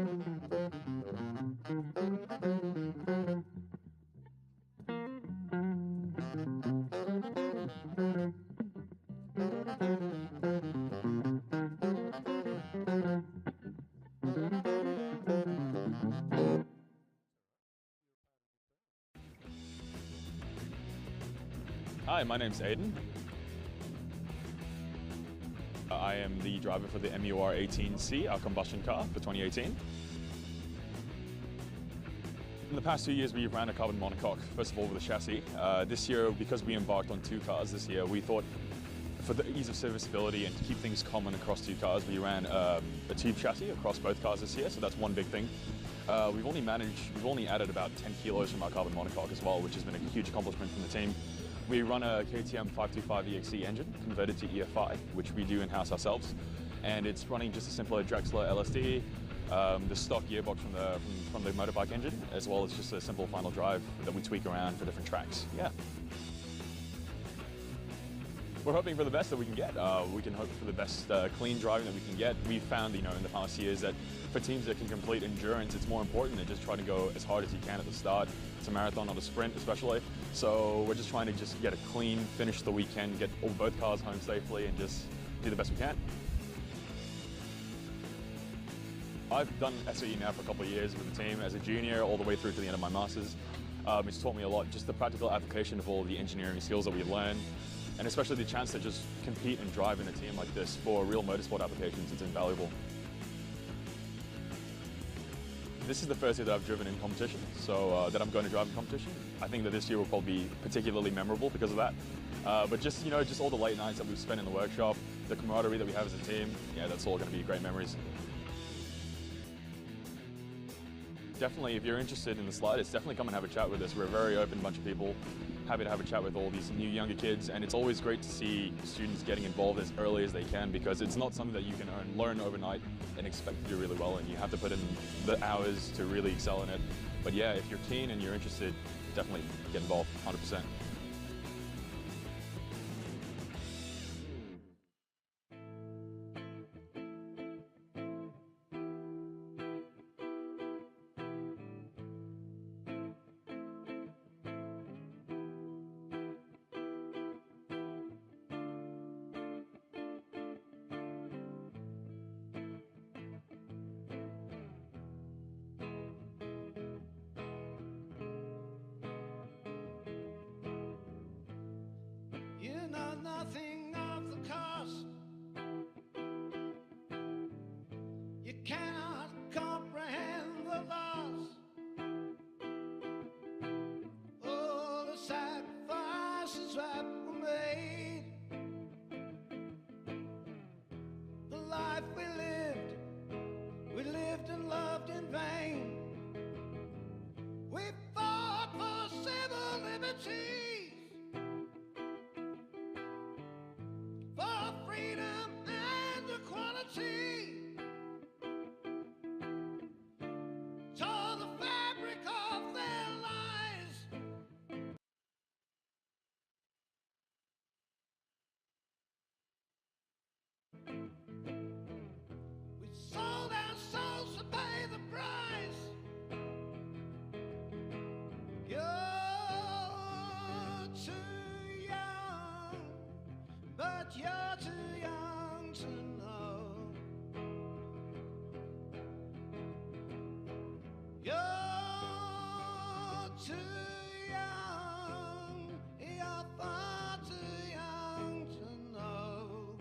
my name's Aiden. I am the driver for the MUR 18C, our combustion car for 2018. In the past 2 years, we ran a carbon monocoque, first of all with a chassis. This year, because we embarked on 2 cars this year, we thought for the ease of serviceability and to keep things common across 2 cars, we ran a tube chassis across both cars this year, so that's one big thing. We've only added about 10 kilos from our carbon monocoque as well, which has been a huge accomplishment from the team. We run a KTM 525 EXE engine converted to EFI, which we do in-house ourselves, and it's running just a simpler Drexler LSD, the stock gearbox from the motorbike engine, as well as just a simple final drive that we tweak around for different tracks. Yeah. We're hoping for the best that we can get. We can hope for the best clean driving that we can get. We've found, in the past years that for teams that can complete endurance, it's more important than just trying to go as hard as you can at the start. It's a marathon, not a sprint, especially. So we're just trying to get a clean finish the weekend, get both cars home safely, and just do the best we can. I've done SAE now for a couple of years with the team as a junior, all the way through to the end of my masters. It's taught me a lot, just the practical application of all the engineering skills that we learn, and especially the chance to just compete and drive in a team like this for real motorsport applications. It's invaluable. This is the first year that I've driven in competition, so that I'm going to drive in competition. I think that this year will probably be particularly memorable because of that. But just all the late nights that we've spent in the workshop, the camaraderie that we have as a team, yeah, that's all going to be great memories. Definitely, if you're interested in the slightest, definitely come and have a chat with us. We're a very open bunch of people, happy to have a chat with all these new younger kids, and it's always great to see students getting involved as early as they can, because it's not something that you can learn overnight and expect to do really well, and you have to put in the hours to really excel in it. But yeah, if you're keen and you're interested, definitely get involved, 100%. You know nothing of the cost. You cannot comprehend the loss. All the sacrifices that were made, the life we lived and loved in vain. We fought for civil liberties, for freedom and equality, tore the fabric of their lives. We sold our souls to pay the price. You're too young, but you're too young to know. You're too young, you're far too young to know.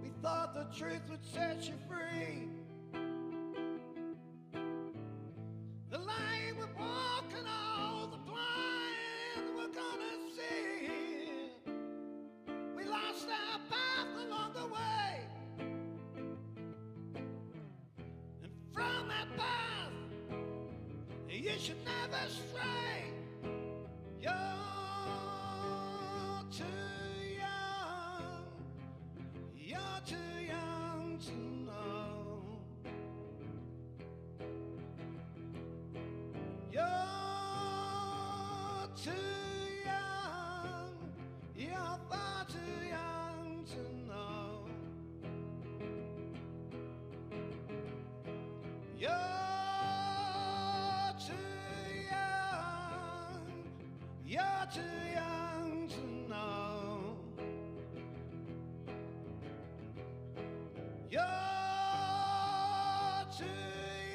We thought the truth would set you free. The light would walk and all the blind were gonna see. We lost our path along the way, and from that path you should never stray. You're too young, you're too young to know. You're You're too young. You're too young to know. You're too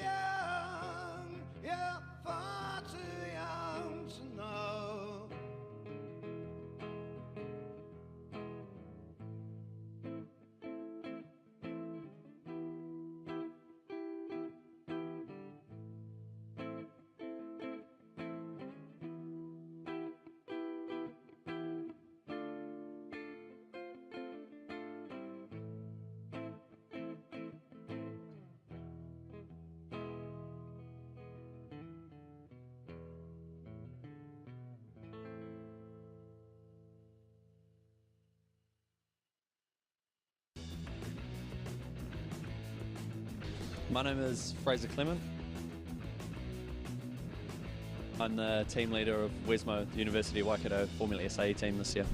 young. You're far too young to know. My name is Fraser Clement. I'm the team leader of Wesmo, the University of Waikato Formula SAE team this year.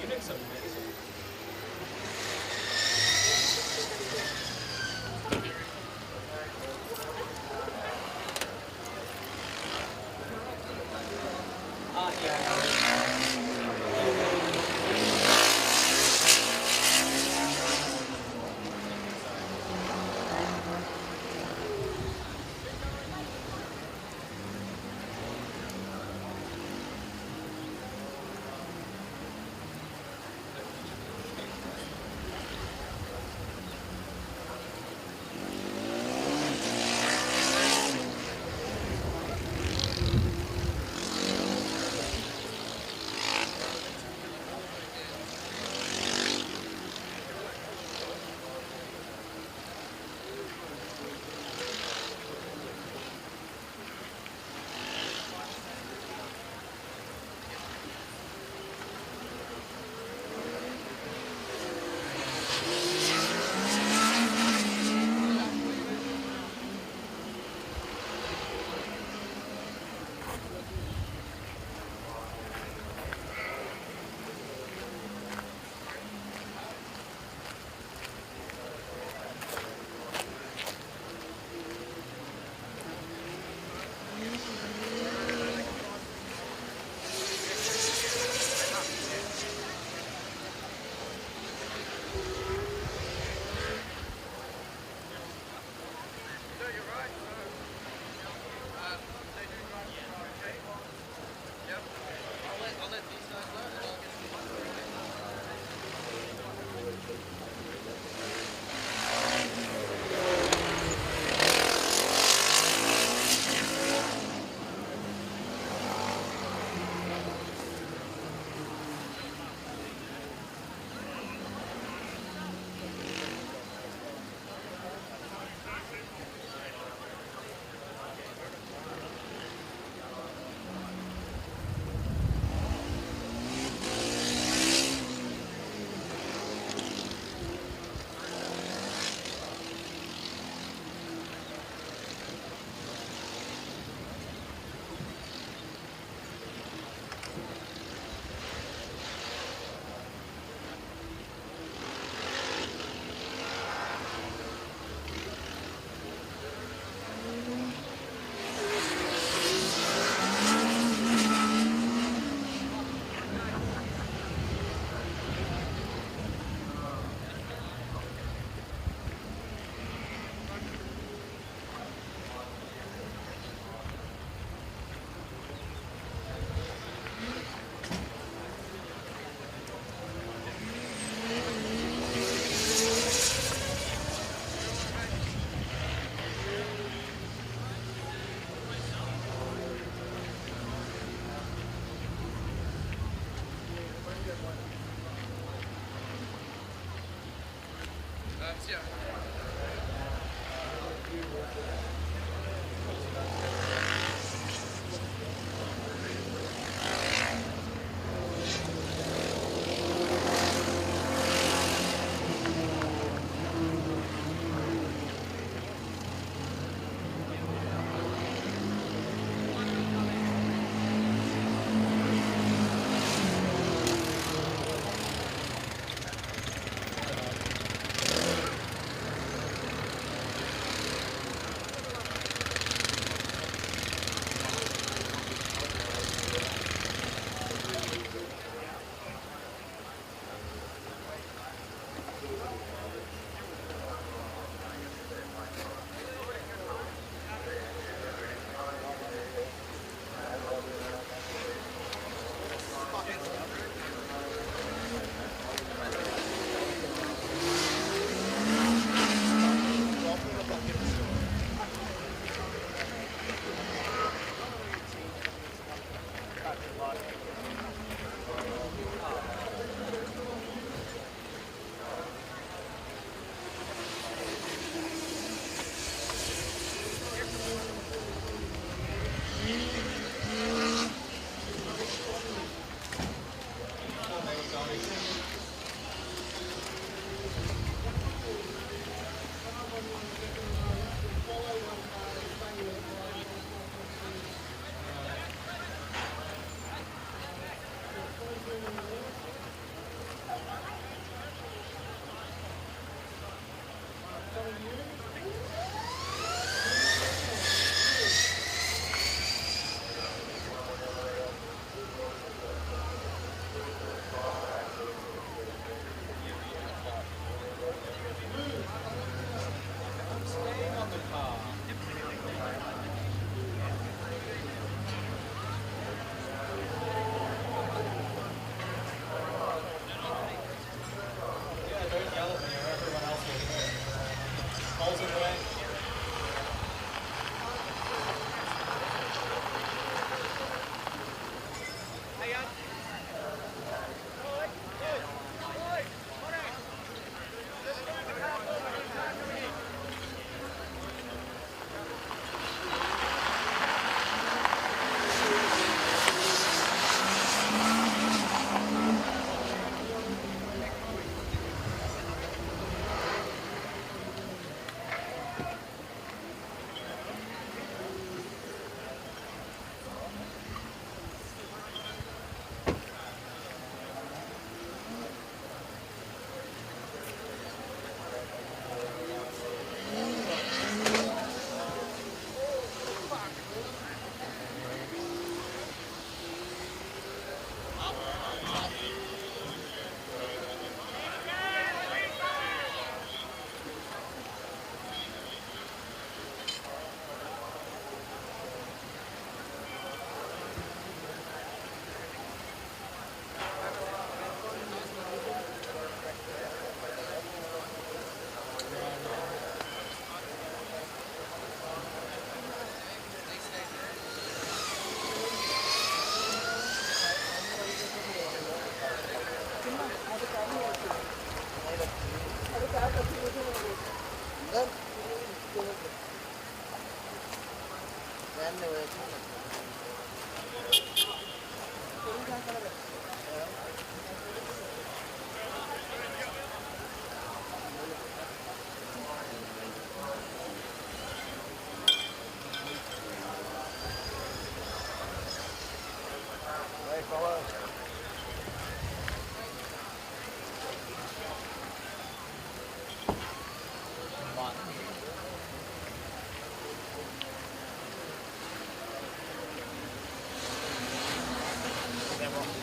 units are massive.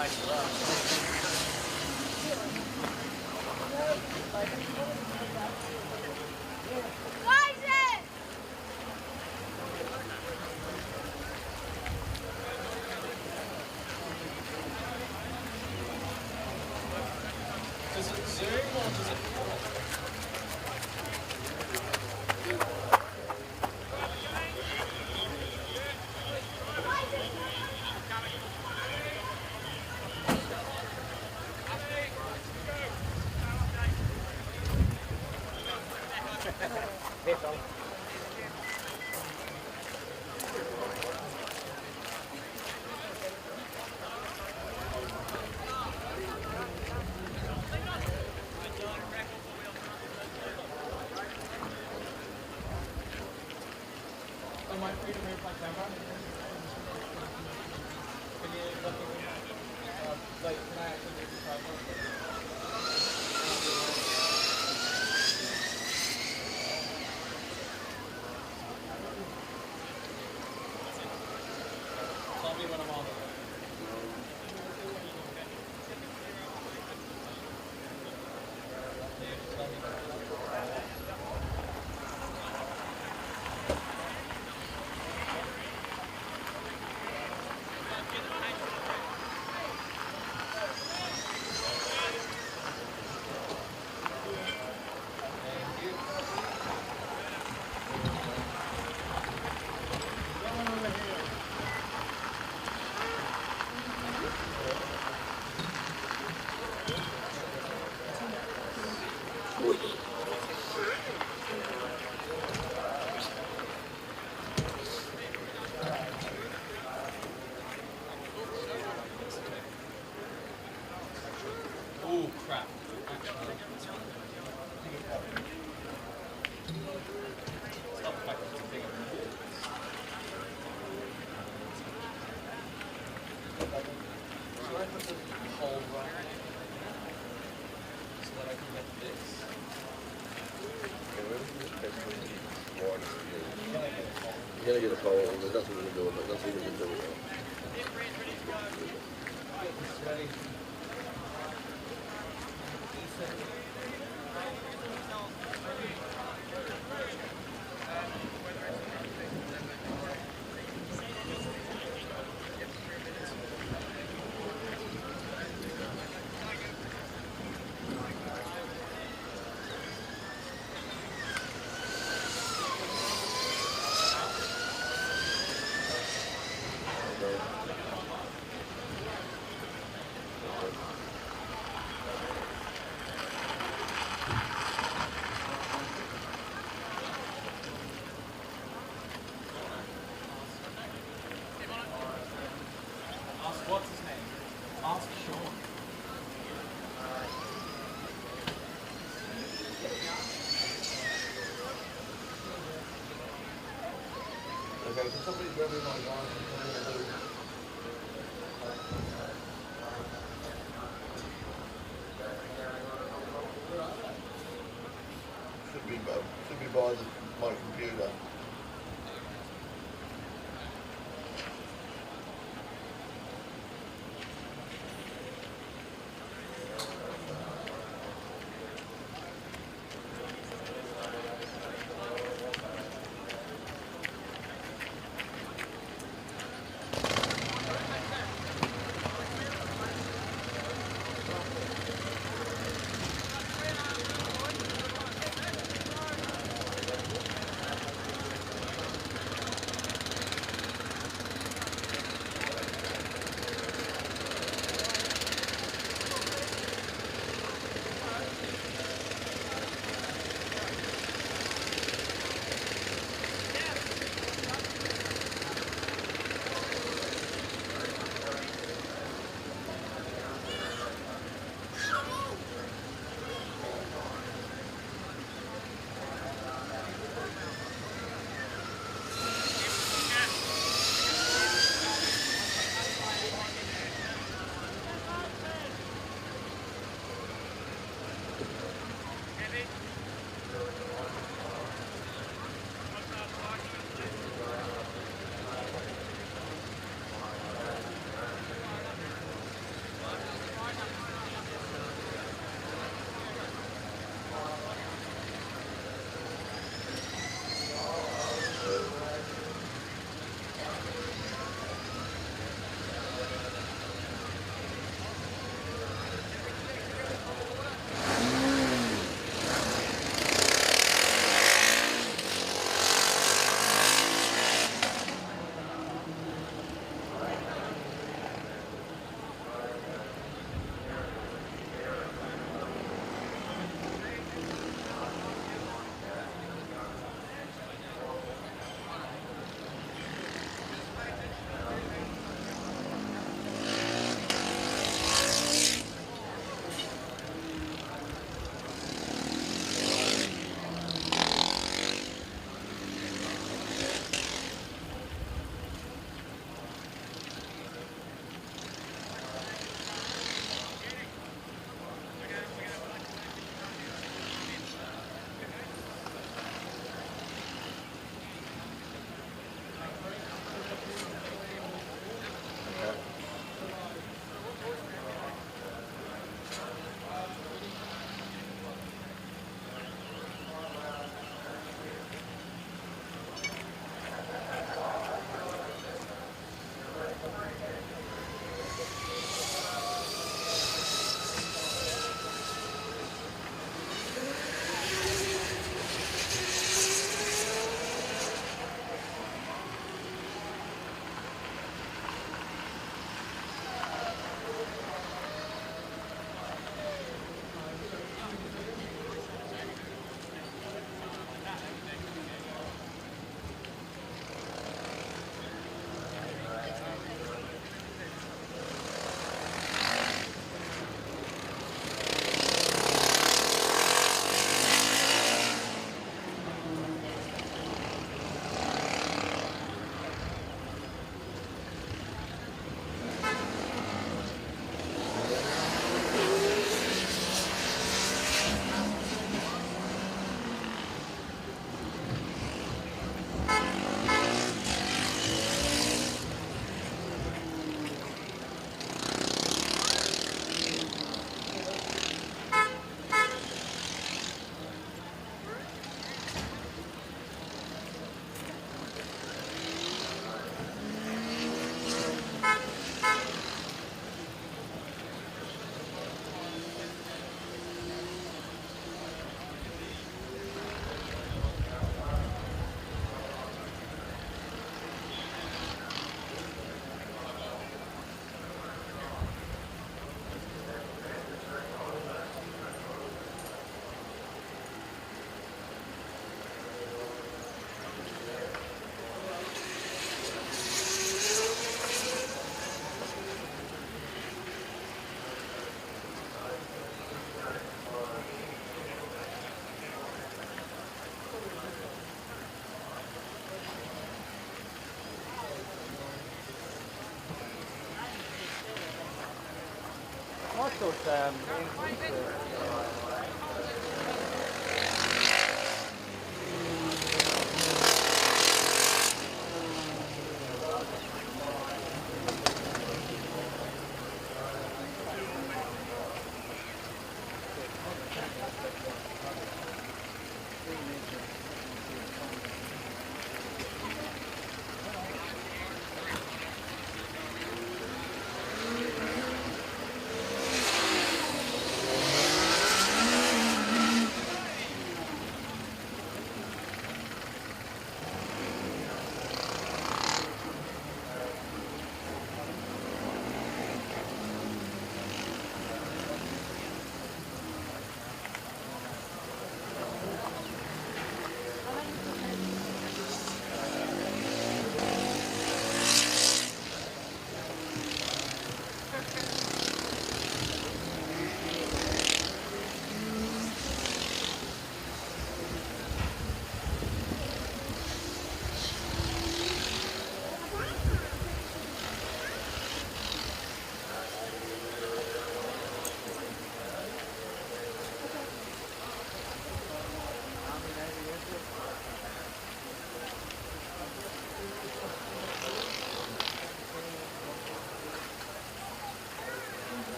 Does it zoom or does it Am I free to move my camera? Can you let me, like, can I actually move the tripod? Tell me when I'm on the way. Oh crap. Stop the fact that it's a big so I put the hole right so that I can get this. You're going to get a pole, and there's nothing we can do with it. Nothing we can do with it. This is ready. What's his name? Ask Sean. Okay, so somebody's grabbing my gun. Should be by my computer.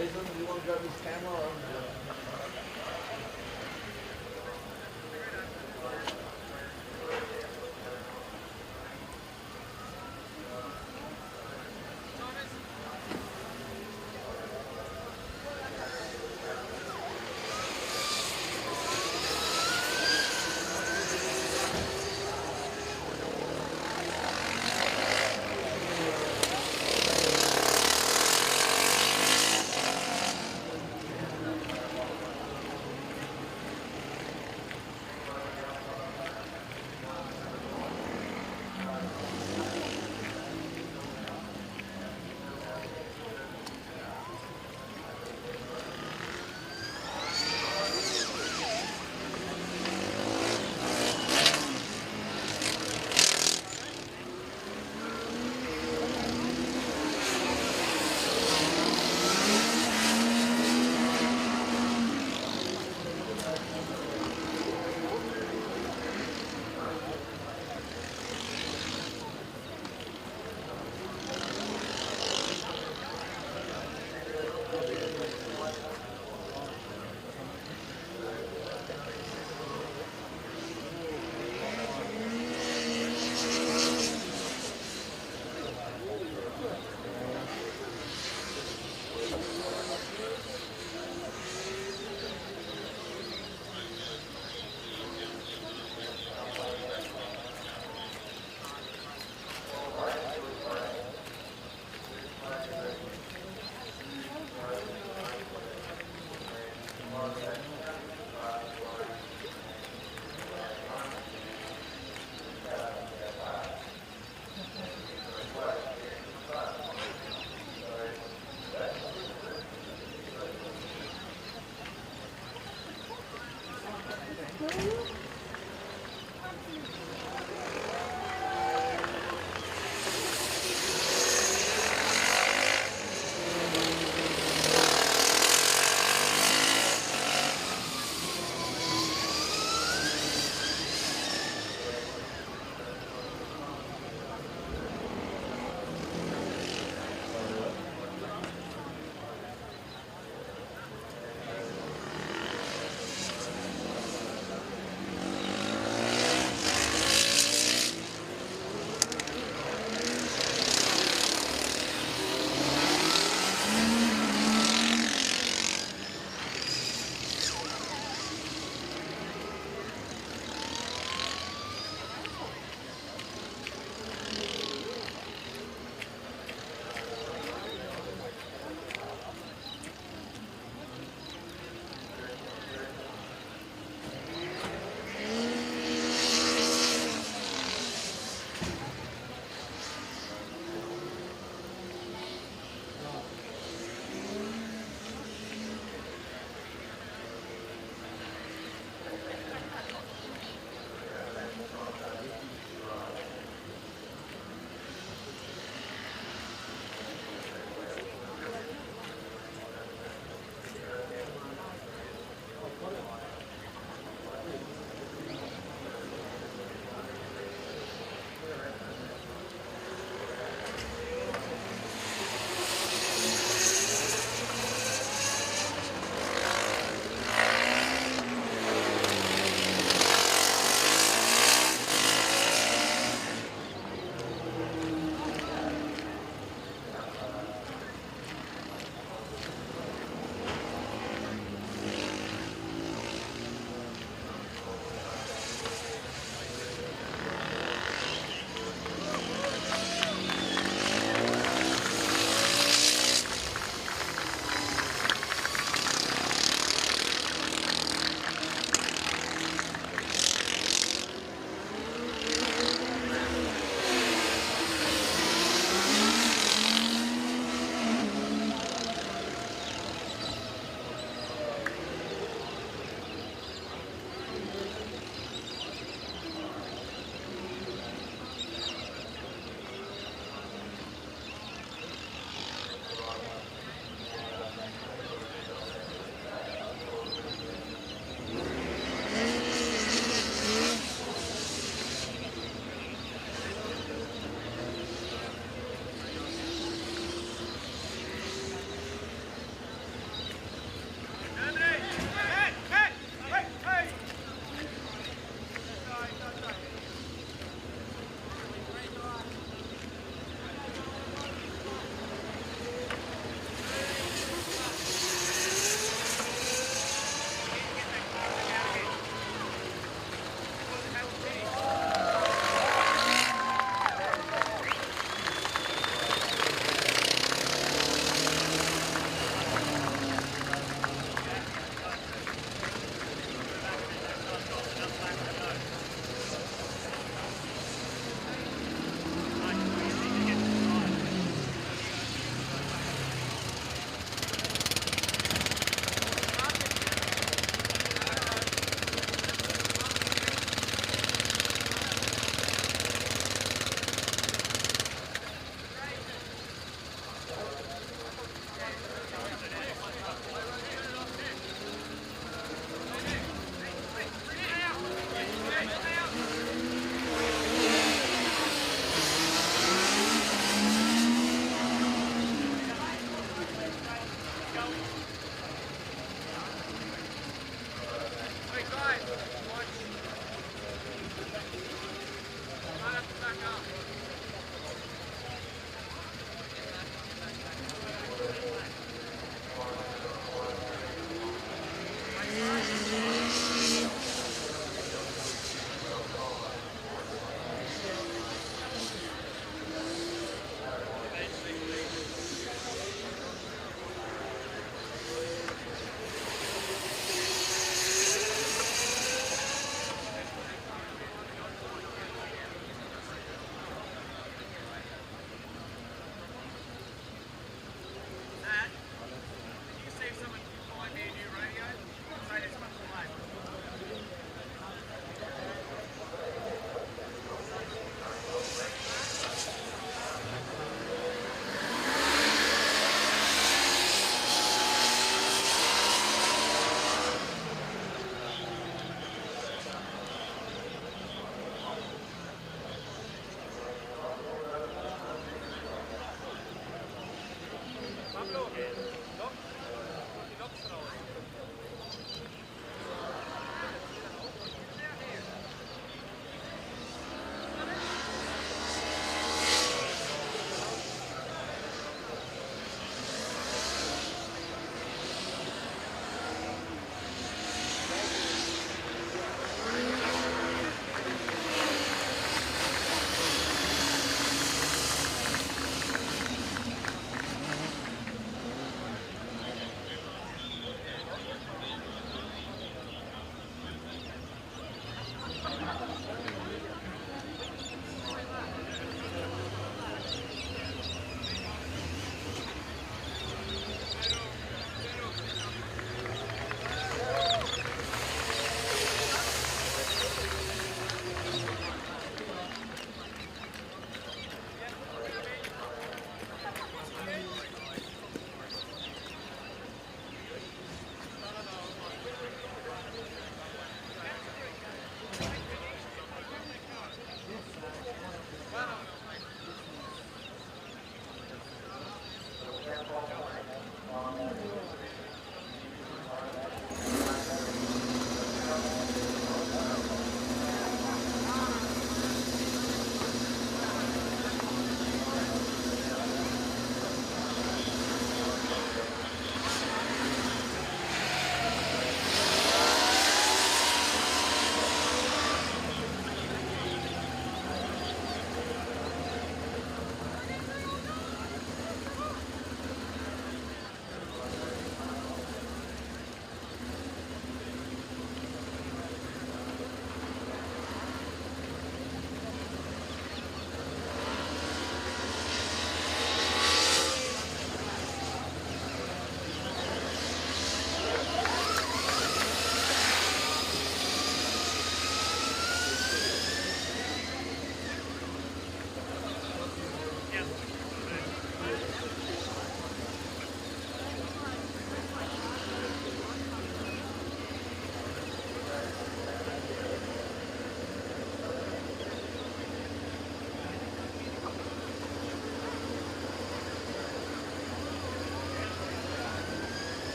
Ethan, do you want to grab his camera?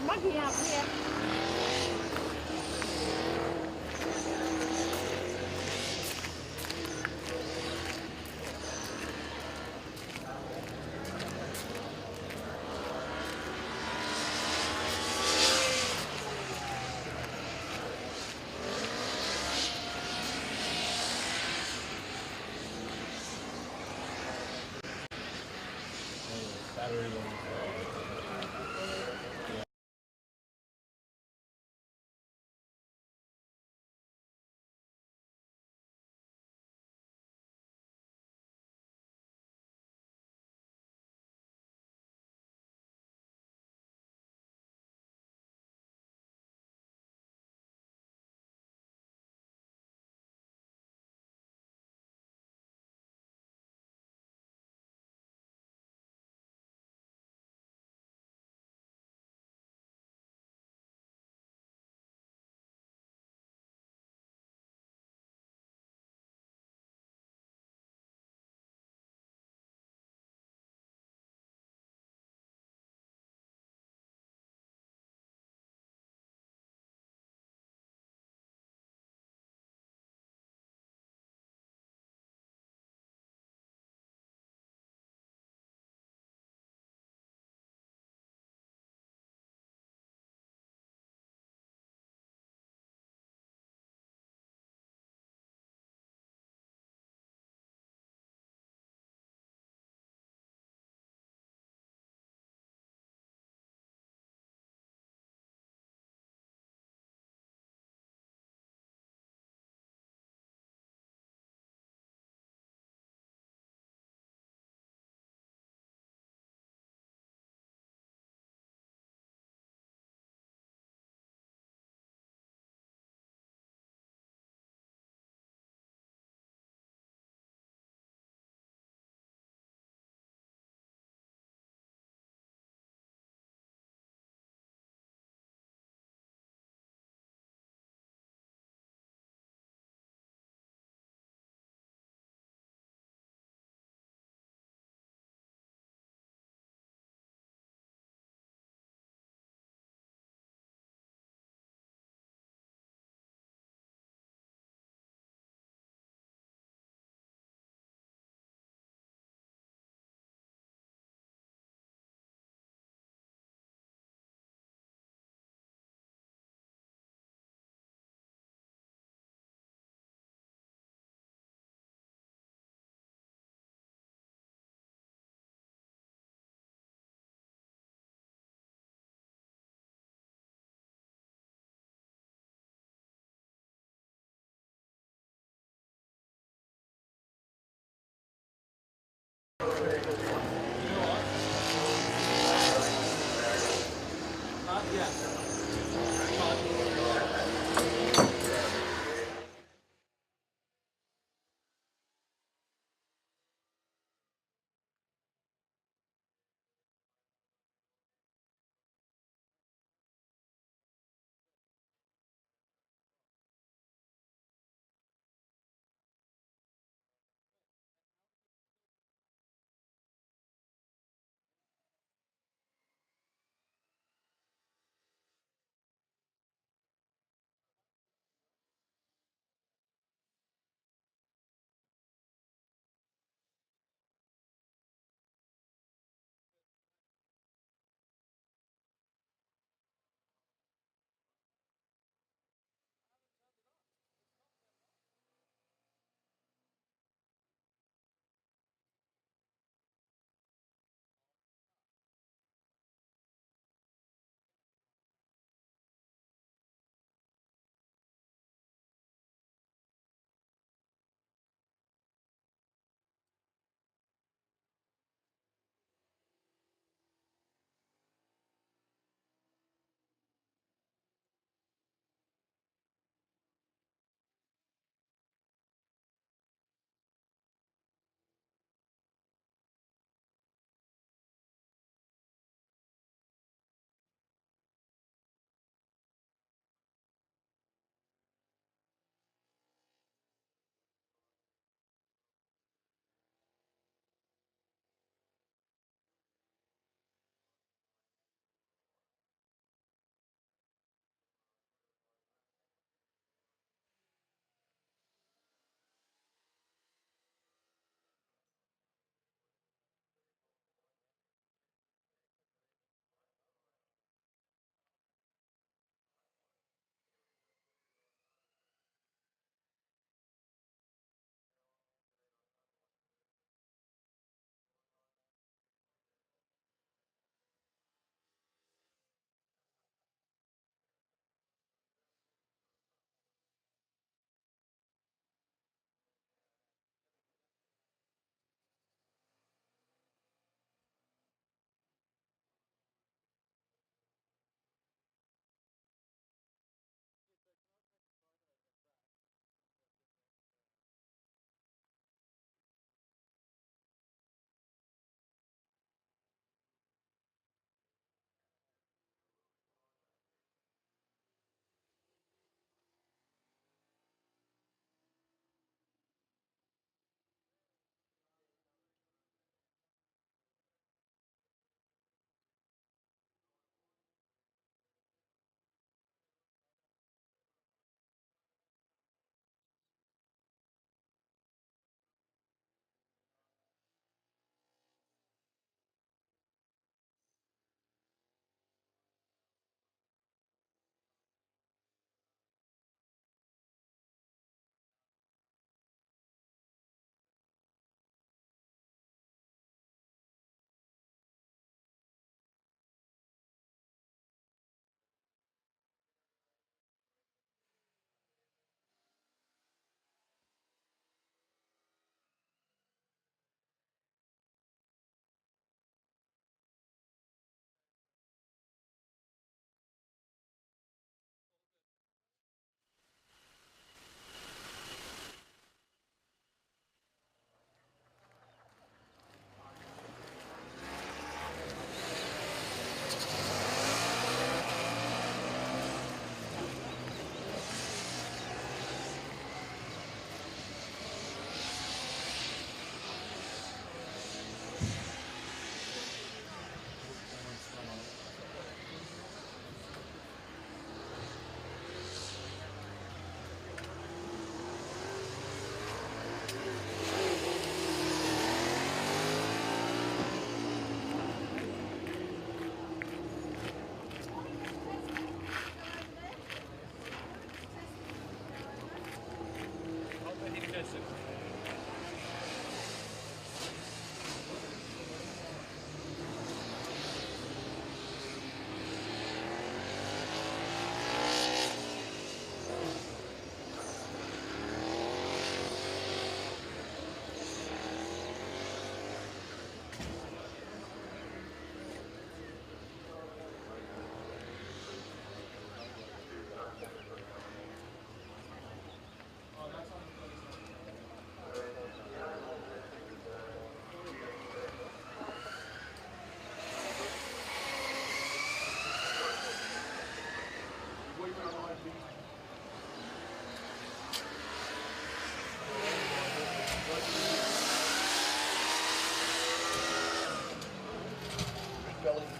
monkey out here. Battery one.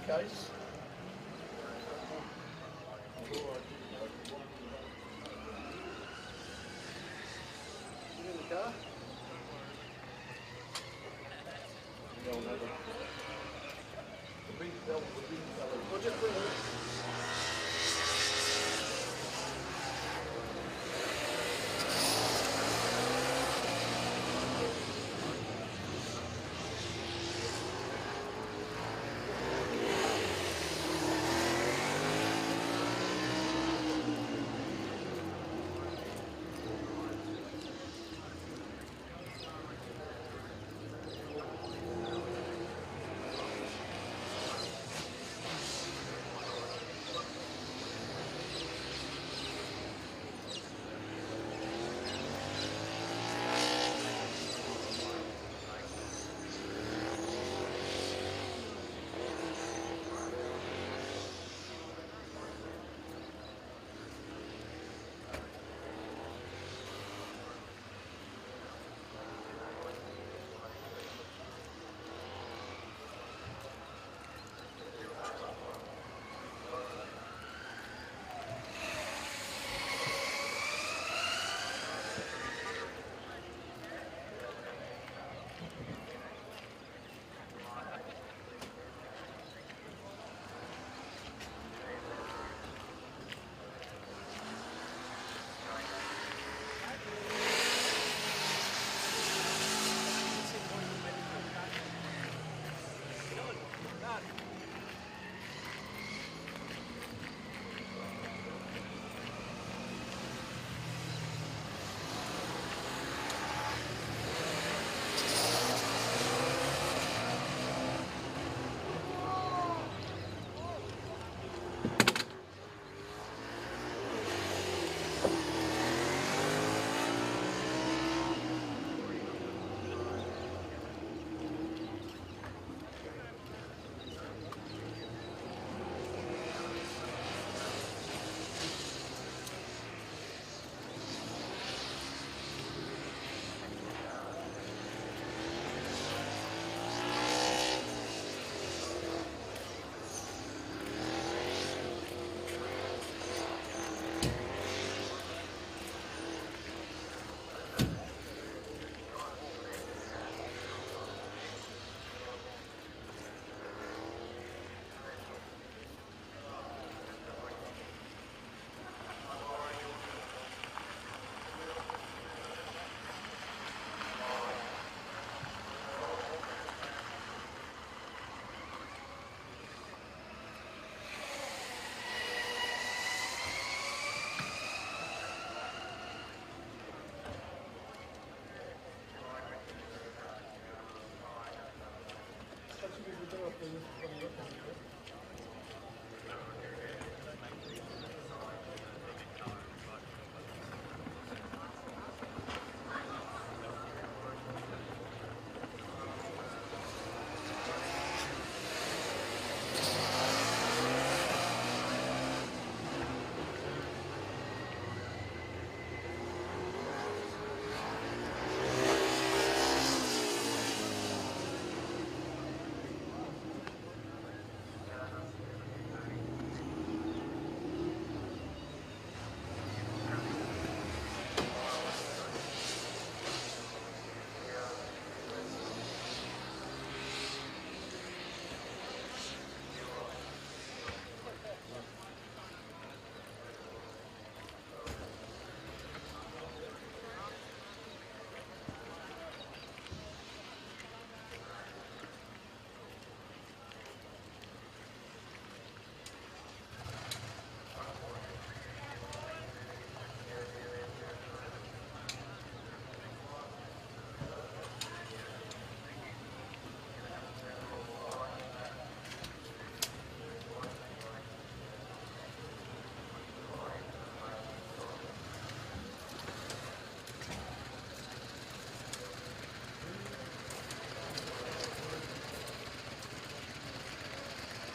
case. In the car. We'll just bring it.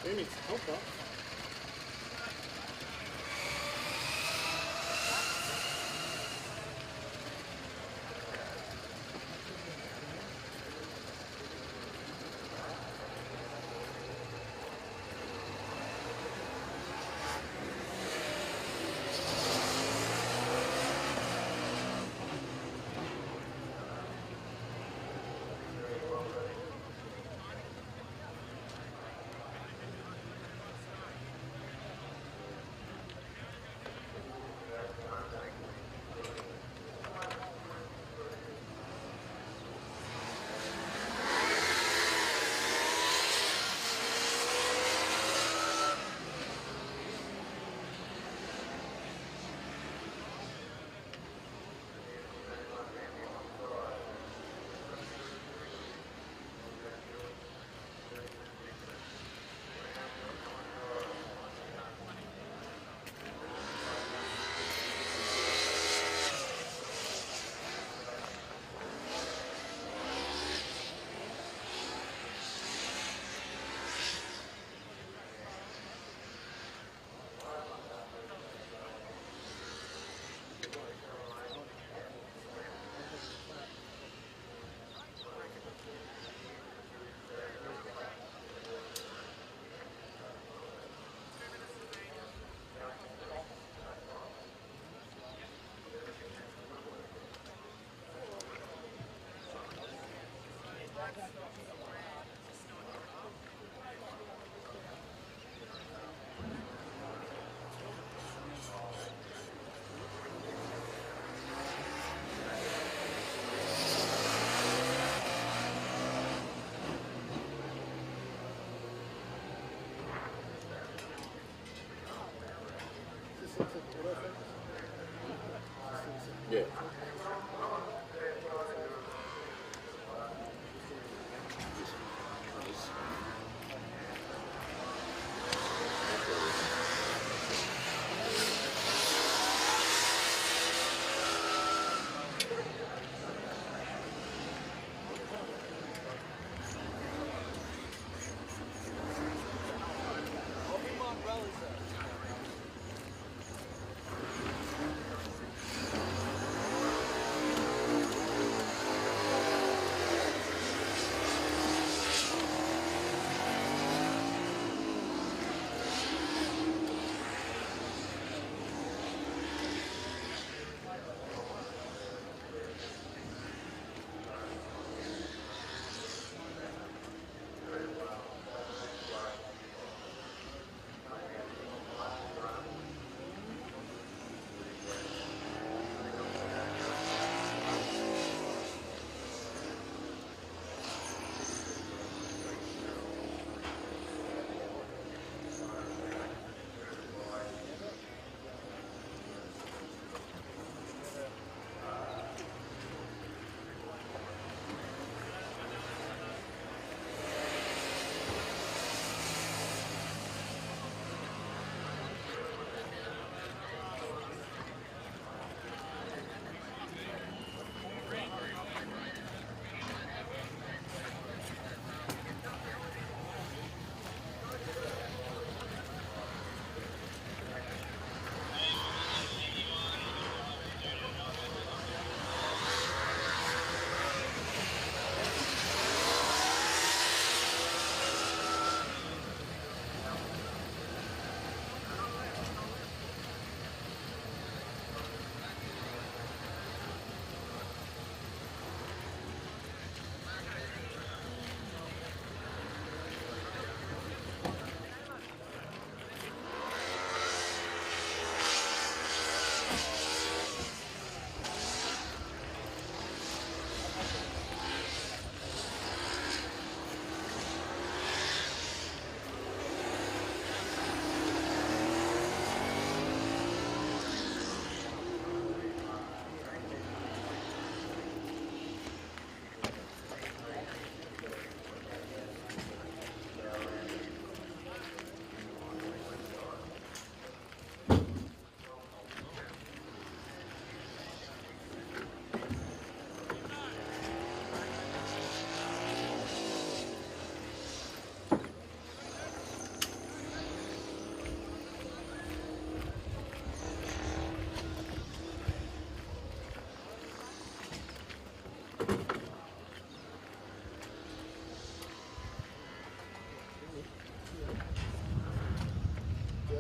Amy, help.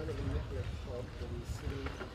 kind of a network club that is sitting behind.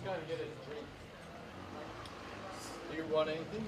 Going to get a drink. Do you want anything?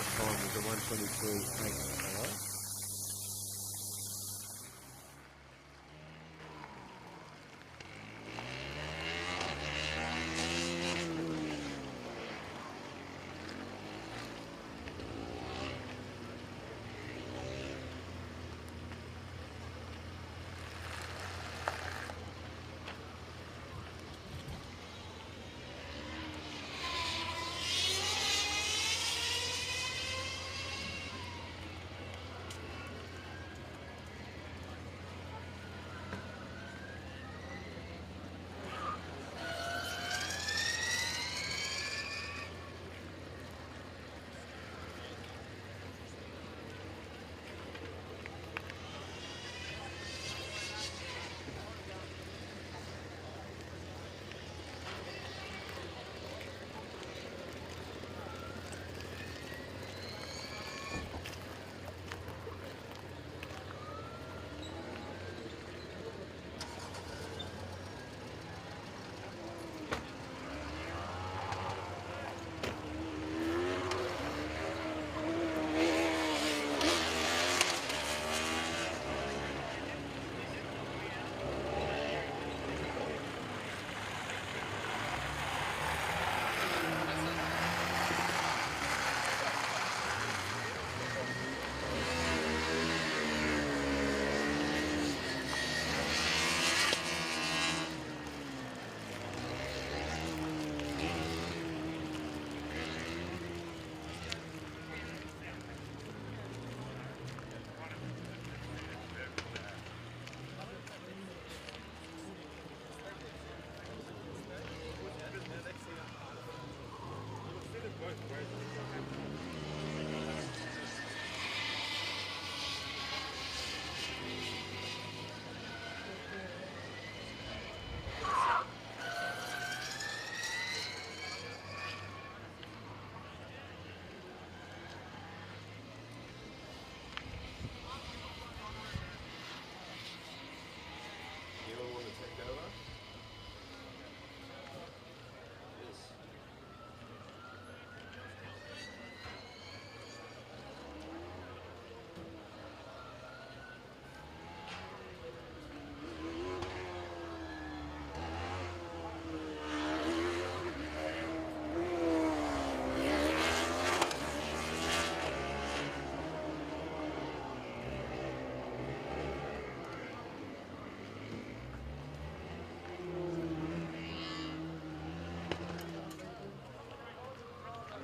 lap time was a 1:23.8.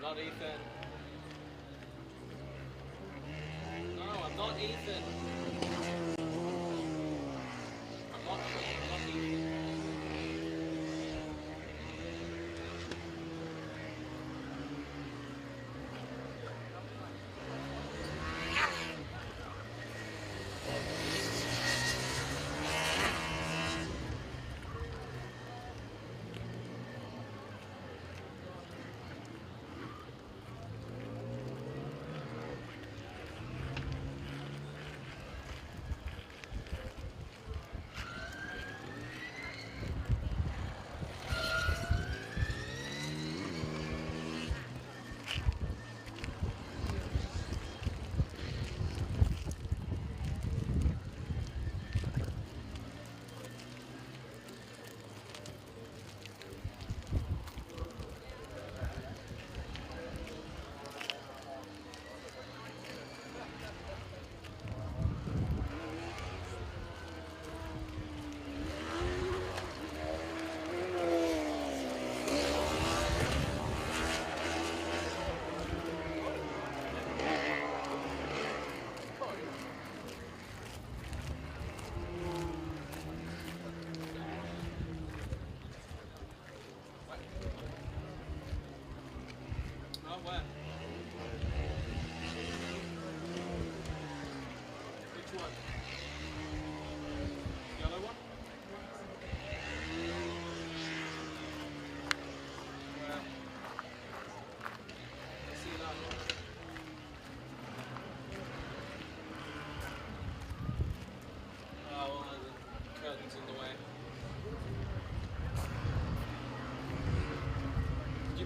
Not Ethan. No, I'm not Ethan. I'm not Ethan.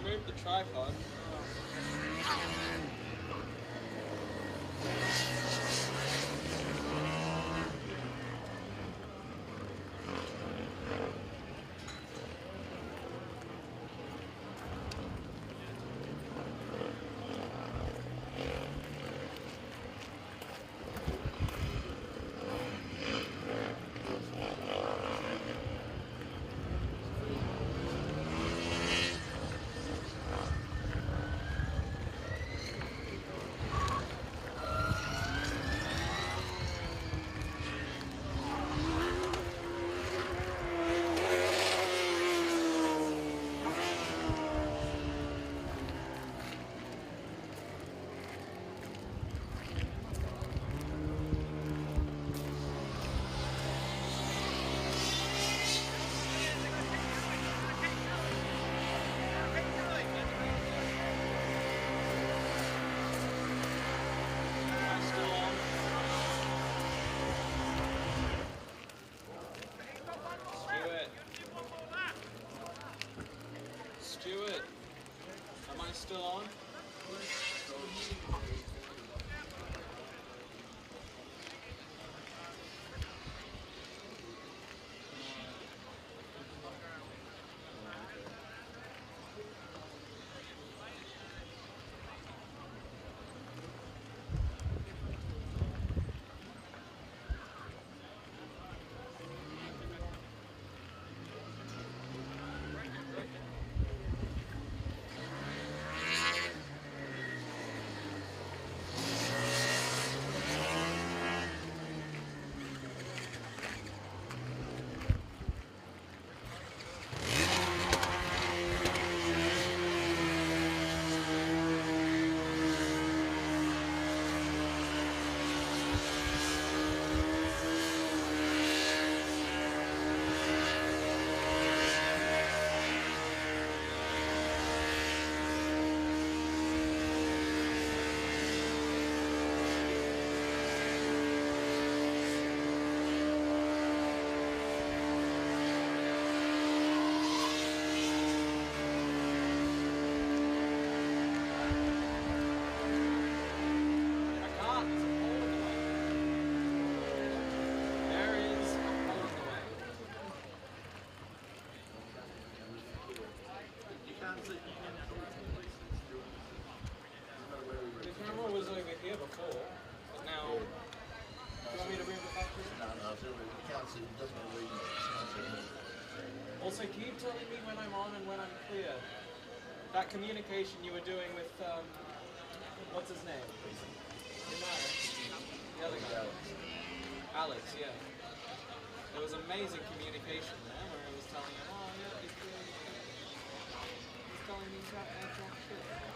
Move the tripod. Stuart, am I still on? Also, keep telling me when I'm on and when I'm clear. That communication you were doing with, what's his name? The other guy. Alex, yeah. There was amazing communication there where I was telling him, oh yeah, he's good. He's telling me exact shit.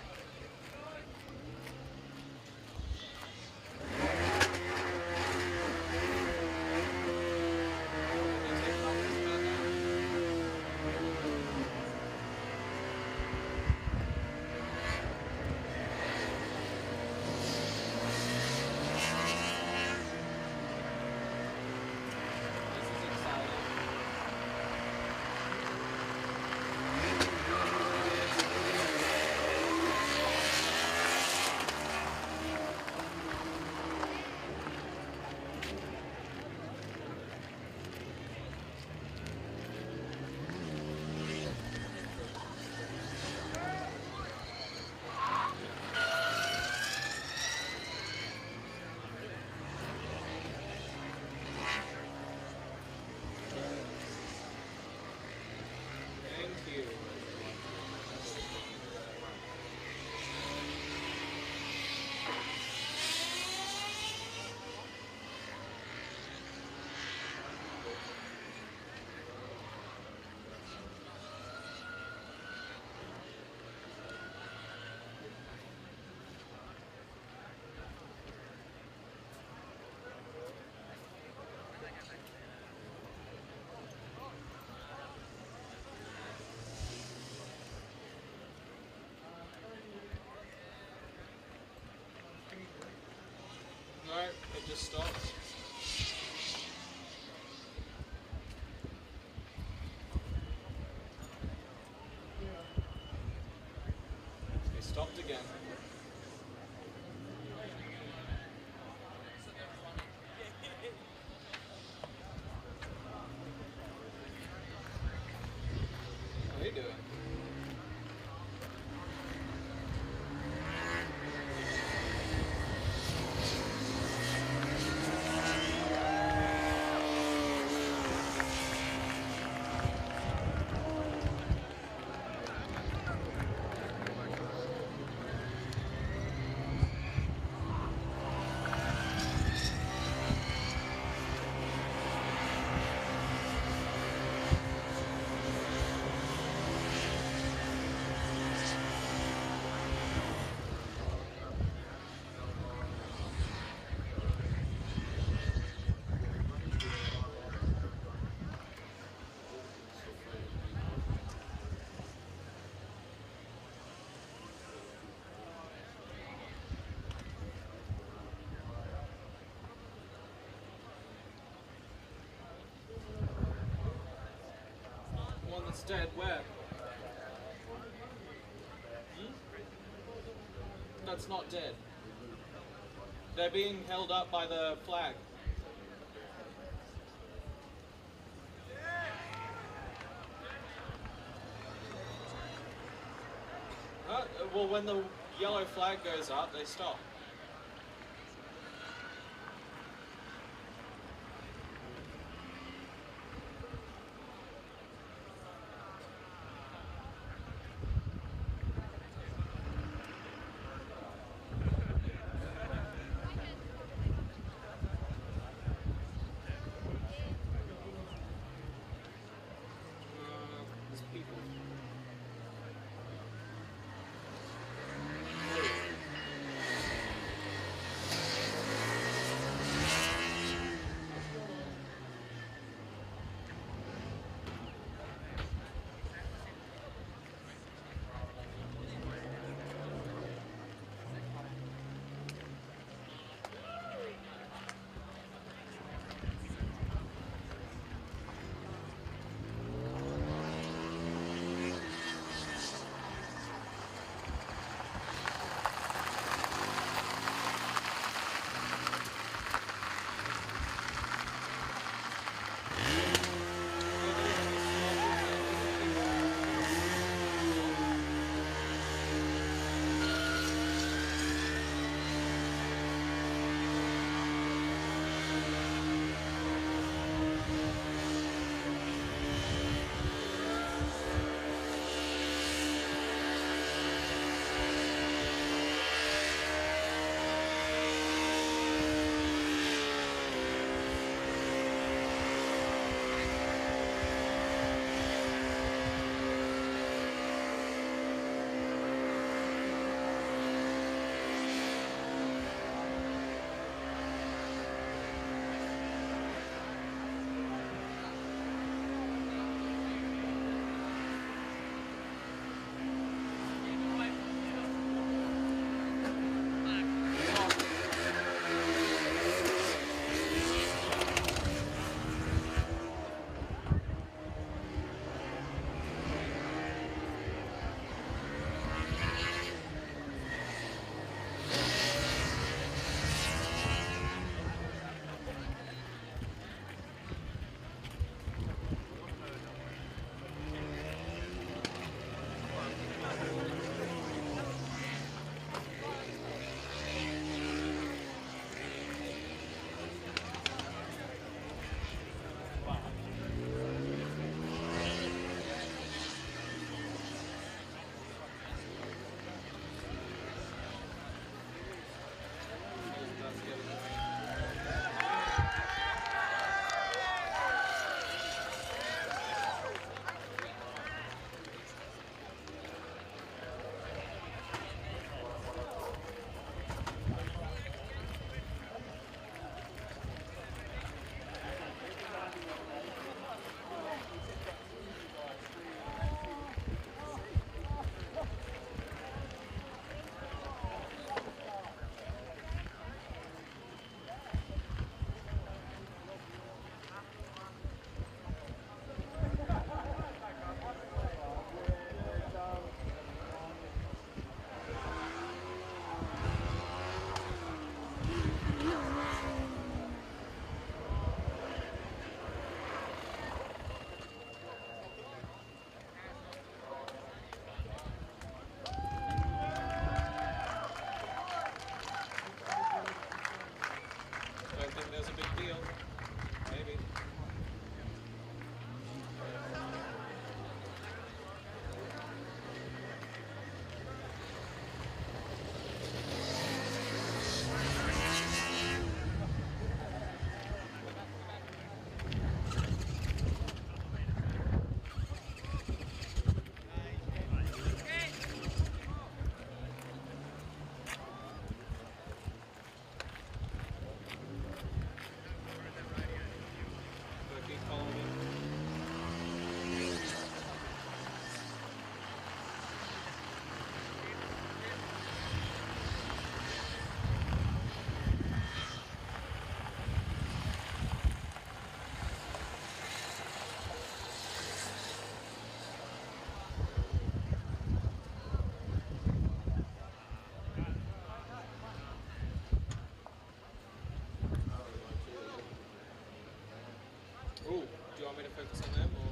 No, it just stopped. It stopped again. How are you doing? One that's dead, where? that's not dead. They're being held up by the flag. Well, when the yellow flag goes up, they stop. There's people. Ooh, do you want me to focus on them or?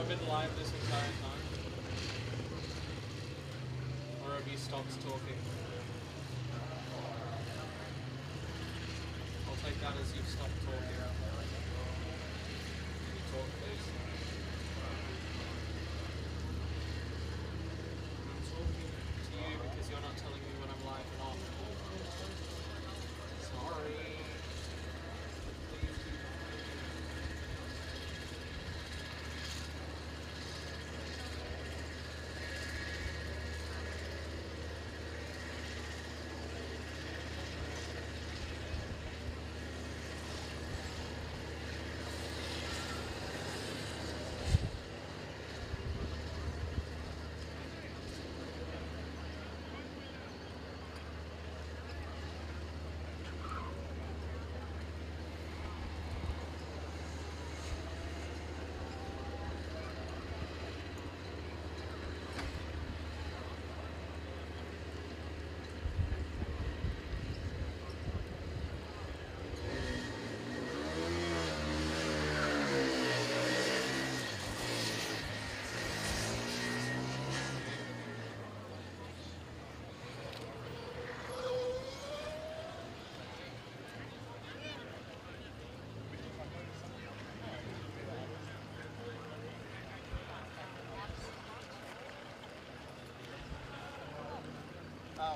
I've been live this entire time? Or have you stopped talking? I'll take that as you've stopped talking. Can you talk, please? I'm talking to you because you're not telling me when I'm live or not. Sorry.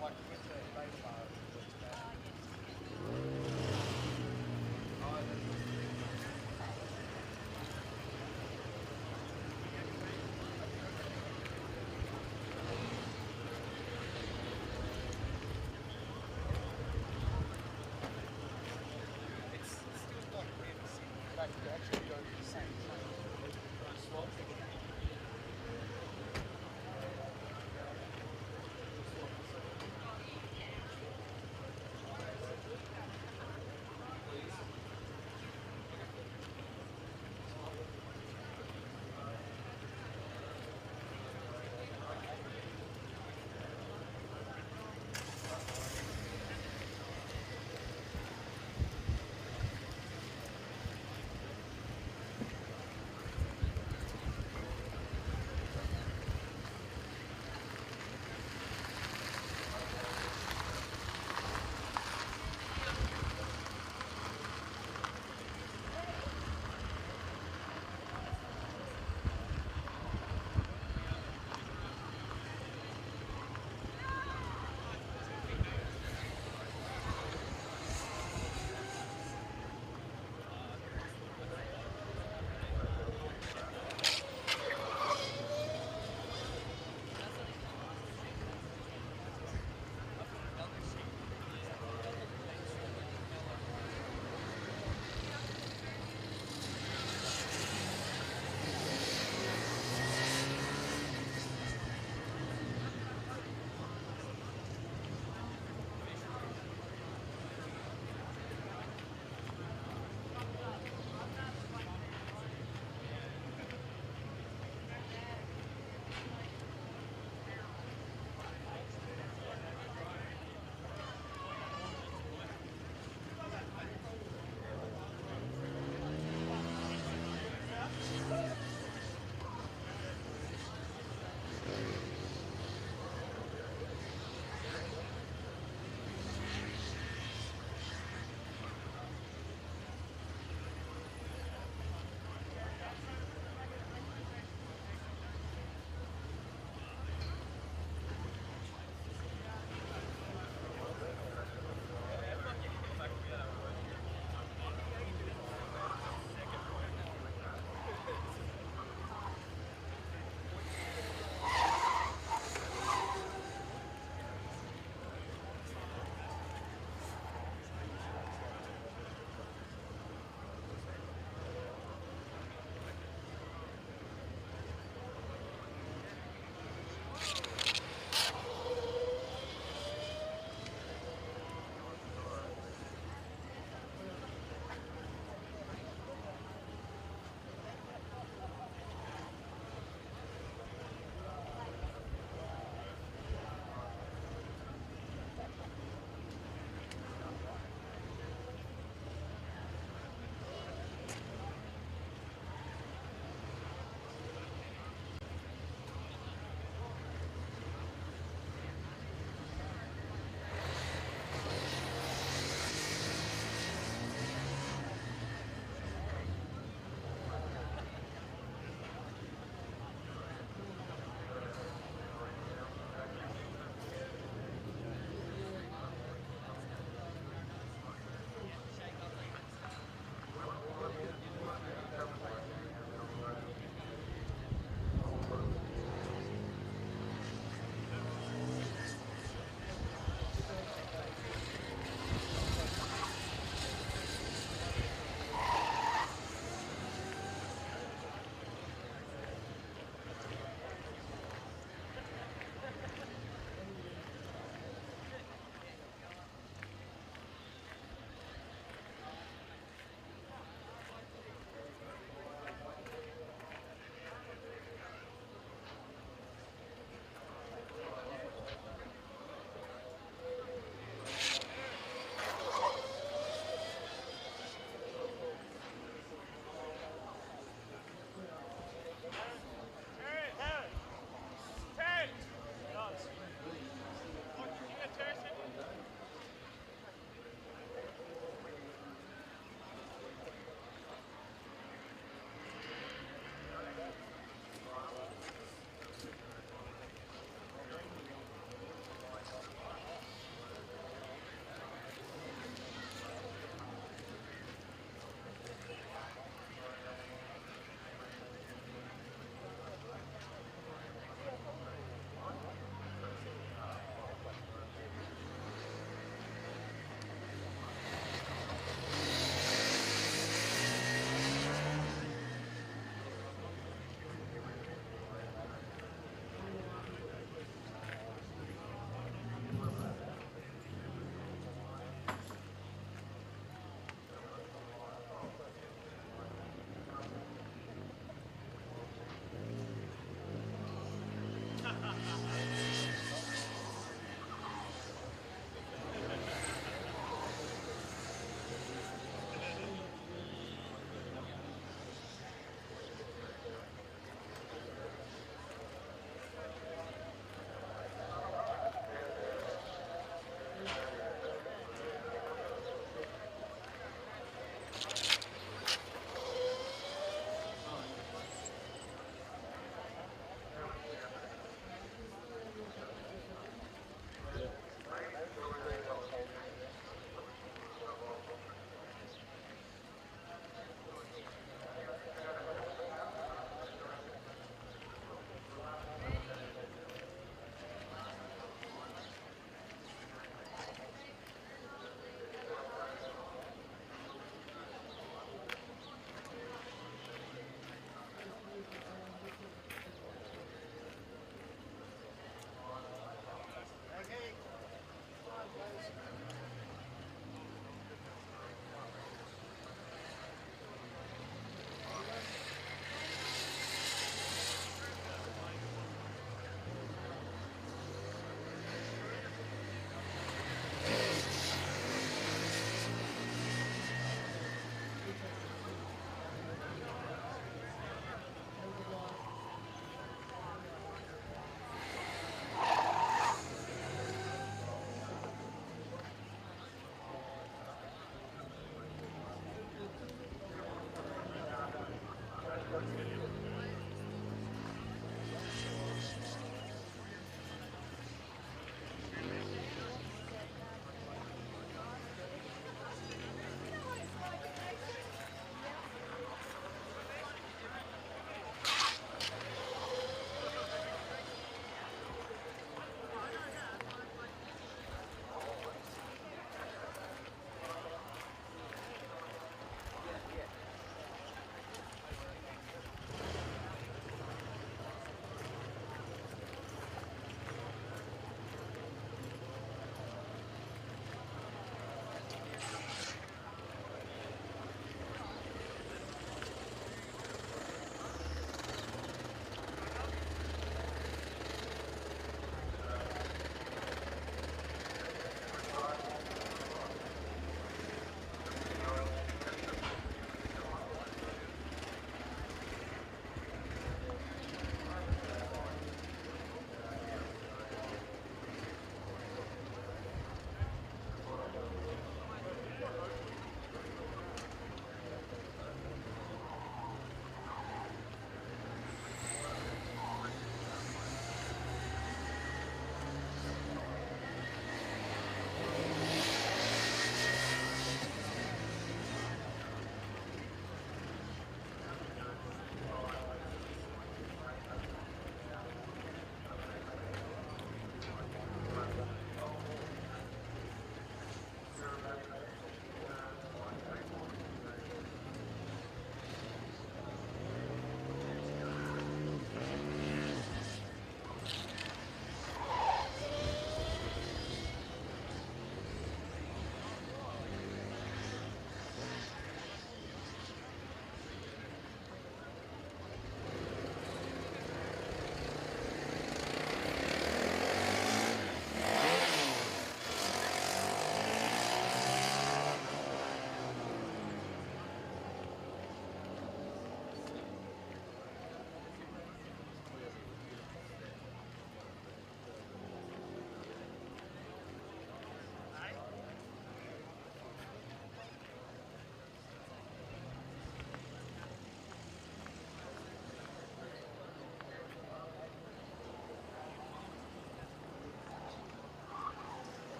like to get to race bar. It's still not weird to see that you actually go to the same train. Swap.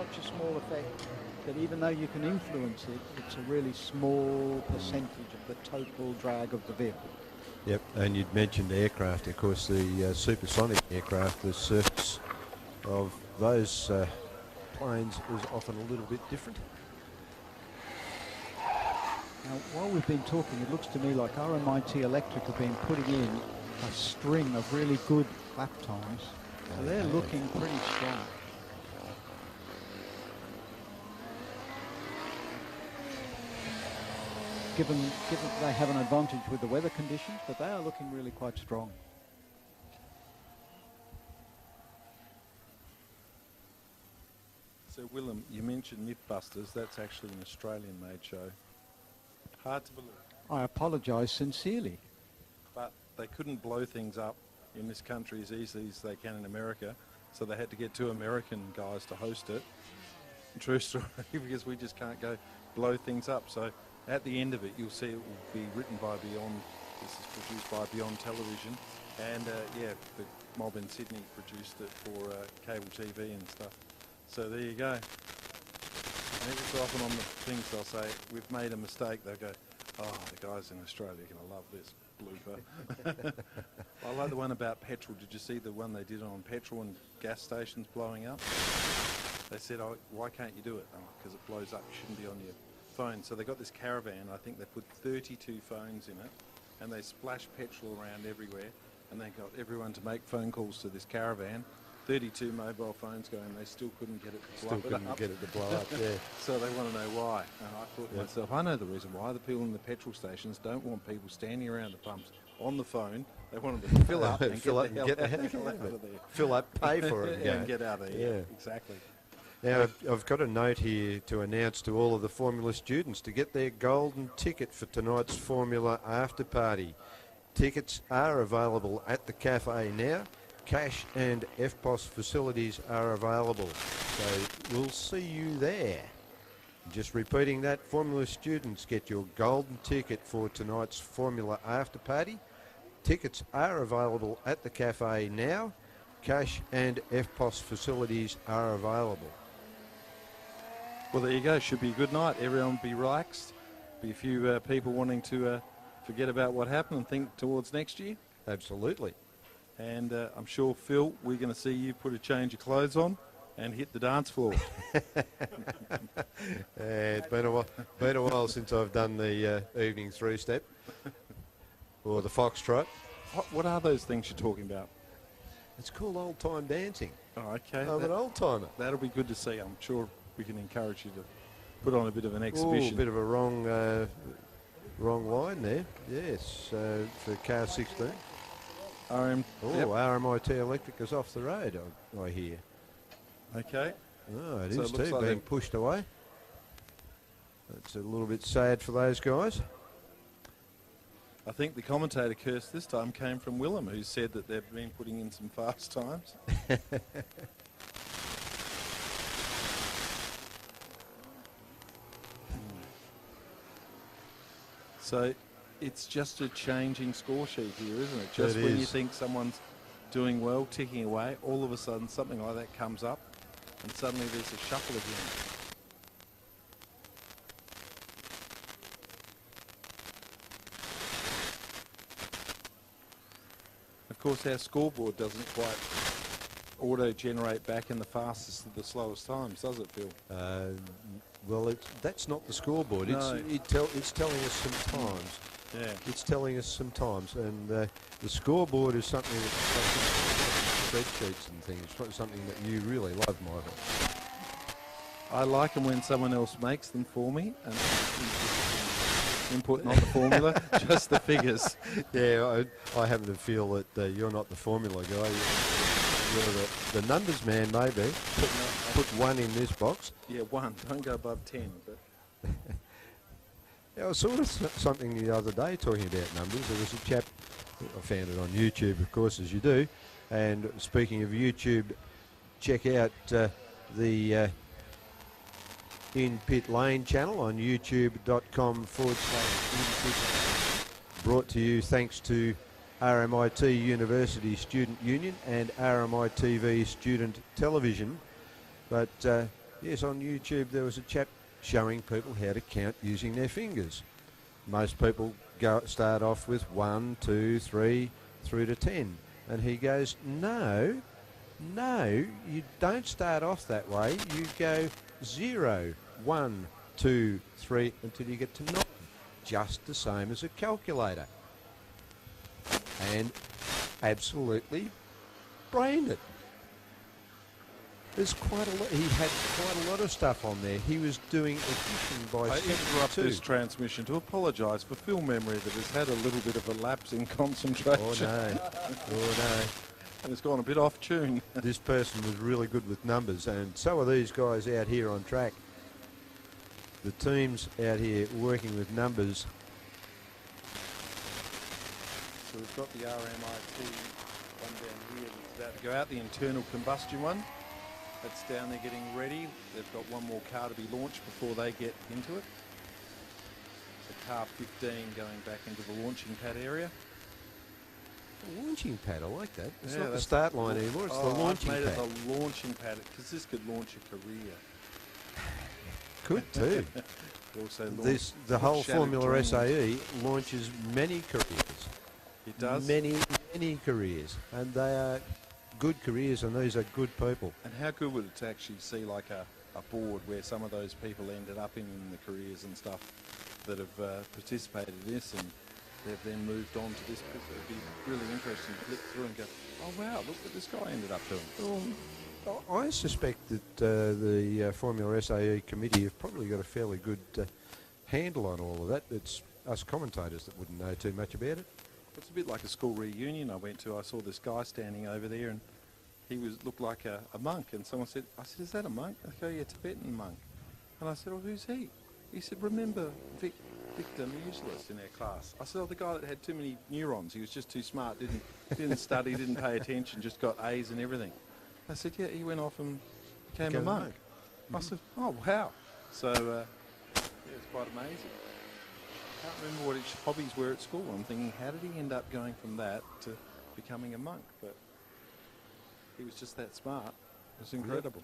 such a small effect that even though you can influence it, it's a really small percentage of the total drag of the vehicle. Yep, and you'd mentioned aircraft. Of course, the supersonic aircraft, the surface of those planes is often a little bit different. Now, while we've been talking, it looks to me like RMIT Electric have been putting in a string of really good lap times. So they're looking pretty strong. Given they have an advantage with the weather conditions, but they are looking really quite strong. So, Willem, you mentioned Mythbusters. That's actually an Australian-made show. Hard to believe. I apologise sincerely. But they couldn't blow things up in this country as easily as they can in America, so they had to get 2 American guys to host it. True story, because we just can't go blow things up. So at the end of it, you'll see it will be written by Beyond. This is produced by Beyond Television, and yeah, the mob in Sydney produced it for cable TV and stuff. So there you go. And every so often on the things they'll say, we've made a mistake. They'll go, oh, the guys in Australia are going to love this blooper. I like the one about petrol. Did you see the one they did on petrol and gas stations blowing up? They said, oh, why can't you do it? Oh, because it blows up. You shouldn't be on your phone. So they got this caravan. I think they put 32 phones in it, and they splashed petrol around everywhere, and they got everyone to make phone calls to this caravan. 32 mobile phones going, they still couldn't get it to blow up. Yeah. So they want to know why. And I thought to myself, I know the reason why. The people in the petrol stations don't want people standing around the pumps on the phone. They want them to fill up and get the hell out of there. Fill up, pay for it. And get out of there. Yeah, exactly. Now, I've got a note here to announce to all of the Formula students to get their golden ticket for tonight's Formula after party. Tickets are available at the cafe now. Cash and FPOS facilities are available. So we'll see you there. Just repeating that, Formula students, get your golden ticket for tonight's Formula after party. Tickets are available at the cafe now. Cash and FPOS facilities are available. Well, there you go. Should be a good night. Everyone will be relaxed. Be a few people wanting to forget about what happened and think towards next year. Absolutely. And I'm sure, Phil, we're going to see you put a change of clothes on and hit the dance floor. It's been a while since I've done the evening 3-step or the foxtrot. What are those things you're talking about? It's called old-time dancing. Oh, okay. I'm an old-timer. That'll be good to see. I'm sure we can encourage you to put on a bit of an exhibition. Ooh, a bit of a wrong line there. Yes, for car 16. RMIT Electric is off the road, I hear. Okay. Oh, it So is it looks too, like being pushed away. That's a little bit sad for those guys. I think the commentator curse this time came from Willem, who said that they've been putting in some fast times. So it's just a changing score sheet here, isn't it? Just when you think someone's doing well, ticking away, all of a sudden something like that comes up and suddenly there's a shuffle again. Of course, our scoreboard doesn't quite auto-generate back in the fastest of the slowest times, does it, Phil? Well, that's not the scoreboard. No. It's telling us some times. Yeah. It's telling us some times, and the scoreboard is something that's spreadsheets and things. It's something that you really love, Michael. I like them when someone else makes them for me and input not the formula, just the figures. Yeah, I happen to feel that you're not the formula guy. You're the numbers man, maybe. Put 1 in this box. Yeah, 1. Don't go above 10. But I saw something the other day talking about numbers. There was a chap, I found it on YouTube, of course, as you do. And speaking of YouTube, check out the In Pit Lane channel on youtube.com/InPit. Brought to you thanks to RMIT University Student Union and RMITV Student Television. But Yes, on YouTube there was a chap showing people how to count using their fingers. Most people start off with 1, 2, 3, through to 10. And he goes, no, you don't start off that way. You go 0, 1, 2, 3, until you get to 9. Just the same as a calculator. And absolutely brained it. There's quite a lot. He had quite a lot of stuff on there. He was doing addition by I interrupt 72. this transmission to apologise for film memory that has had a little bit of a lapse in concentration. Oh no, oh no. And it's gone a bit off tune. This person was really good with numbers, and so are these guys out here on track. The teams out here working with numbers. So we've got the RMIT one down here that's about to go out, the internal combustion one. That's down there getting ready. They've got one more car to be launched before they get into it. So car 15 going back into the launching pad area. A launching pad, I like that. It's Yeah, not the that's start line anymore, it's the launching I've made pad. it the launching pad, because this could launch a career. Could too. Also The whole shattered Formula dreams. SAE launches many careers. It does? Many careers. And they are good careers, and these are good people. And how good would it to actually see like a board where some of those people ended up in the careers and stuff that have participated in this, and they've then moved on to this. It'd be really interesting to flip through and go, oh wow, look what this guy ended up doing. I suspect that the Formula SAE committee have probably got a fairly good handle on all of that. It's us commentators that wouldn't know too much about it. It's a bit like a school reunion I went to. I saw this guy standing over there, and he looked like a monk. And someone said, is that a monk? I go, yeah, Tibetan monk. And I said, well, who's he? He said, remember Victor Museless in our class? I said, oh, the guy that had too many neurons. He was just too smart, didn't study, didn't pay attention, just got A's and everything. I said, yeah, he went off and became a monk. I said, oh, wow. So, yeah, it's quite amazing. I can't remember what his hobbies were at school. I'm thinking, how did he end up going from that to becoming a monk? But he was just that smart. It was incredible.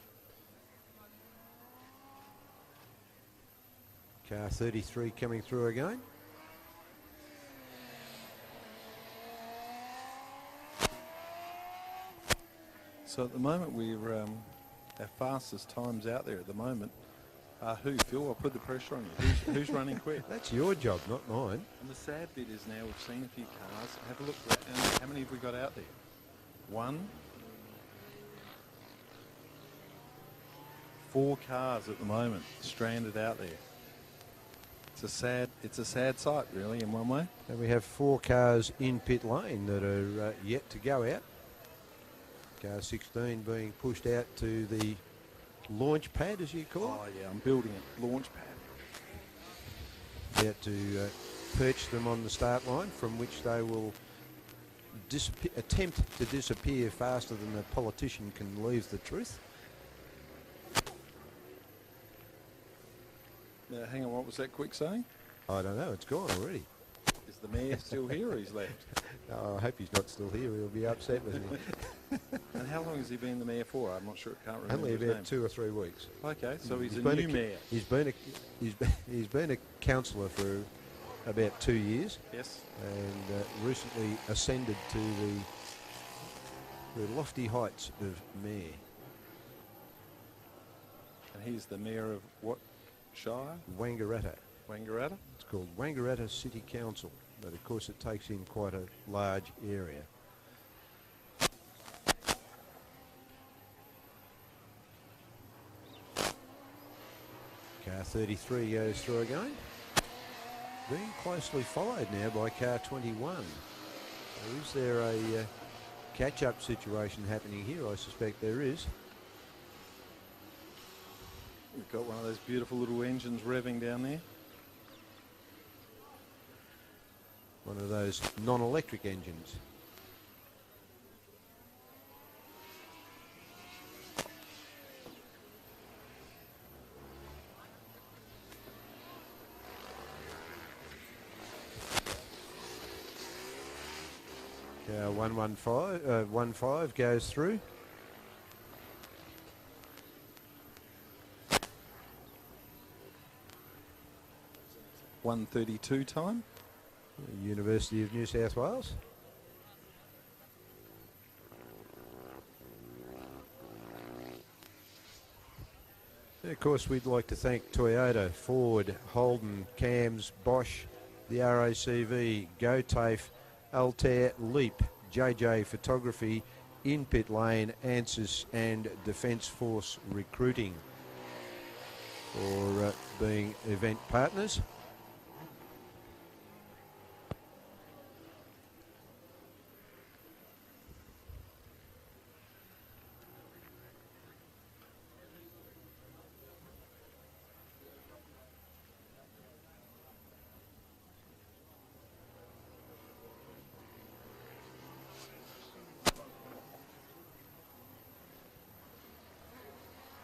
Car 33 coming through again. So at the moment, we're our fastest times out there at the moment. Who, Phil? I'll put the pressure on you. Who's running quick? That's your job, not mine. And the sad bit is now we've seen a few cars. Have a look. How many have we got out there? 1. 4 cars at the moment stranded out there. It's a sad sight, really, in one way. And we have 4 cars in pit lane that are yet to go out. Car 16 being pushed out to the launch pad, as you call it. Oh, yeah, I'm building it. Launch pad. About to perch them on the start line, from which they will attempt to disappear faster than a politician can leave the truth. Now, hang on, what was that quick saying? I don't know, it's gone already. Is the mayor still here or he's left? Oh, I hope he's not still here, he'll be upset with me. And how long has he been the mayor for? I'm not sure, can't remember Only his about name. 2 or 3 weeks. Okay, so he's a been new mayor. He's been a councillor for about 2 years. Yes. And recently ascended to the lofty heights of mayor. And he's the mayor of what shire? Wangaratta. Wangaratta? It's called Wangaratta City Council, but of course it takes in quite a large area. Car 33 goes through again. Being closely followed now by car 21. So is there a catch-up situation happening here? I suspect there is. We've got one of those beautiful little engines revving down there. One of those non-electric engines. Car 115 goes through. 1:32 time. University of New South Wales. And of course, we'd like to thank Toyota, Ford, Holden, Cams, Bosch, the RACV, GoTafe, Altair, Leap, JJ Photography, In Pit Lane, ANSYS and Defence Force Recruiting for being event partners.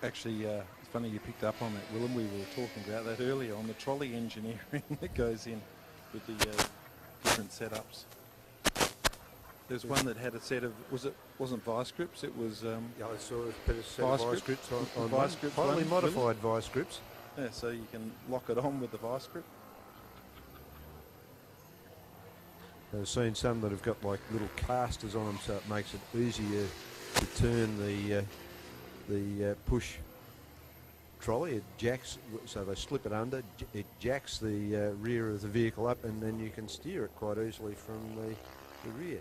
Actually, it's funny you picked up on that, Willem. We were talking about that earlier on the trolley engineering that goes in with the different setups. There's one that had a set of, wasn't vice grips, it was yeah, I saw a set of vice grips on vice grips, highly modified vice grips. Yeah, so you can lock it on with the vice grip. I've seen some that have got like little casters on them, so it makes it easier to turn the push trolley. It jacks, so they slip it under, it jacks the rear of the vehicle up, and then you can steer it quite easily from the rear.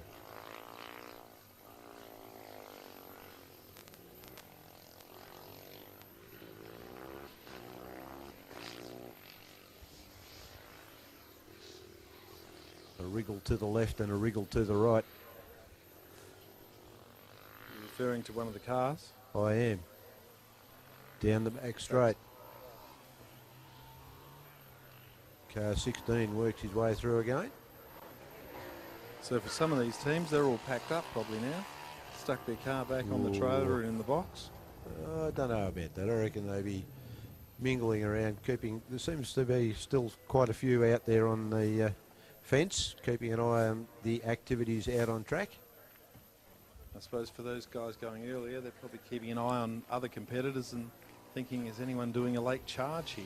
A wriggle to the left and a wriggle to the right. You're referring to one of the cars? I am. Down the back straight. Car 16 works his way through again. So for some of these teams, they're all packed up probably now. Stuck their car back on the trailer and in the box. I don't know about that. I reckon they be mingling around, keeping. There seems to be still quite a few out there on the fence, keeping an eye on the activities out on track. I suppose for those guys going earlier, they're probably keeping an eye on other competitors and thinking, is anyone doing a late charge here?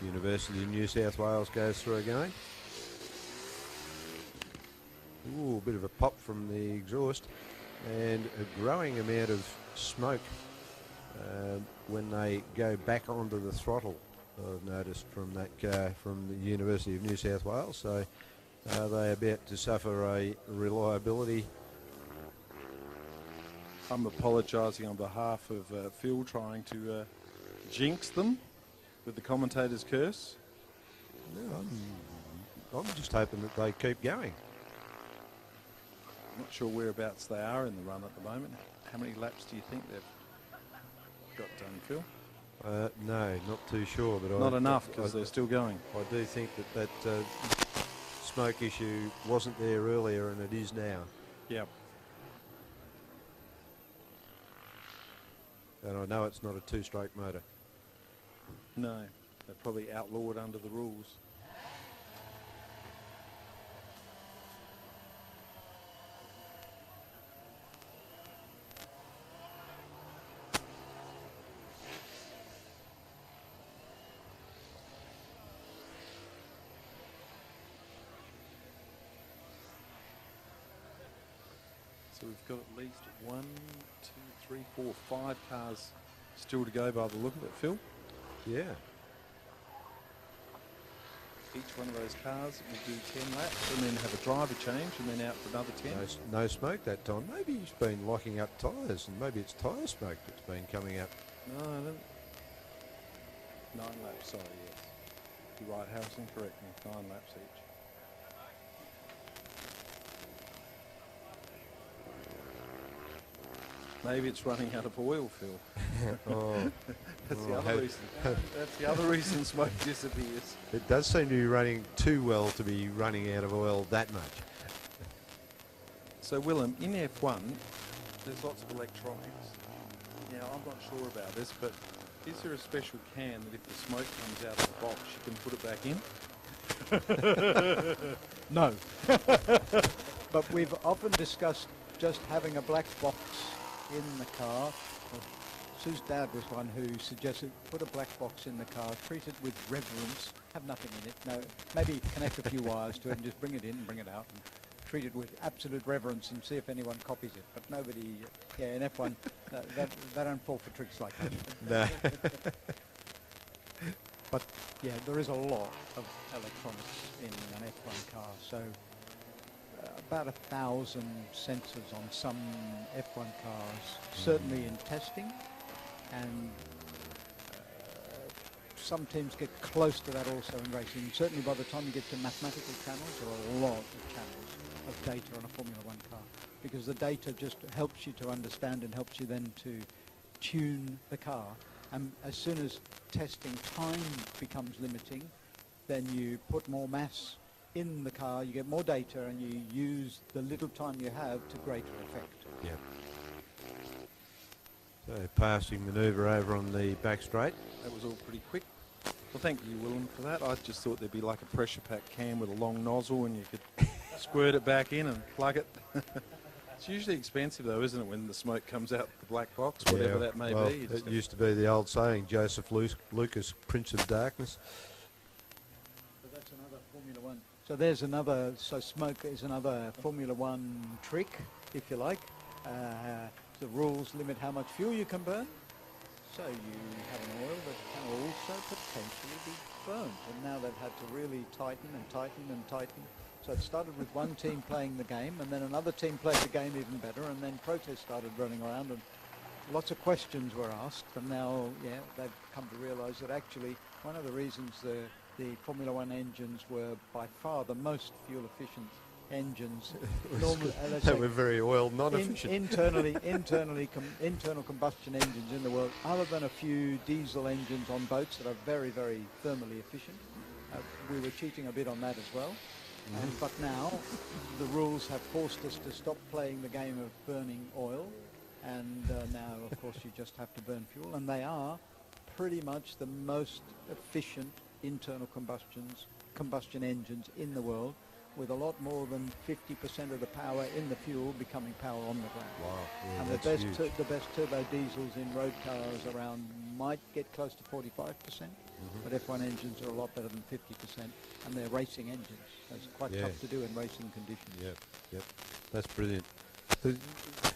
University of New South Wales goes through again. Ooh, a bit of a pop from the exhaust and a growing amount of smoke when they go back onto the throttle, I've noticed from that car from the University of New South Wales. So are they about to suffer a reliability? I'm apologising on behalf of Phil, trying to jinx them with the commentator's curse. No, I'm just hoping that they keep going. I'm not sure whereabouts they are in the run at the moment. How many laps do you think they've got done, Phil? No, not too sure. But not enough, because they're still going. I do think that smoke issue wasn't there earlier and it is now. Yep. And I know it's not a two-stroke motor. No, they're probably outlawed under the rules. So we've got at least 1, 2, 3, 4, 5 cars still to go by the look of it, Phil. Yeah. Each one of those cars will do 10 laps and then have a driver change and then out for another 10. No smoke that time. Maybe he's been locking up tyres and maybe it's tyre smoke that's been coming up. No, I don't. 9 laps, sorry, yes. You're right, Harrison, correct me. 9 laps each. Maybe it's running out of oil, Phil. That's the other reason. That's the other reason smoke disappears. It does seem to be running too well to be running out of oil that much. So Willem, in F1, there's lots of electronics. Now, I'm not sure about this, but is there a special can that if the smoke comes out of the box, you can put it back in? No. But we've often discussed just having a black box in the car. Sue's dad was one who suggested put a black box in the car, treat it with reverence, have nothing in it. No, maybe connect a few wires to it and just bring it in and bring it out. And treat it with absolute reverence and see if anyone copies it. But nobody, in F1, they don't fall for tricks like that. No. But yeah, there is a lot of electronics in an F1 car. So about 1,000 sensors on some F1 cars, certainly in testing, and some teams get close to that also in racing. Certainly by the time you get to mathematical channels, there are a lot of channels of data on a Formula One car, because the data just helps you to understand and helps you then to tune the car. And as soon as testing time becomes limiting, then you put more mass in the car, you get more data, and you use the little time you have to greater effect. Yeah. So passing manoeuvre over on the back straight. That was all pretty quick. Well, thank you, Willem, for that. I just thought there'd be like a pressure pack can with a long nozzle and you could squirt it back in and plug it. It's usually expensive though, isn't it, when the smoke comes out the black box, whatever that may be. It used to be the old saying, Joseph Lucas, Prince of Darkness. So that's another Formula One. So there's another, so smoke is another Formula One trick, if you like. The rules limit how much fuel you can burn. So you have an oil that can also potentially be burned. And now they've had to really tighten and tighten and tighten. So it started with one team playing the game, and then another team played the game even better, and then protests started running around, and lots of questions were asked. And now, they've come to realise that actually one of the reasons the Formula One engines were by far the most fuel-efficient engines. They were very oil non-efficient. Internal combustion engines in the world, other than a few diesel engines on boats that are very, very thermally efficient. We were cheating a bit on that as well. But now the rules have forced us to stop playing the game of burning oil, and now of course you just have to burn fuel, and they are pretty much the most efficient internal combustion engines in the world, with a lot more than 50% of the power in the fuel becoming power on the ground. Wow, yeah, and that's huge. The best turbo diesels in road cars around might get close to 45%, but F1 engines are a lot better than 50%, and they're racing engines. So it's quite tough to do in racing conditions. Yep, that's brilliant.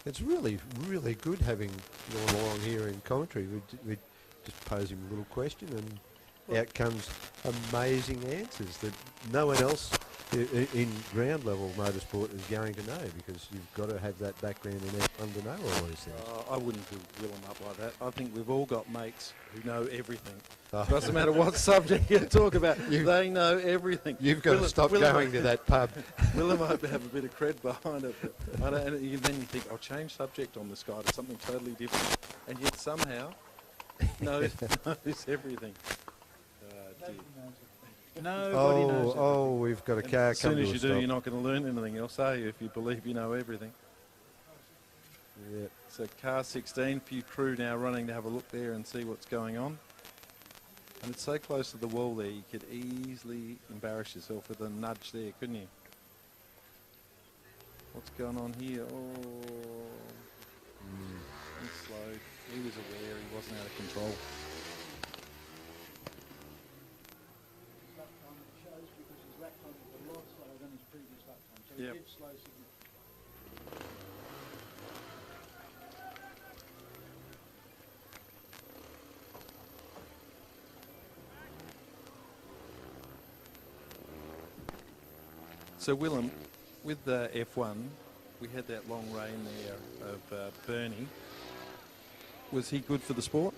It's really, really good having you along here in commentary. We just pose him a little question, and out comes amazing answers that no one else in ground level motorsport is going to know, because you've got to have that background in F1 to know all these things. I wouldn't build Willem up like that. I think we've all got mates who know everything. Doesn't matter what subject you talk about, they know everything. You've got to stop going to that pub. Willem might have a bit of cred behind it, but then you think, I'll change subject on this guy to something totally different, and yet somehow knows everything. Nobody knows it. Oh, we've got a car as coming to a soon as you stop. do, you're not going to learn anything else, are you, if you believe you know everything? Yeah. So car 16, few crew now running to have a look there and see what's going on. And it's so close to the wall there, you could easily embarrass yourself with a nudge there, couldn't you? What's going on here? Oh, he's slow. He was aware he wasn't out of control. Yep. So Willem, with the F1, we had that long reign there of Bernie. Was he good for the sport?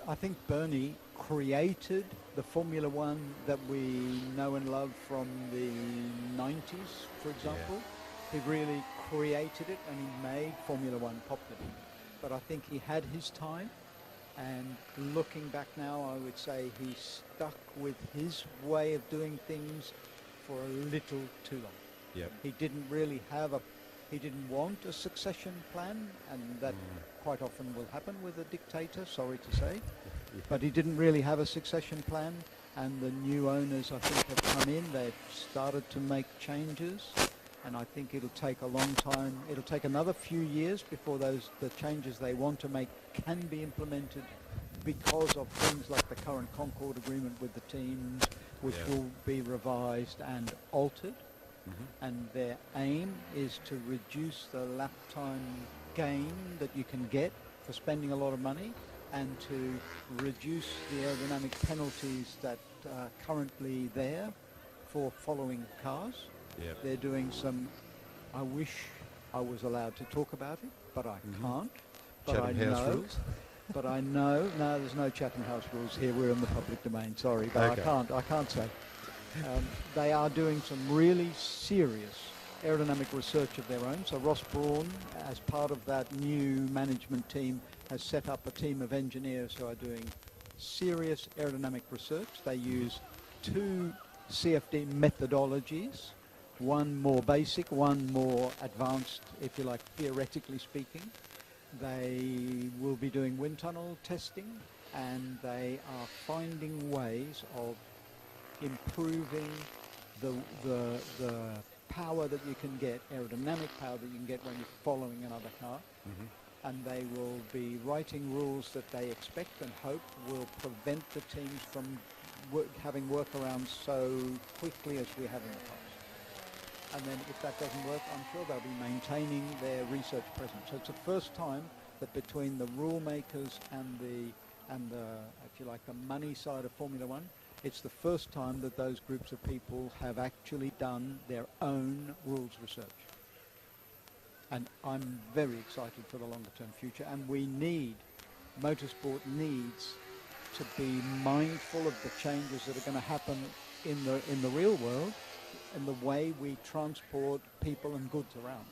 I think Bernie created the Formula One that we know and love from the 90s, for example. He really created it, and he made Formula One popular. But I think he had his time, and looking back now, I would say he stuck with his way of doing things for a little too long. Yep. He didn't really have he didn't want a succession plan, and that quite often will happen with a dictator, sorry to say. But he didn't really have a succession plan, and the new owners, I think, have come in. They've started to make changes, and I think it'll take a long time. It'll take another few years before the changes they want to make can be implemented, because of things like the current Concord agreement with the teams, which will be revised and altered. And their aim is to reduce the lap time gain that you can get for spending a lot of money, and to reduce the aerodynamic penalties that are currently there for following cars. Yep. They're doing some, I wish I was allowed to talk about it, but I can't. But Chatham House rules? But I know, no, there's no Chatham House rules here. We're in the public domain, sorry, but Okay. I can't say. They are doing some really serious aerodynamic research of their own. So Ross Brawn, as part of that new management team, has set up a team of engineers who are doing serious aerodynamic research. They use 2 CFD methodologies, one more basic, one more advanced, if you like, theoretically speaking. They will be doing wind tunnel testing, and they are finding ways of improving the power that you can get, aerodynamic power that you can get when you're following another car. And they will be writing rules that they expect and hope will prevent the teams from having workarounds so quickly as we have in the past. And then if that doesn't work, I'm sure they'll be maintaining their research presence. So it's the first time that between the rule makers and the, if you like, the money side of Formula One, it's the first time that those groups of people have actually done their own rules research. And I'm very excited for the longer term future, and motorsport needs to be mindful of the changes that are going to happen in the real world, in the way we transport people and goods around,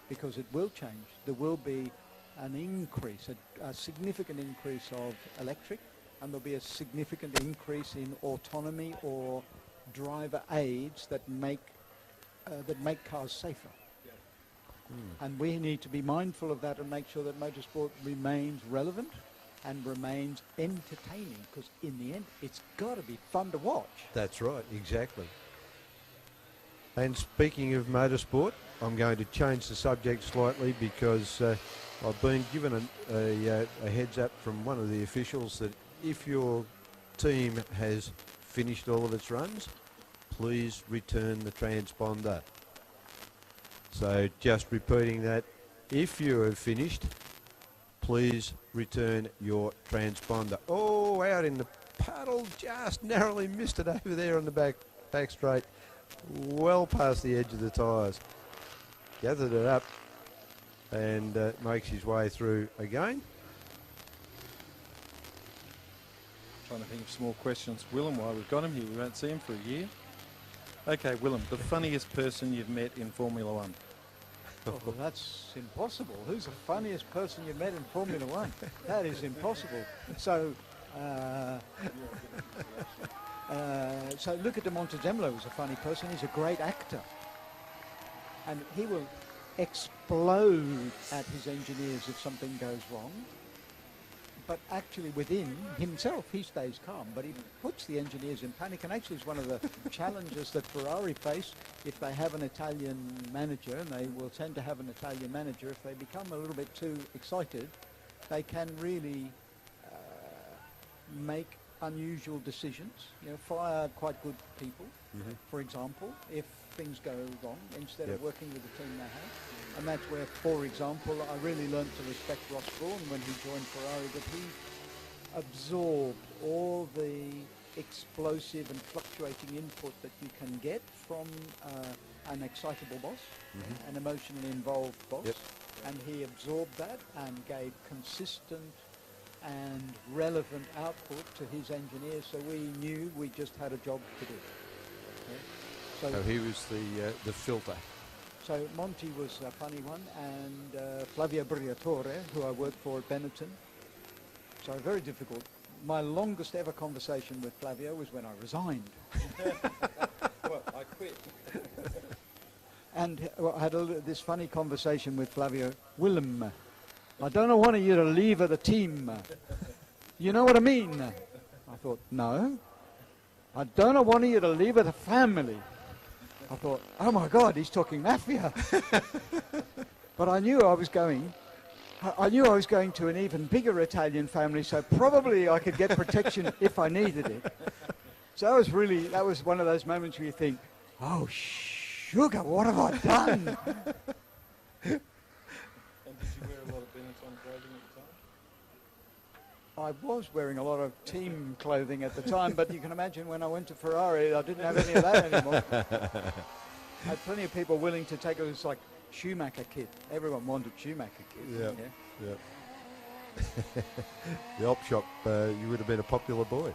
because it will change. There will be an increase, a significant increase of electric, and there'll be a significant increase in autonomy or driver aids that make cars safer. And we need to be mindful of that and make sure that motorsport remains relevant and remains entertaining, because in the end, it's got to be fun to watch. That's right, exactly. And speaking of motorsport, I'm going to change the subject slightly, because I've been given a heads up from one of the officials that if your team has finished all of its runs, please return the transponder. So just repeating that, if you have finished, please return your transponder. Oh, out in the puddle, just narrowly missed it over there on the back straight, well past the edge of the tyres. Gathered it up and makes his way through again. Trying to think of some more questions. Willem, while we've got him here, we won't see him for a year. Okay, Willem, the funniest person you've met in Formula One? Oh, well, that's impossible. Who's the funniest person you've met in Formula One? That is impossible. So, so Luca de Montezemolo was a funny person. He's a great actor. And he will explode at his engineers if something goes wrong. But actually within himself, he stays calm. But he puts the engineers in panic. And actually it's one of the challenges that Ferrari face if they have an Italian manager, and they will tend to have an Italian manager. If they become a little bit too excited, they can really make unusual decisions. You know, fire quite good people, for example, if things go wrong, instead of working with the team they have. And that's where, for example, I really learned to respect Ross Brawn when he joined Ferrari, that he absorbed all the explosive and fluctuating input that you can get from an excitable boss, an emotionally involved boss, and he absorbed that and gave consistent and relevant output to his engineers, so we knew we just had a job to do. Okay? So he was the filter. So Monty was a funny one, and Flavio Briatore, who I worked for at Benetton. So very difficult. My longest ever conversation with Flavio was when I resigned. Well, I quit. And I had this funny conversation with Flavio. Willem, I don't want you to leave the team. You know what I mean? I thought, no. I don't want you to leave the family. I thought, oh my God, he's talking mafia. But I knew I was going to an even bigger Italian family, so probably I could get protection if I needed it. So that was one of those moments where you think, oh, sugar, what have I done? And did you wear a lot of Benetton clothing at the time? I was wearing a lot of team clothing at the time, but you can imagine when I went to Ferrari, I didn't have any of that anymore. I had plenty of people willing to take it as like Schumacher kit. Everyone wanted Schumacher kit. Yeah. The op shop, you would have been a popular boy.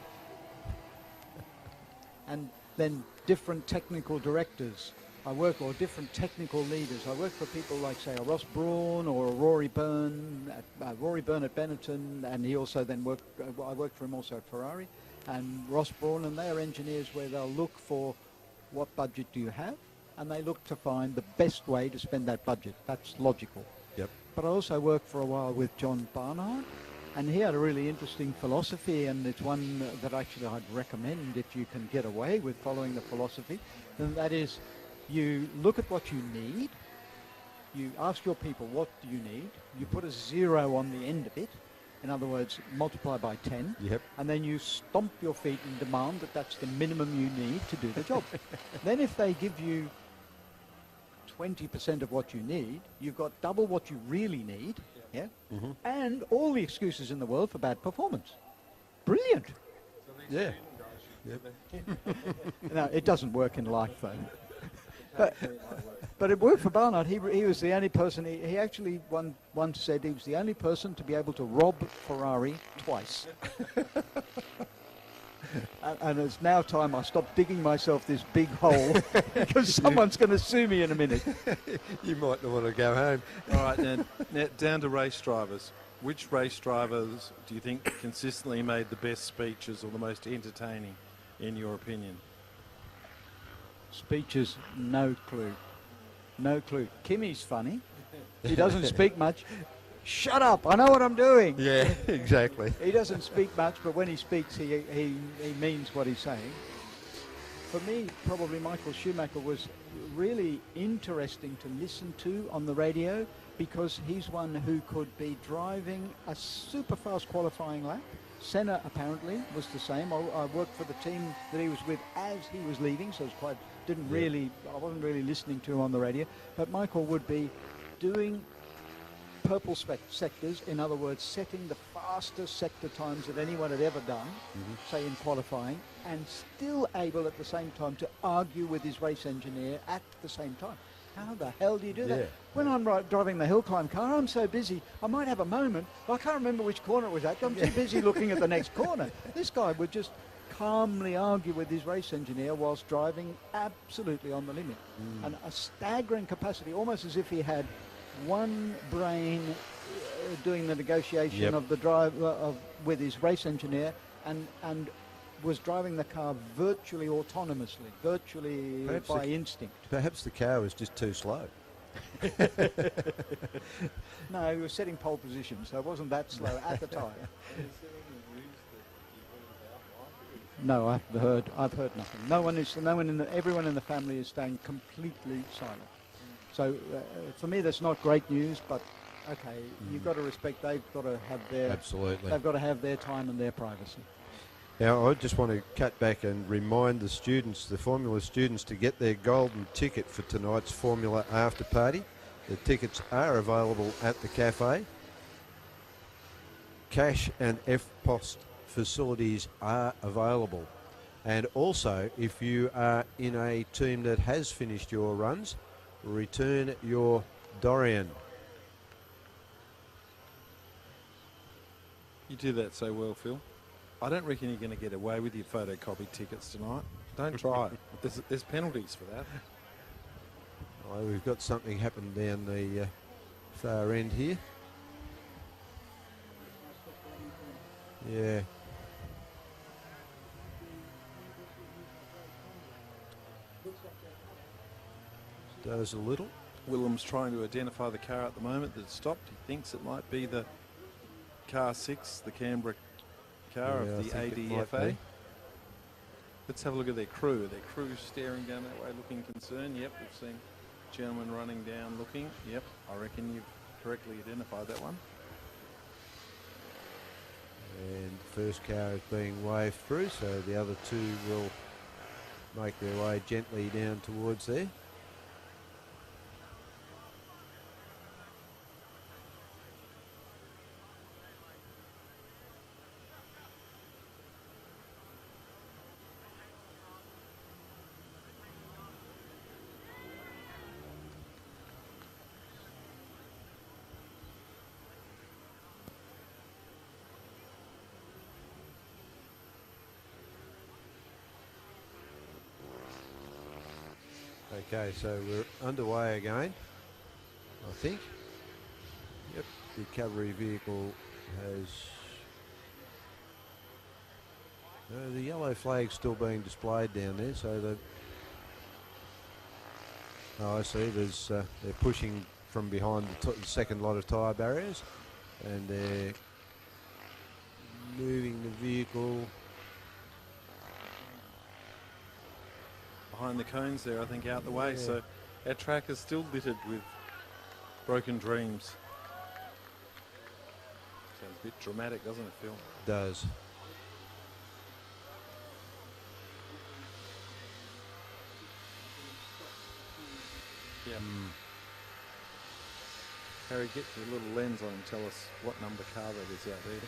And then different technical directors. Or different technical leaders. I worked for people like, say, a Ross Brawn or a Rory Byrne at Benetton, and he also then worked, I worked for him also at Ferrari, and Ross Brawn, and they are engineers where they'll look for what budget do you have, and they look to find the best way to spend that budget. That's logical. Yep. But I also worked for a while with John Barnard, and he had a really interesting philosophy, and it's one that actually I'd recommend if you can get away with following the philosophy, and that is, you look at what you need, you ask your people, what do you need? You put a 0 on the end of it, in other words, multiply by 10, Yep. and then you stomp your feet and demand that that's the minimum you need to do the job. Then if they give you 20% of what you need, you've got double what you really need, yeah, and all the excuses in the world for bad performance. Brilliant. Yeah. No, it doesn't work in life though. But it worked for Barnard. He was the only person, he actually once said he was the only person to be able to rob Ferrari twice. and it's now time I stop digging myself this big hole because someone's going to sue me in a minute. You might not want to go home. All right, now down to race drivers. Which race drivers do you think consistently made the best speeches or the most entertaining, in your opinion? Speeches, no clue. No clue. Kimmy's funny. He doesn't speak much. Shut up, I know what I'm doing. Yeah, exactly. He doesn't speak much, but when he speaks, he means what he's saying. For me, probably Michael Schumacher was really interesting to listen to on the radio because he's one who could be driving a super fast qualifying lap. Senna apparently was the same. I worked for the team that he was with as he was leaving, so I wasn't really listening to him on the radio. But Michael would be doing purple sectors, in other words, setting the fastest sector times that anyone had ever done, say in qualifying, and still able at the same time to argue with his race engineer at the same time. How the hell do you do that? When I'm driving the hill climb car, I'm so busy, I might have a moment, but I can't remember which corner it was at. I'm too busy looking at the next corner. This guy would just calmly argue with his race engineer whilst driving absolutely on the limit. And a staggering capacity, almost as if he had one brain doing the negotiation of the drive with his race engineer and was driving the car virtually autonomously, virtually by instinct. Perhaps the car was just too slow. No, he was setting pole position, so it wasn't that slow at the time. No, I've heard nothing. Everyone in the family is staying completely silent. So for me, that's not great news, but okay, you've got to respect. They've got to have They've got to have their time and their privacy. Now, I just want to cut back and remind the students, the Formula students, to get their golden ticket for tonight's Formula after party. The tickets are available at the cafe. Cash and F-Post facilities are available. And also, if you are in a team that has finished your runs, return your Dorian. You do that so well, Phil. I don't reckon you're going to get away with your photocopied tickets tonight. Don't try it. There's penalties for that. Oh, we've got something happen down the far end here. Yeah. Does a little. Willem's trying to identify the car at the moment that stopped. He thinks it might be the car 6, the Canberra car Yeah, of I the think it might ADFA. be. Let's have a look at their crew. Their crew staring down that way looking concerned. Yep, we've seen gentlemen running down looking. Yep, I reckon you've correctly identified that one. And the first car is being waved through, so the other two will make their way gently down towards there. Okay, so we're underway again, I think. Yep, the cavalry vehicle has... the yellow flag's still being displayed down there, so the... Oh, I see, there's, they're pushing from behind the second lot of tyre barriers, and they're moving the vehicle... Behind the cones there, I think, out the way. Yeah. So our track is still littered with broken dreams. Sounds a bit dramatic, doesn't it, Phil? Does. Yeah. Harry, get your little lens on and tell us what number car that is out there.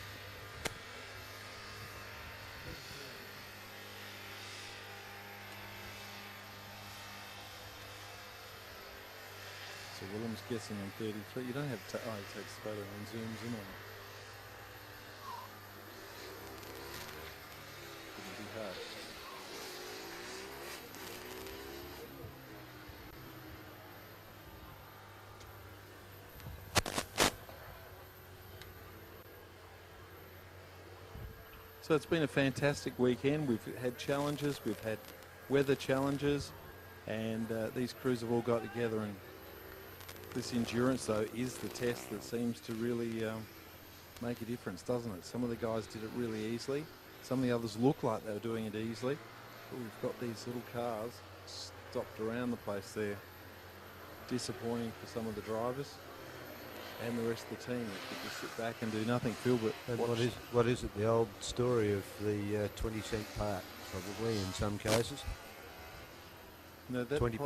So Willem's guessing on 33. You don't have to. Oh, he takes the photo and zooms in on it. Wouldn't be hard. So it's been a fantastic weekend. We've had challenges, we've had weather challenges, and these crews have all got together, and this endurance, though, is the test that seems to really make a difference, doesn't it? Some of the guys did it really easily. Some of the others look like they were doing it easily. But we've got these little cars stopped around the place there. Disappointing for some of the drivers and the rest of the team that could just sit back and do nothing. Phil, but And what is it? The old story of the 20-cent part, probably in some cases. No, that 20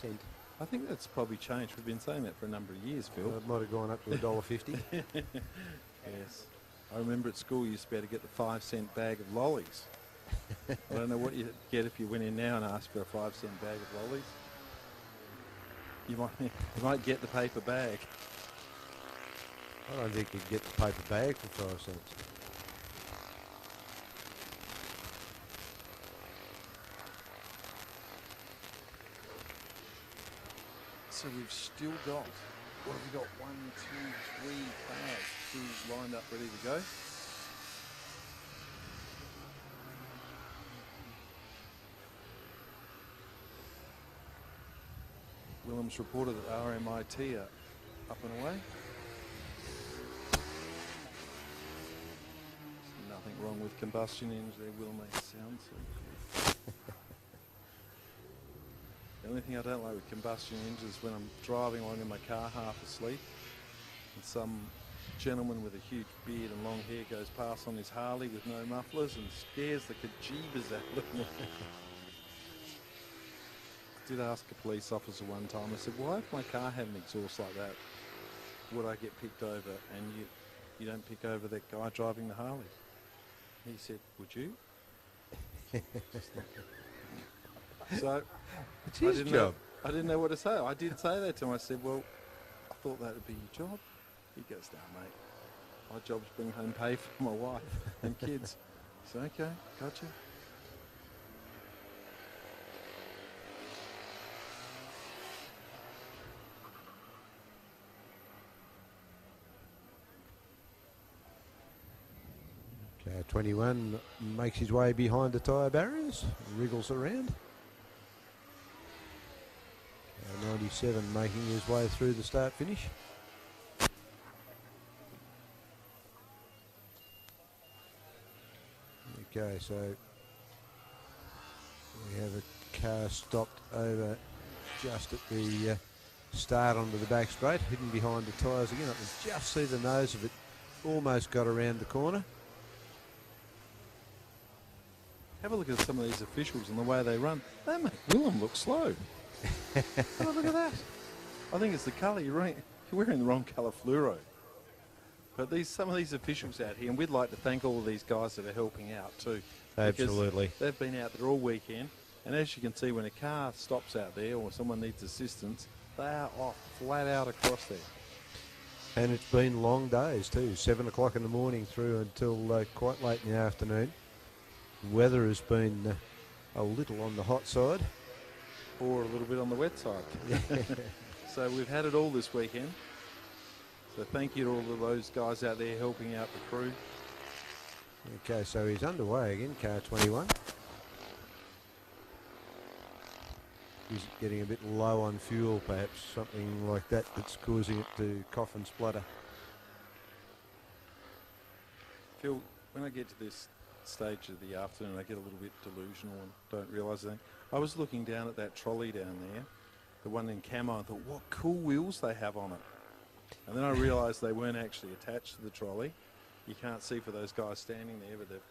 cent. I think that's probably changed. We've been saying that for a number of years, Phil. It might have gone up to $1.50. Yes. I remember at school you used to be able to get the 5-cent bag of lollies. I don't know what you'd get if you went in now and asked for a 5-cent bag of lollies. You might get the paper bag. I don't think you'd get the paper bag for 5 cents. So we've still got, what have we got? 1, 2, 3 cars still lined up ready to go. Willem's reported that RMIT are up and away. Nothing wrong with combustion engines, they will make sound so good. The only thing I don't like with combustion engines is when I'm driving along in my car half asleep and some gentleman with a huge beard and long hair goes past on his Harley with no mufflers and scares the kajibas out of me. I did ask a police officer one time, I said, why if my car had an exhaust like that, would I get picked over? And you don't pick over that guy driving the Harley. He said, would you? So it's his job. I didn't know what to say. I did say that to him. I said, well, I thought that would be your job. He goes, no, mate. My job's bring home pay for my wife and kids. So, okay, gotcha. Okay, 21 makes his way behind the tyre barriers, wriggles around. R97 making his way through the start-finish. Okay, so we have a car stopped over just at the start onto the back straight, hidden behind the tyres again. I can just see the nose of it, almost got around the corner. Have a look at some of these officials and the way they run. They make Willem look slow. Have a look at that. I think it's the colour you're wearing the wrong colour fluoro. But some of these officials out here, and we'd like to thank all of these guys that are helping out too. Absolutely. They've been out there all weekend, and as you can see, when a car stops out there or someone needs assistance, they are off flat out across there. And it's been long days too, 7 o'clock in the morning through until quite late in the afternoon. Weather has been a little on the hot side. Or a little bit on the wet side. So we've had it all this weekend. So thank you to all of those guys out there helping out the crew. Okay, so he's underway again, car 21. He's getting a bit low on fuel, perhaps, something like that that's causing it to cough and splutter. Phil, when I get to this stage of the afternoon, I get a little bit delusional and don't realise anything. I was looking down at that trolley down there, the one in camo, and thought, what cool wheels they have on it. And then I realised they weren't actually attached to the trolley. You can't see for those guys standing there, but they've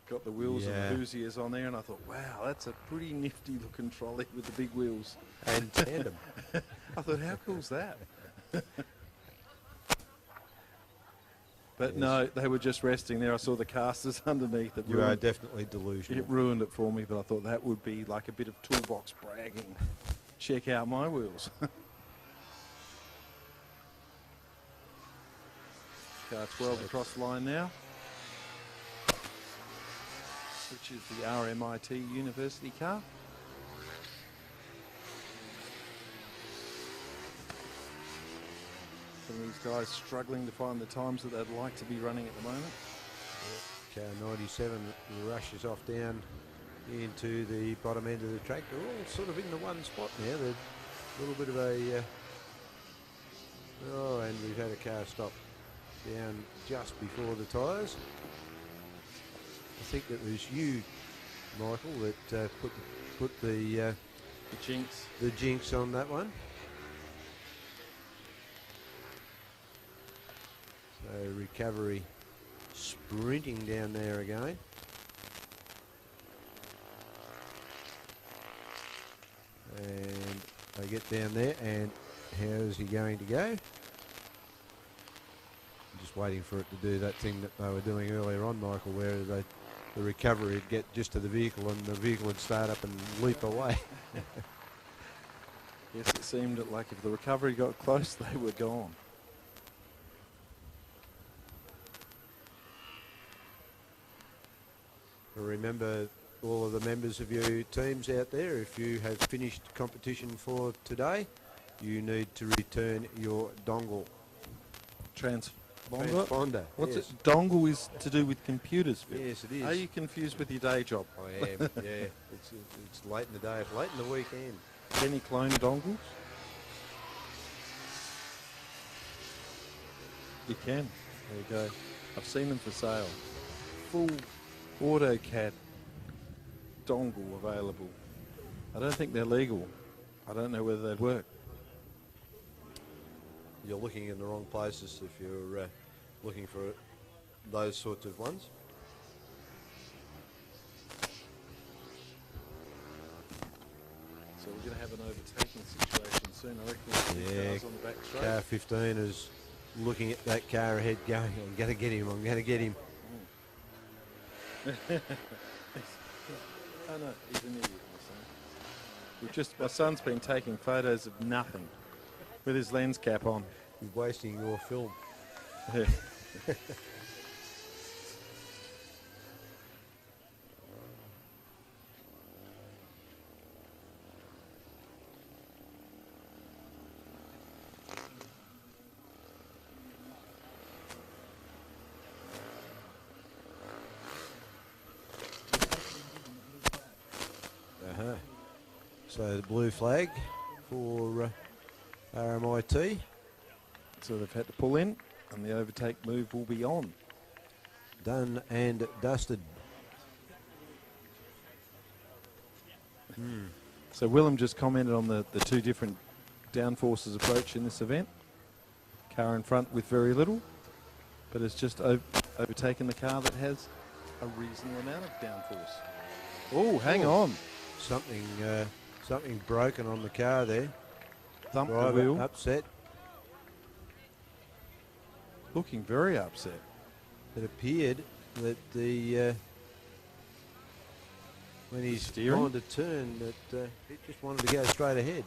got the wheels and the Hoosiers on there, and I thought, wow, that's a pretty nifty looking trolley with the big wheels. And tandem. I thought, how cool's that? But no, they were just resting there. I saw the casters underneath. You are definitely delusional. It ruined it for me, but I thought that would be like a bit of toolbox bragging. Check out my wheels. Car 12 across the line now, which is the RMIT University car. Some of these guys struggling to find the times that they'd like to be running at the moment. Car 97 rushes off down into the bottom end of the track. They're all sort of in the one spot now. They're a little bit of a... and we've had a car stop down just before the tyres. I think it was you, Michael, that put the jinx on that one. So recovery sprinting down there again. And they get down there, and how's he going to go? Just waiting for it to do that thing that they were doing earlier on, Michael, where the recovery would get just to the vehicle and the vehicle would start up and leap away. Yes, it seemed like if the recovery got close, they were gone. Remember, all of the members of your teams out there, if you have finished competition for today, you need to return your dongle. Transponder. What's yes. it? Dongle is to do with computers, Phil. Yes, it is. Are you confused with your day job? I am, yeah. It's late in the day, it's late in the weekend. Any clone dongles? You can. There you go. I've seen them for sale. Full AutoCAD dongle available. I don't think they're legal. I don't know whether they'd work. You're looking in the wrong places if you're looking for those sorts of ones. So we're going to have an overtaking situation soon. I reckon there's cars on the back straight. Car 15 is looking at that car ahead going, I'm going to get him, I'm going to get him. Oh no, he's an idiot, my son. My son's been taking photos of nothing with his lens cap on. He's wasting your film. Yeah. So the blue flag for RMIT. So they've had to pull in, and the overtake move will be on. Done and dusted. So Willem just commented on the two different downforces approach in this event. Car in front with very little, but it's just overtaken the car that has a reasonable amount of downforce. Oh, hang on. Something broken on the car there. Thumped the Driver wheel. upset. Looking very upset. It appeared that when he's steering? gone to turn, that he just wanted to go straight ahead.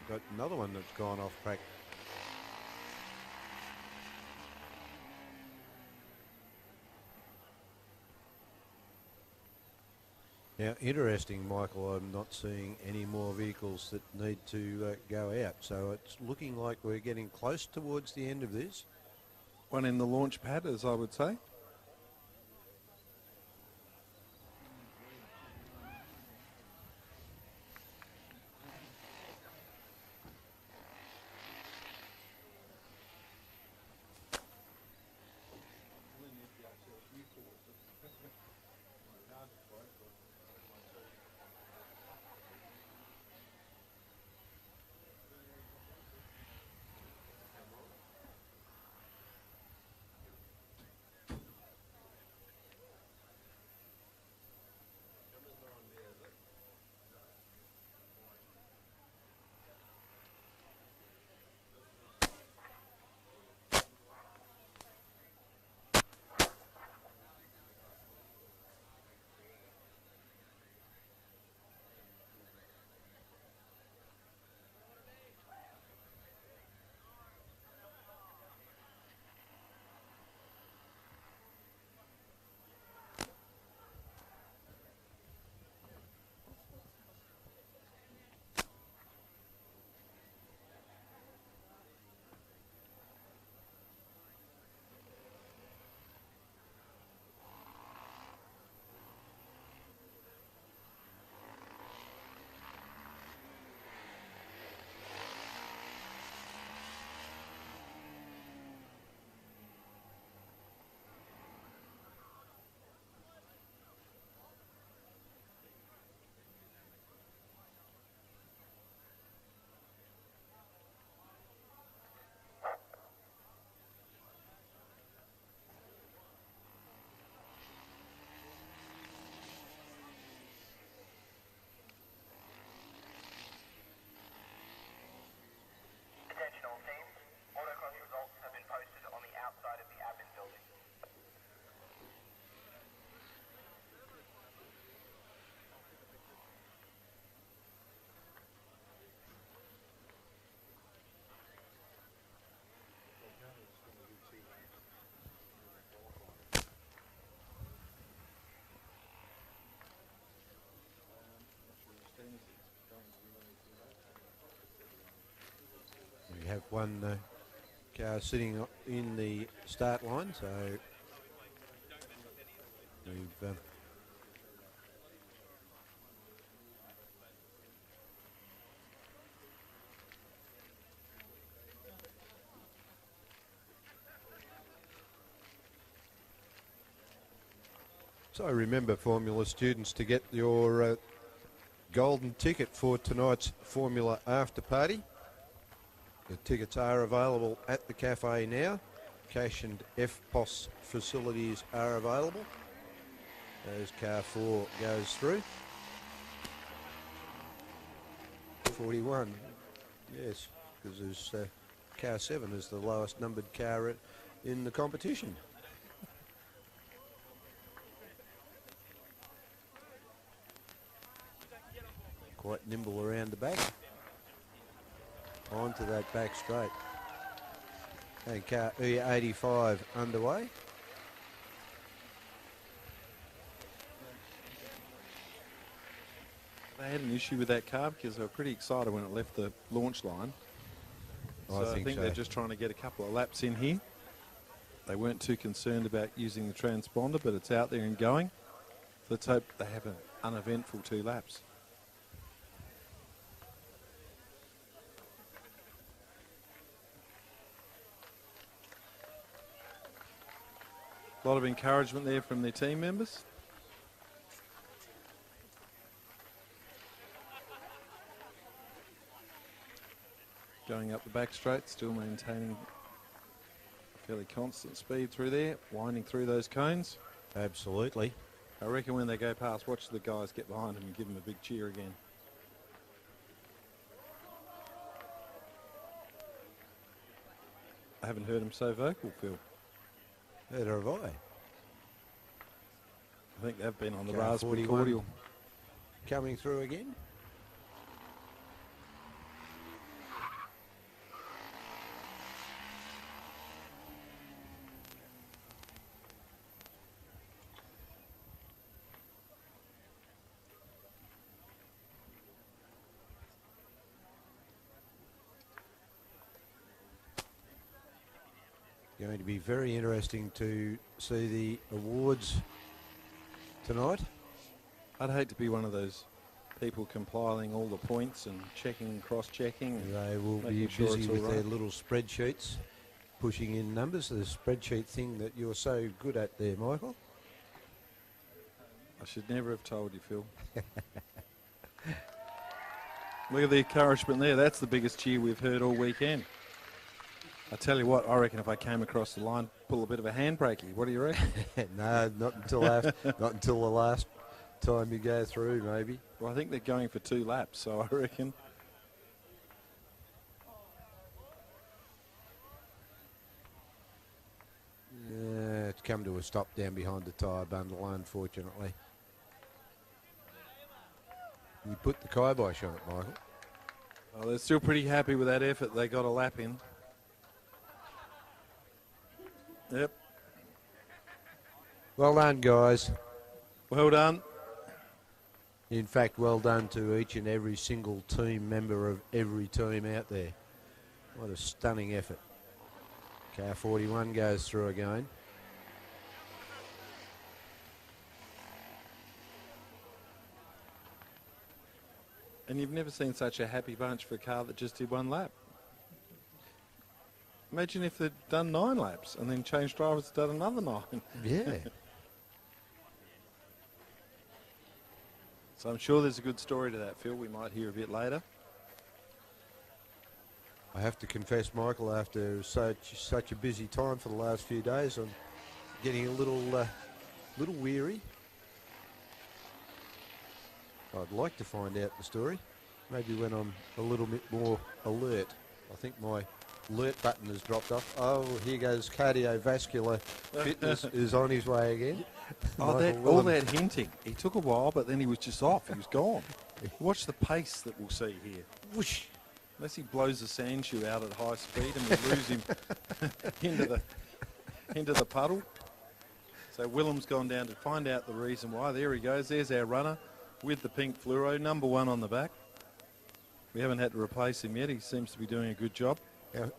We've got another one that's gone off track. Now, interesting, Michael, I'm not seeing any more vehicles that need to go out. So it's looking like we're getting close towards the end of this. One in the launch pad, as I would say. one car sitting in the start line, so we've so remember, Formula students, to get your golden ticket for tonight's Formula after party. The tickets are available at the cafe now. Cash and FPOS facilities are available as car 4 goes through. 41, yes, because there's car 7 is the lowest numbered car in the competition. Quite nimble around the back. Onto that back straight. And car E85 underway. They had an issue with that car because they were pretty excited when it left the launch line. So I think they're just trying to get a couple of laps in here. They weren't too concerned about using the transponder, but it's out there and going. Let's hope they have an uneventful 2 laps. A lot of encouragement there from their team members. Going up the back straight, still maintaining a fairly constant speed through there, winding through those cones. Absolutely. I reckon when they go past, watch the guys get behind them and give them a big cheer again. I haven't heard them so vocal, Phil. Neither have I. I think they've been on the Car raspberry 41 cordial. Coming through again. Going to be very interesting to see the awards tonight. I'd hate to be one of those people compiling all the points and checking, cross-checking. They will be sure busy it's with all their right. little spreadsheets, pushing in numbers, the spreadsheet thing that you're so good at there, Michael. I should never have told you, Phil. Look at the encouragement there. That's the biggest cheer we've heard all weekend. I tell you what, I reckon if I came across the line, pull a bit of a handbrakey. What do you reckon? No, not until after, not until the last time you go through, maybe. Well, I think they're going for 2 laps, so I reckon. It's come to a stop down behind the tyre bundle, unfortunately. You put the kibosh on it, Michael. Well, they're still pretty happy with that effort. They got a lap in. Yep. Well done, guys. Well done. In fact, well done to each and every single team member of every team out there. What a stunning effort. Car 41 goes through again. And you've never seen such a happy bunch for a car that just did 1 lap. Imagine if they'd done 9 laps and then changed drivers and done another 9. Yeah. So I'm sure there's a good story to that, Phil. We might hear a bit later. I have to confess, Michael, after such a busy time for the last few days, I'm getting a little weary. I'd like to find out the story, maybe when I'm a little bit more alert. I think my alert button has dropped off. Oh, here goes cardiovascular fitness is on his way again. Oh, all that hinting. He took a while, but then he was just off. He was gone. Watch the pace that we'll see here. Whoosh. Unless he blows the sand shoe out at high speed and we lose him into the puddle. So Willem's gone down to find out the reason why. There he goes. There's our runner with the pink fluoro, number 1 on the back. We haven't had to replace him yet. He seems to be doing a good job. Now,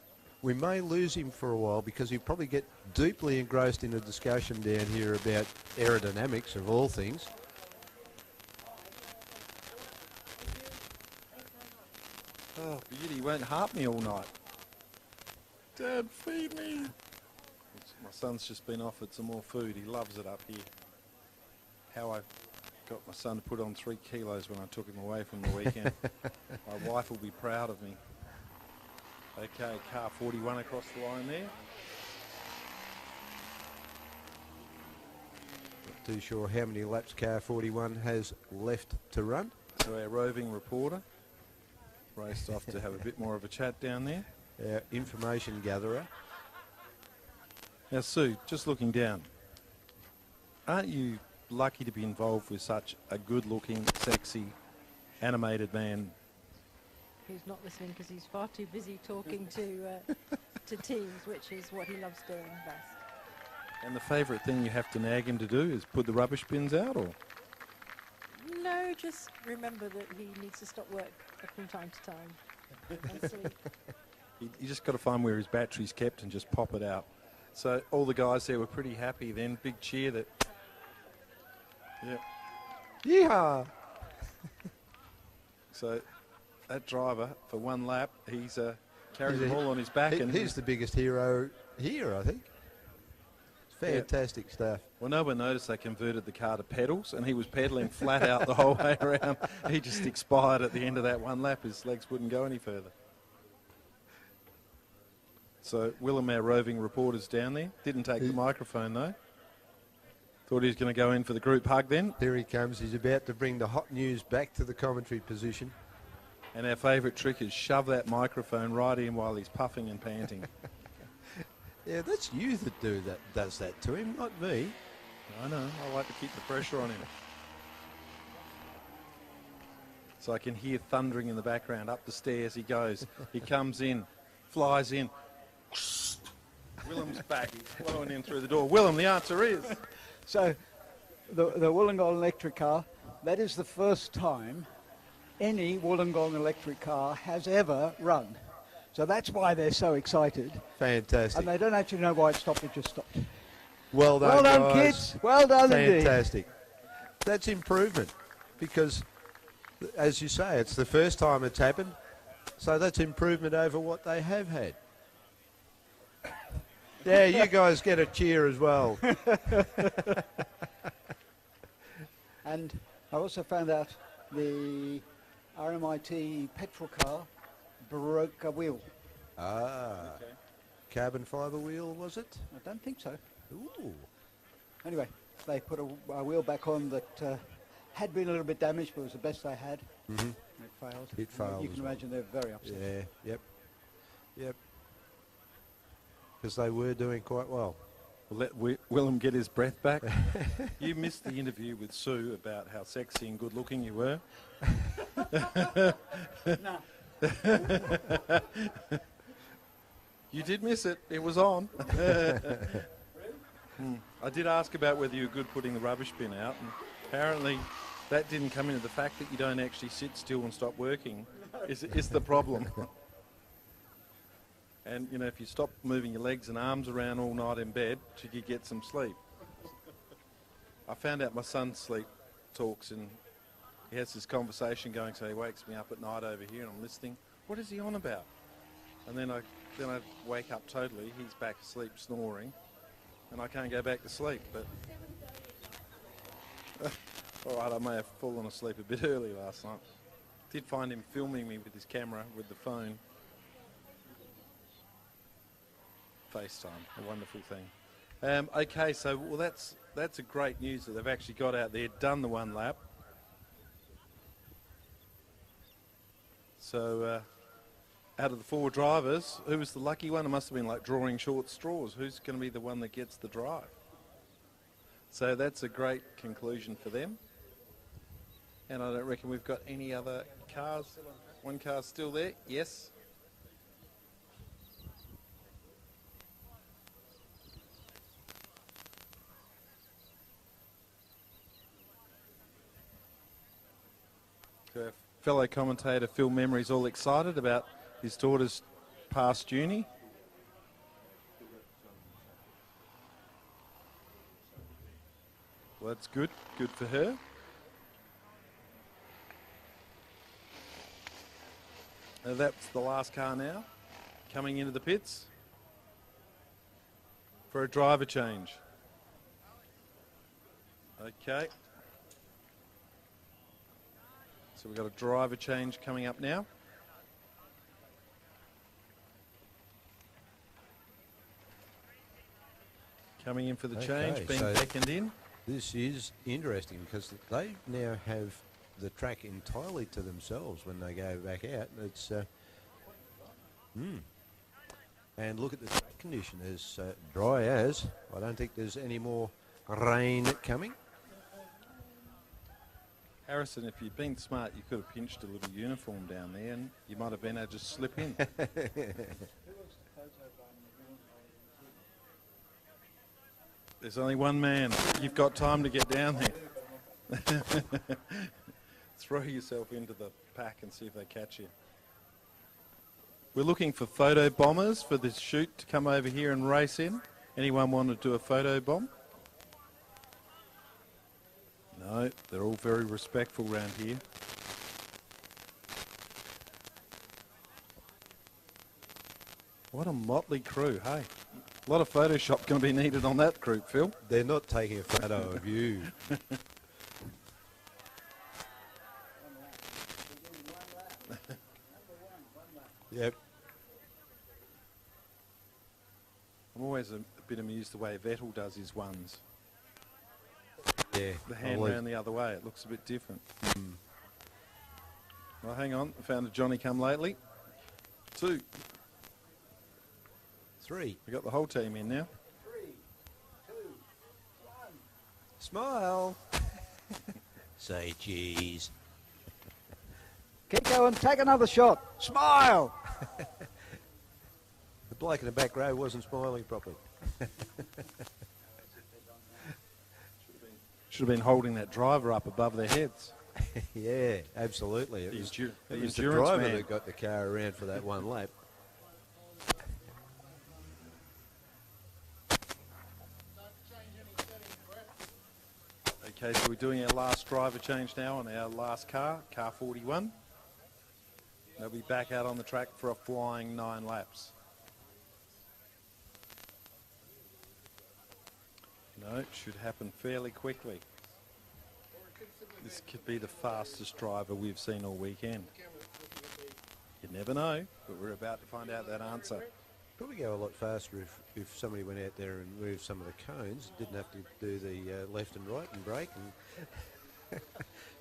we may lose him for a while because he'll probably get deeply engrossed in a discussion down here about aerodynamics of all things. Oh, beauty, he won't harp me all night. Dad, feed me. My son's just been offered some more food. He loves it up here. How I got my son to put on 3 kilos when I took him away from the weekend. My wife will be proud of me. Okay, car 41 across the line there. Not too sure how many laps car 41 has left to run. So our roving reporter raced off to have a bit more of a chat down there. Our information gatherer. Now, Sue, just looking down, aren't you lucky to be involved with such a good-looking, sexy, animated man? Who's not listening because he's far too busy talking to teams, which is what he loves doing best. And the favourite thing you have to nag him to do is put the rubbish bins out, or? No, just remember that he needs to stop work from time to time and sleep. You just got to find where his battery's kept and just pop it out. So all the guys there were pretty happy then. Big cheer that. Yeah. Yeehaw! So that driver, for one lap, he's carried them all on his back. And he's the biggest hero here, I think. Fantastic stuff. Well, no one noticed they converted the car to pedals, and he was pedaling flat out the whole way around. He just expired at the end of that one lap. His legs wouldn't go any further. So Willem, our roving reporter's down there. Didn't take the microphone, though. Thought he was going to go in for the group hug then. There he comes. He's about to bring the hot news back to the commentary position. And our favourite trick is shove that microphone right in while he's puffing and panting. Yeah, that's you that does that to him, not me. I know. I like to keep the pressure on him. So I can hear thundering in the background. Up the stairs he goes. He comes in, flies in. Willem's back. He's blowing in through the door. Willem, the answer is... So, the Wollongong electric car, that is the first time any Wollongong electric car has ever run. So that's why they're so excited. Fantastic. And they don't actually know why it stopped, it just stopped. Well done, well done, guys. kids. Well done, indeed. Fantastic. That's improvement because, as you say, it's the first time it's happened. So that's improvement over what they have had. Yeah, you guys get a cheer as well. And I also found out the RMIT petrol car broke a wheel. Ah. Okay. Carbon fibre wheel, was it? I don't think so. Ooh. Anyway, they put a wheel back on that had been a little bit damaged, but was the best they had. Mm-hmm. It failed. It failed. You can imagine they're very upset. Yeah, yep. Because they were doing quite well. We'll let Willem get his breath back. You missed the interview with Sue about how sexy and good looking you were. No. You did miss it. It was on. I did ask about whether you were good putting the rubbish bin out, and apparently that didn't come into the fact that you don't actually sit still and stop working is the problem. And, you know, if you stop moving your legs and arms around all night in bed, should you get some sleep? I found out my son sleep talks, and he has this conversation going, so he wakes me up at night over here and I'm listening. What is he on about? And then I wake up totally. He's back asleep snoring and I can't go back to sleep. But all right, I may have fallen asleep a bit early last night. Did find him filming me with his camera, with the phone. FaceTime, a wonderful thing. Okay, so well, that's a great news that they've actually got out there, done the one lap. So out of the 4 drivers, who was the lucky one? It must have been like drawing short straws. Who's going to be the one that gets the drive? So that's a great conclusion for them. And I don't reckon we've got any other cars. One car's still there, yes. Fellow commentator Phil Memory's all excited about his daughter's past uni. Well, that's good. Good for her. That's the last car now, coming into the pits for a driver change. Okay. So we've got a driver change coming up now. Coming in for the change, being beckoned in. This is interesting because they now have the track entirely to themselves when they go back out. It's and look at the track condition, as dry as. I don't think there's any more rain coming. Harrison, if you'd been smart, you could have pinched a little uniform down there and you might have been able to just slip in. There's only one man. You've got time to get down there. Throw yourself into the pack and see if they catch you. We're looking for photo bombers for this shoot to come over here and race in. Anyone want to do a photo bomb? No, they're all very respectful around here. What a motley crew, hey? A lot of Photoshop going to be needed on that group, Phil. They're not taking a photo of you. Yep. I'm always a bit amused the way Vettel does his ones. Yeah. The hand round the other way, it looks a bit different. Well, hang on, I found a Johnny come lately. 2. 3. We got the whole team in now. 3, 2, 1. Smile. Say cheese. Keep going, take another shot. Smile. The bloke in the back row wasn't smiling properly. Should have been holding that driver up above their heads. Yeah, absolutely. It was the endurance driver man that got the car around for that one lap. Okay, so we're doing our last driver change now on our last car, car 41. They'll be back out on the track for a flying 9 laps. No, it should happen fairly quickly. This could be the fastest driver we've seen all weekend. You never know, but we're about to find out that answer. Probably go a lot faster if somebody went out there and moved some of the cones, didn't have to do the left and right and brake. And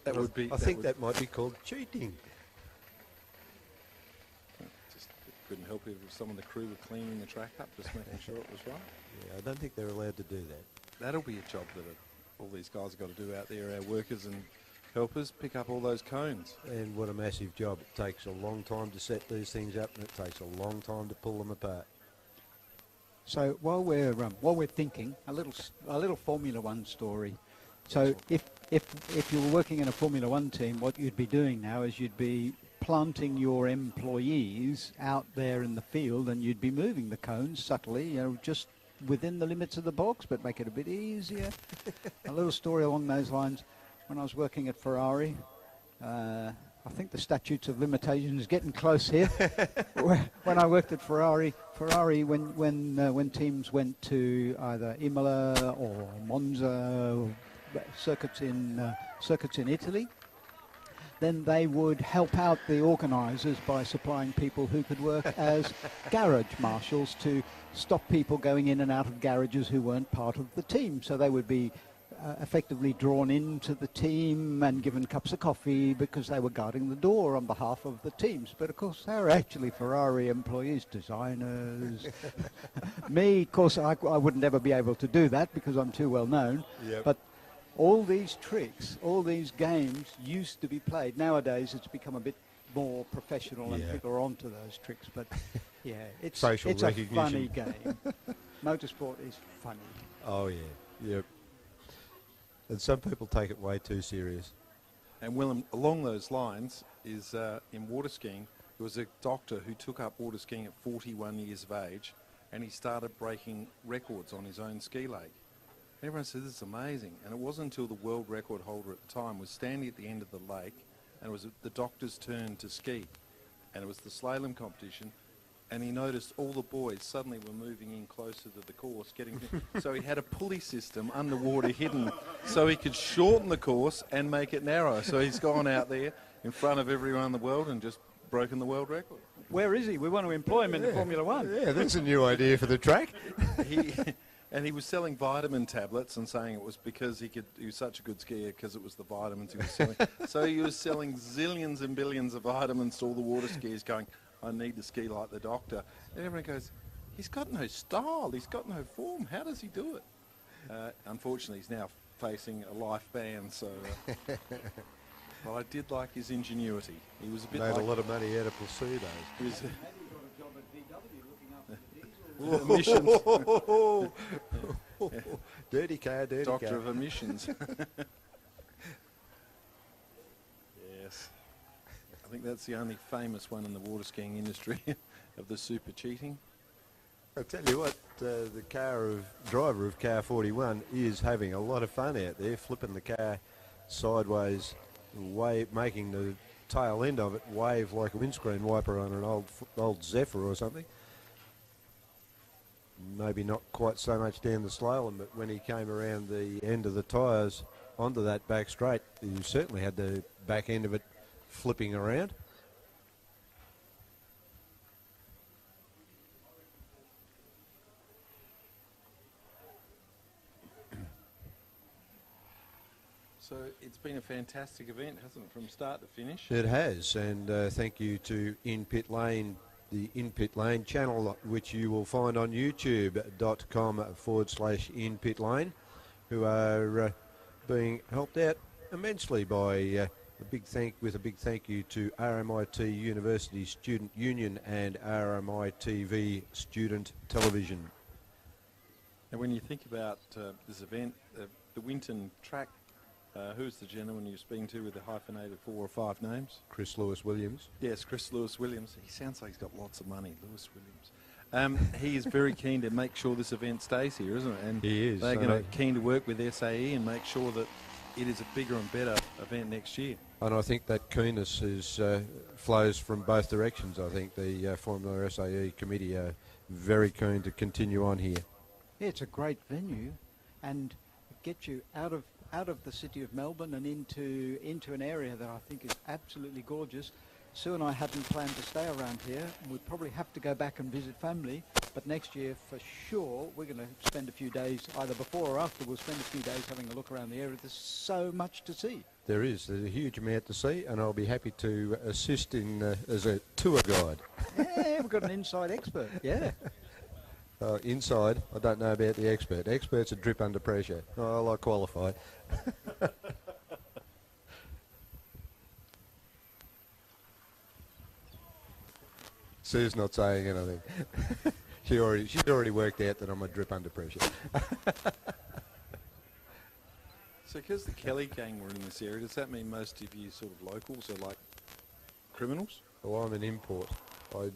That would be. I think that might be called cheating. Just couldn't help it if some of the crew were cleaning the track up, just making sure it was right. Yeah, I don't think they're allowed to do that. That'll be a job that all these guys have got to do out there, our workers and helpers, pick up all those cones. And what a massive job. It takes a long time to set these things up, and it takes a long time to pull them apart. So while we're thinking, a little Formula One story. So if you were working in a Formula One team, what you'd be doing now is you'd be planting your employees out there in the field, and you'd be moving the cones subtly, just within the limits of the box, but make it a bit easier. A little story along those lines. When I was working at Ferrari, I think the statutes of limitations is getting close here. When I worked at Ferrari, when teams went to either Imola or Monza, circuits in Italy, then they would help out the organisers by supplying people who could work as garage marshals to stop people going in and out of garages who weren't part of the team. So they would be effectively drawn into the team and given cups of coffee because they were guarding the door on behalf of the teams. But of course, they were actually Ferrari employees, designers. Me, of course, I wouldn't ever be able to do that because I'm too well known. Yep. But all these tricks, all these games used to be played. Nowadays, it's become a bit more professional and people are onto those tricks. But yeah, it's a funny game. Motorsport is funny. Oh yeah, yep. And some people take it way too serious. And Willem, along those lines is in water skiing, There was a doctor who took up water skiing at 41 years of age, and he started breaking records on his own ski lake. Everyone said, this is amazing. And it wasn't until the world record holder at the time was standing at the end of the lake, and it was the doctor's turn to ski. And it was the slalom competition, and he noticed all the boys suddenly were moving in closer to the course, so he had a pulley system underwater hidden so he could shorten the course and make it narrow. So he's gone out there in front of everyone in the world and just broken the world record. Where is he? We want to employ him in the Formula One. Yeah, that's a new idea for the track. And he was selling vitamin tablets and saying it was because he was such a good skier because it was the vitamins he was selling. So he was selling zillions and billions of vitamins to all the water skiers going, I need to ski like the doctor. And everyone goes, he's got no style, he's got no form, how does he do it? Unfortunately, he's now facing a life ban, so... But I did like his ingenuity. He was a bit Made like... a lot of money out of placebos. He was emissions. Dirty car, dirty Doctor car. of emissions. Yes. I think that's the only famous one in the water skiing industry of the super cheating. I'll tell you what, the driver of car 41 is having a lot of fun out there, flipping the car sideways, making the tail end of it wave like a windscreen wiper on an old Zephyr or something. Maybe not quite so much down the slalom, but when he came around the end of the tyres onto that back straight, you certainly had the back end of it flipping around. So it's been a fantastic event, hasn't it, from start to finish? It has, and thank you to In Pit Lane, the In Pit Lane channel, which you will find on youtube.com/In Pit Lane, who are being helped out immensely by a big thank you to RMIT University Student Union and RMITV Student Television. And when you think about this event, the Winton track, who's the gentleman you're speaking to with the hyphenated 4 or 5 names? Chris Lewis Williams. Yes, Chris Lewis Williams. He sounds like he's got lots of money, Lewis Williams. He is very keen to make sure this event stays here, isn't it? And he is. They're keen to work with SAE and make sure that it is a bigger and better event next year. And I think that keenness flows from both directions. I think the Formula SAE committee are very keen to continue on here. Yeah, it's a great venue, and it gets you out of the city of Melbourne and into an area that I think is absolutely gorgeous. Sue and I hadn't planned to stay around here. We'd probably have to go back and visit family, but next year for sure we're going to spend a few days, either before or after, we'll spend a few days having a look around the area. There's so much to see. There's a huge amount to see, and I'll be happy to assist as a tour guide. Yeah, we've got an inside expert, yeah. Inside, I don't know about the expert. Experts are drip under pressure. I qualify. Sue's not saying anything. She's already worked out that I'm a drip under pressure. So because the Kelly gang were in this area, does that mean most of you sort of locals are like criminals? Well, I'm an import. I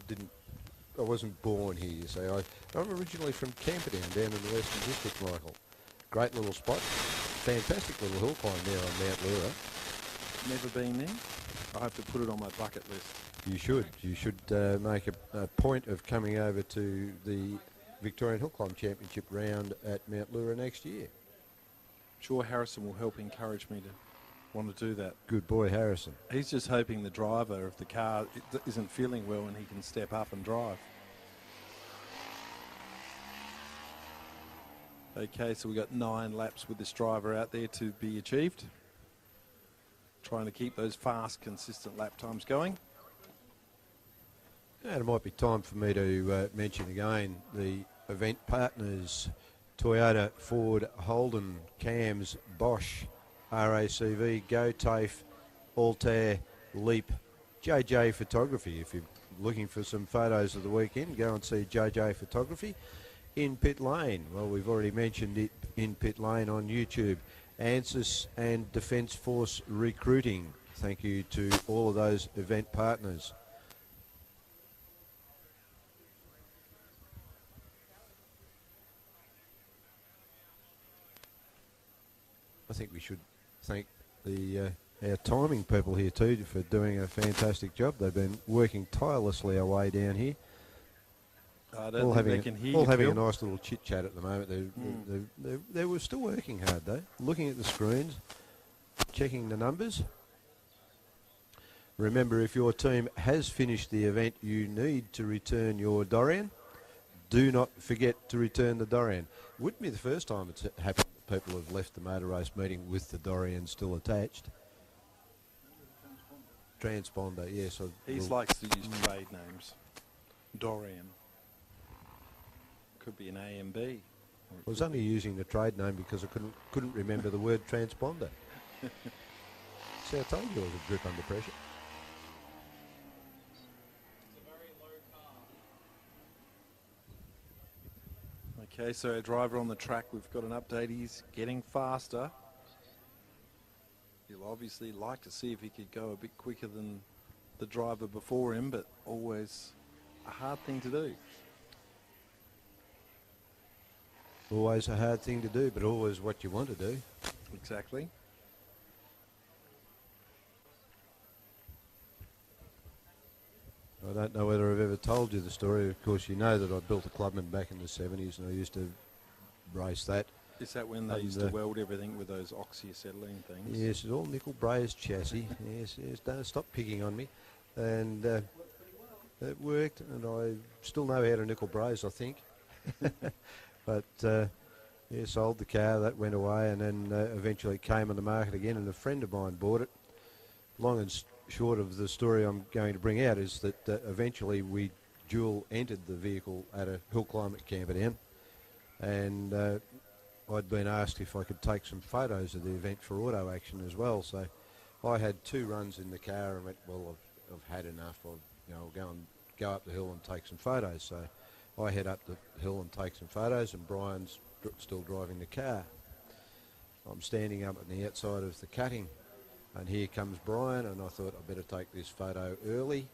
wasn't born here, you see. I'm originally from Camperdown, down in the Western District, Michael. Great little spot. Fantastic little hill climb there on Mount Lura. Never been there? I have to put it on my bucket list. You should. You should make a point of coming over to the Victorian Hill Climb Championship round at Mount Lura next year. Sure, Harrison will help encourage me to want to do that. Good boy, Harrison. He's just hoping the driver of the car isn't feeling well and he can step up and drive. Okay, so we've got 9 laps with this driver out there to be achieved. Trying to keep those fast, consistent lap times going. And it might be time for me to mention again the event partners: Toyota, Ford, Holden, Cams, Bosch, RACV, GoTafe, Altair, Leap, JJ Photography. If you're looking for some photos of the weekend, go and see JJ Photography. In Pit Lane, well, we've already mentioned it, In Pit Lane on YouTube. ANSYS and Defence Force Recruiting. Thank you to all of those event partners. think we should thank the our timing people here too for doing a fantastic job. They've been working tirelessly away down here. I don't think they can hear you, all having a Phil. nice little chit chat at the moment. They were still working hard though, looking at the screens, checking the numbers. Remember, if your team has finished the event, you need to return your Dorian. Do not forget to return the Dorian. Wouldn't be the first time it's happened that people have left the motor race meeting with the Dorian still attached. Transponder, yes. He likes to use trade names. Dorian. Could be an A and B. I was only using the trade name because I couldn't remember the word transponder. See, I told you I was a grip under pressure. Okay, so our driver on the track, we've got an update. He's getting faster. He'll obviously like to see if he could go a bit quicker than the driver before him, but always a hard thing to do. Always a hard thing to do, but always what you want to do. Exactly. I don't know whether I've ever told you the story. Of course, you know that I built a Clubman back in the 70s and I used to race that. Is that when they used to weld everything with those oxyacetylene things? Yes, it's all nickel brazed chassis. Yes, don't stop picking on me. And it worked, and I still know how to nickel braze, I think. But yeah, sold the car, that went away, and then eventually it came on the market again, and a friend of mine bought it. Long and short of the story I'm going to bring out is that eventually we dual entered the vehicle at a hill climb at Camperdown, and I'd been asked if I could take some photos of the event for auto action as well. So I had 2 runs in the car and went, well, I've had enough. I'll go up the hill and take some photos. So I head up the hill and take some photos, and Brian's still driving the car. I'm standing up on the outside of the cutting, and here comes Brian, and I thought I'd better take this photo early.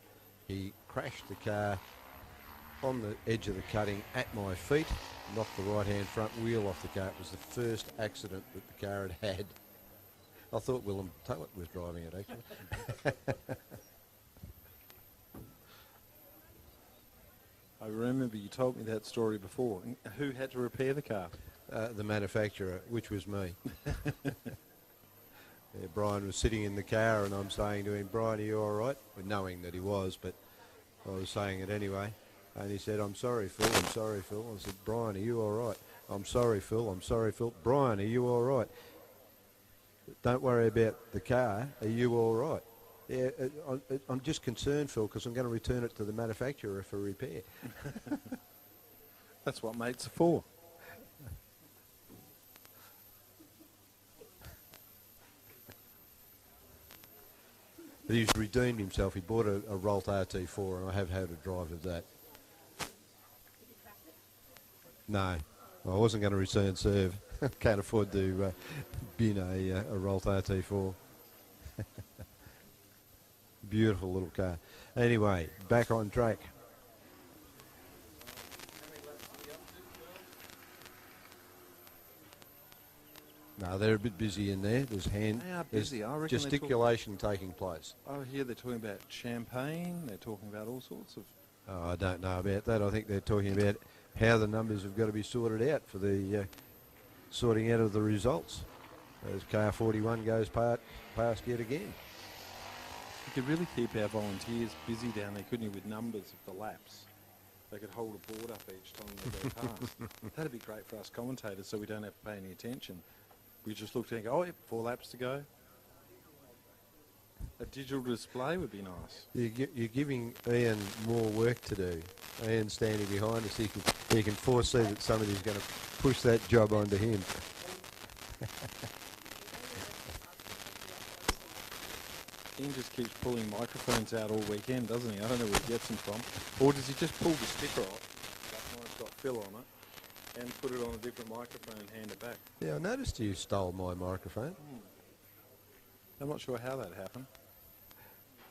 He crashed the car on the edge of the cutting at my feet, knocked the right-hand front wheel off the car. It was the first accident that the car had had. I thought Willem Tullett was driving it, actually. I remember you told me that story before. Who had to repair the car? The manufacturer, which was me. Yeah, Brian was sitting in the car, and I'm saying to him, Brian, are you all right? Well, knowing that he was, but I was saying it anyway. And he said, I'm sorry, Phil, I'm sorry, Phil. I said, Brian, are you all right? I'm sorry, Phil, I'm sorry, Phil. Brian, are you all right? Don't worry about the car. Are you all right? Yeah, I'm just concerned, Phil, because I'm going to return it to the manufacturer for repair. That's what mates are for. But he's redeemed himself. He bought a Rolt RT4, and I have had a drive of that. No, I wasn't going to return serve. Can't afford to bin a Rolt RT4. Beautiful little car. Anyway, back on track. No, they're a bit busy in there. There's They are busy. I reckon gesticulation taking place. Oh, here they're talking about champagne. They're talking about all sorts of... Oh, I don't know about that. I think they're talking about how the numbers have got to be sorted out for the sorting out of the results as car 41 goes past yet again. You could really keep our volunteers busy down there, couldn't you, with numbers of the laps? They could hold a board up each time they go past. That'd be great for us commentators, so we don't have to pay any attention. We just look and go, oh, yep, 4 laps to go. A digital display would be nice. You're giving Ian more work to do. Ian's standing behind us. He can foresee that somebody's going to push that job onto him. Ian just keeps pulling microphones out all weekend, doesn't he? I don't know where he gets them from. Or does he just pull the sticker off, that one's got Phil on it, and put it on a different microphone and hand it back? Yeah, I noticed you stole my microphone. I'm not sure how that happened.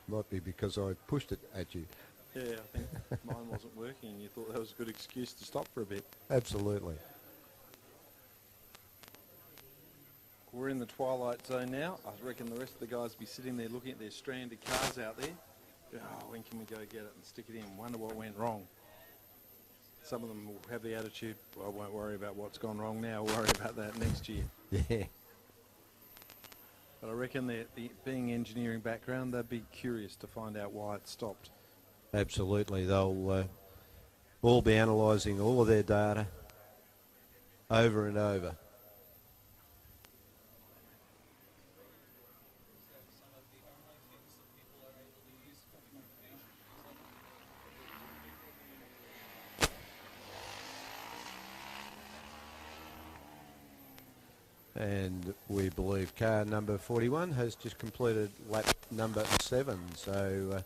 Might be because I pushed it at you. Yeah, I think mine wasn't working and you thought that was a good excuse to stop for a bit. Absolutely. We're in the twilight zone now. I reckon the rest of the guys will be sitting there looking at their stranded cars out there. Oh, when can we go get it and stick it in? Wonder what went wrong. Some of them will have the attitude, well, I won't worry about what's gone wrong now, I'll worry about that next year. Yeah. But I reckon being engineering background, they'd be curious to find out why it stopped. Absolutely. They'll all be analysing all of their data over and over. And we believe car number 41 has just completed lap number 7. So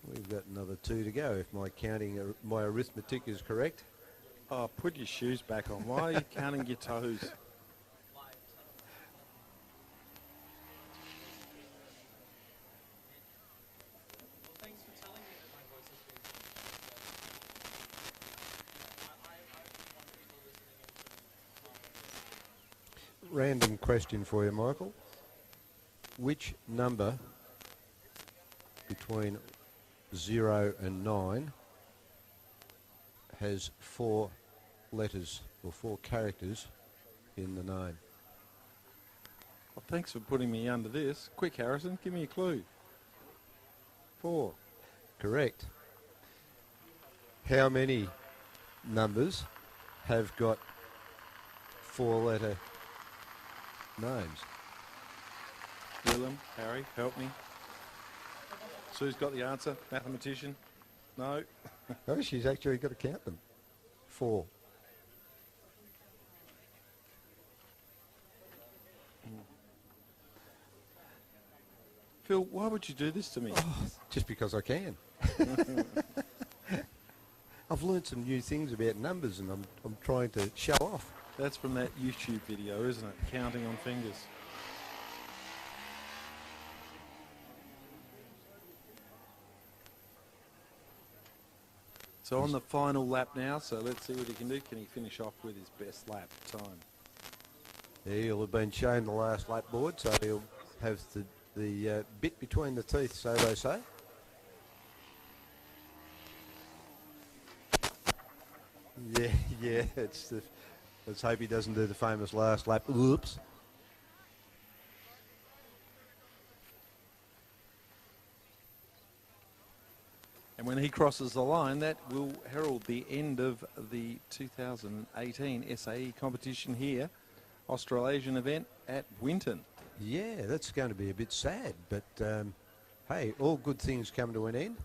we've got another 2 to go if my counting, my arithmetic is correct. Oh, put your shoes back on. Why are you counting your toes? Random question for you, Michael. Which number between 0 and 9 has 4 letters or 4 characters in the name? Well, thanks for putting me under this. Quick, Harrison, give me a clue. 4. Correct. How many numbers have got 4-letter names? Willem, Harry, help me. Sue's got the answer. Mathematician? No. Oh, she's actually got to count them. 4. Phil, why would you do this to me? Oh, just because I can. I've learned some new things about numbers and I'm trying to show off. That's from that YouTube video, isn't it? Counting on fingers. So on the final lap now, so let's see what he can do. Can he finish off with his best lap time? He'll have been shown the last lap board, so he'll have the bit between the teeth, so they say. Yeah, let's hope he doesn't do the famous last lap. Oops. And when he crosses the line, that will herald the end of the 2018 SAE competition here, Australasian event at Winton. Yeah, that's going to be a bit sad, but hey, all good things come to an end.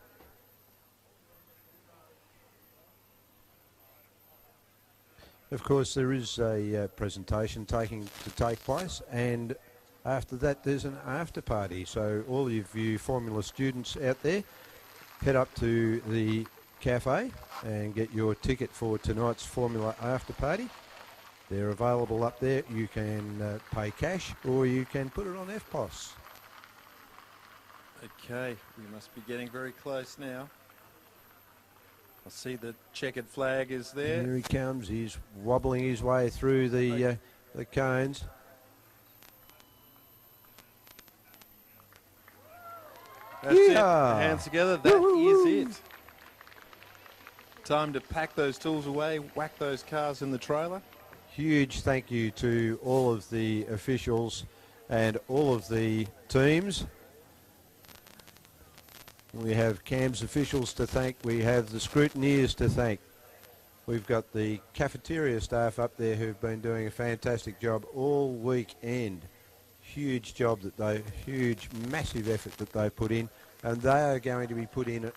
Of course, there is a presentation to take place, and after that there's an after party. So all of you Formula students out there, head up to the cafe and get your ticket for tonight's Formula after party. They're available up there. You can pay cash or you can put it on FPOS. Okay, we must be getting very close now. I see the checkered flag is there. Here he comes. He's wobbling his way through the cones. That's it. Hands together. That is it. Time to pack those tools away, whack those cars in the trailer. Huge thank you to all of the officials and all of the teams. We have CAMS officials to thank. We have the scrutineers to thank. We've got the cafeteria staff up there who've been doing a fantastic job all weekend. Huge job huge, massive effort that they put in, and they are going to be putting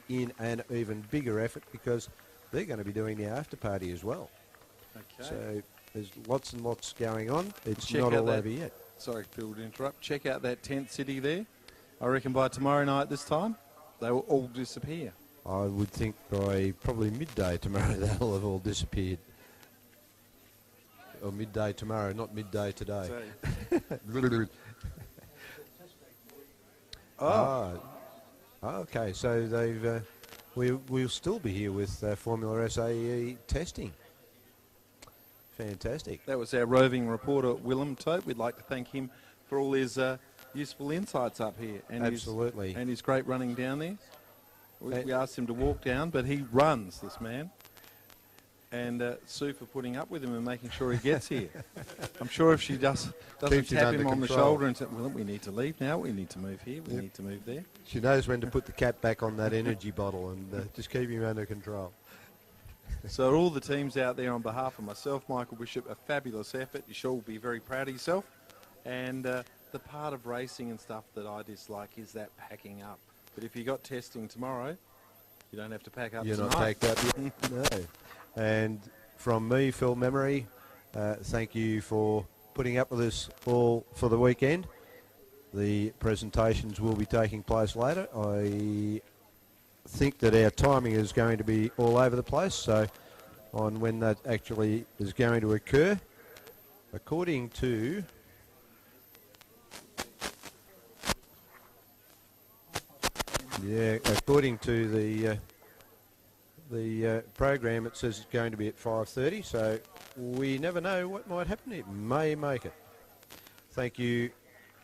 in an even bigger effort because they're going to be doing the after party as well. Okay. So there's lots and lots going on. It's Check not out all that, over yet. Sorry, Phil, to interrupt. Check out that tent city there. I reckon by tomorrow night this time, they will all disappear. I would think by probably midday tomorrow they'll have all disappeared. Or midday tomorrow, not midday today. Okay, so they've we'll still be here with Formula SAE testing. Fantastic. That was our roving reporter, Willem Tope. We'd like to thank him for all his useful insights up here. And Absolutely. His great running down there. We asked him to walk down, but he runs, this man. And Sue for putting up with him and making sure he gets here. I'm sure if she doesn't Keeps it tap under him on the control. shoulder and say, well, we need to leave now, we need to move here, we need to move there. She knows when to put the cap back on that energy bottle and just keep him under control. So all the teams out there, on behalf of myself, Michael Bishop, a fabulous effort. You sure will be very proud of yourself. And the part of racing and stuff that I dislike is that packing up. But if you got testing tomorrow, you don't have to pack up You're tonight. not packed up yet. No. And from me, Phil Memory, thank you for putting up with us all for the weekend. The presentations will be taking place later. I think that our timing is going to be all over the place, so on when that actually is going to occur. According to according to the program, it says it's going to be at 5:30, so we never know what might happen. It may make it. Thank you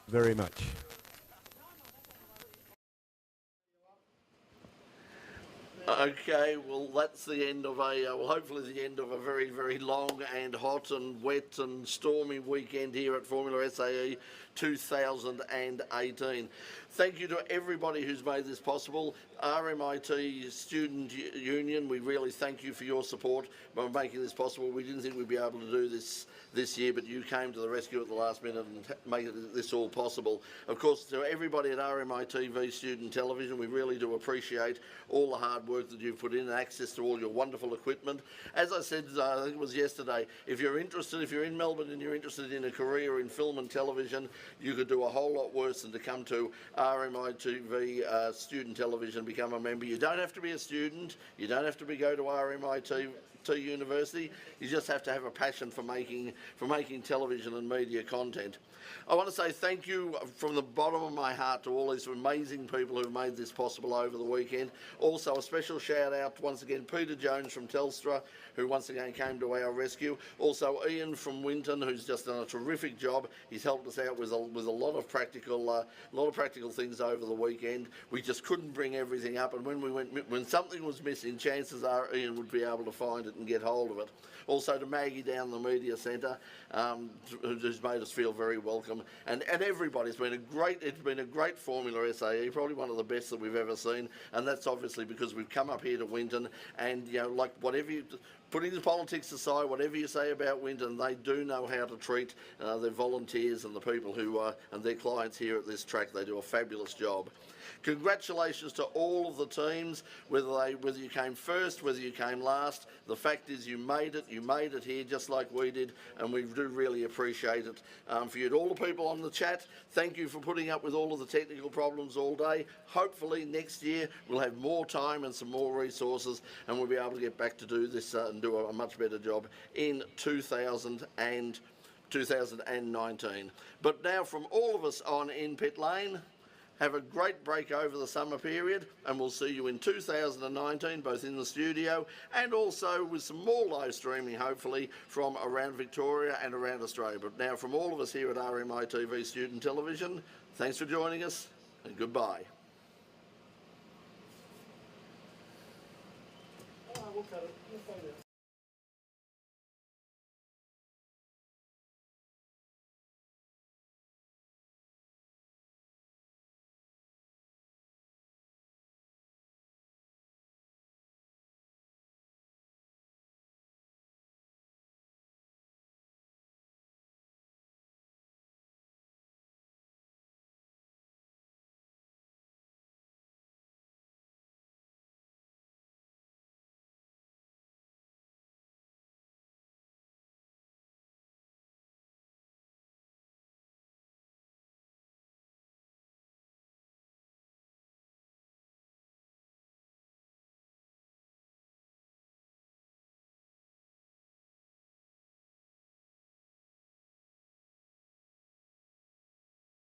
very much. Okay, well, that's the end of hopefully the end of a very, very long and hot and wet and stormy weekend here at Formula SAE 2018. Thank you to everybody who's made this possible. RMIT Student Union, we really thank you for your support by making this possible. We didn't think we'd be able to do this year, but you came to the rescue at the last minute and made this all possible. Of course, to everybody at RMITV Student Television, we really do appreciate all the hard work that you've put in and access to all your wonderful equipment. As I said, I think it was yesterday, if you're in Melbourne and you're interested in a career in film and television, you could do a whole lot worse than to come to RMITV Student Television, become a member. You don't have to be a student, you don't have to go to RMIT University, you just have to have a passion for making television and media content. I want to say thank you from the bottom of my heart to all these amazing people who've made this possible over the weekend. Also a special shout out once again Peter Jones from Telstra, who once again came to our rescue. Also Ian from Winton, who's just done a terrific job. He's helped us out with a lot of practical things over the weekend. We just couldn't bring everything up, and when something was missing, chances are Ian would be able to find it and get hold of it. Also to Maggie down the media centre, who's made us feel very welcome, and everybody. It's been a great Formula SAE, probably one of the best that we've ever seen, and that's obviously because we've come up here to Winton, and like whatever you. Putting the politics aside, whatever you say about Winton, they do know how to treat their volunteers and the people who and their clients here at this track. They do a fabulous job. Congratulations to all of the teams, whether you came first, whether you came last. The fact is you made it here just like we did, and we do really appreciate it. For you, to all the people on the chat, thank you for putting up with all of the technical problems all day. Hopefully next year we'll have more time and some more resources, and we'll be able to get back to do this and do a much better job in 2019. But now from all of us on In Pit Lane, have a great break over the summer period, and we'll see you in 2019, both in the studio and also with some more live streaming, hopefully, from around Victoria and around Australia. But now from all of us here at RMITV Student Television, thanks for joining us, and goodbye.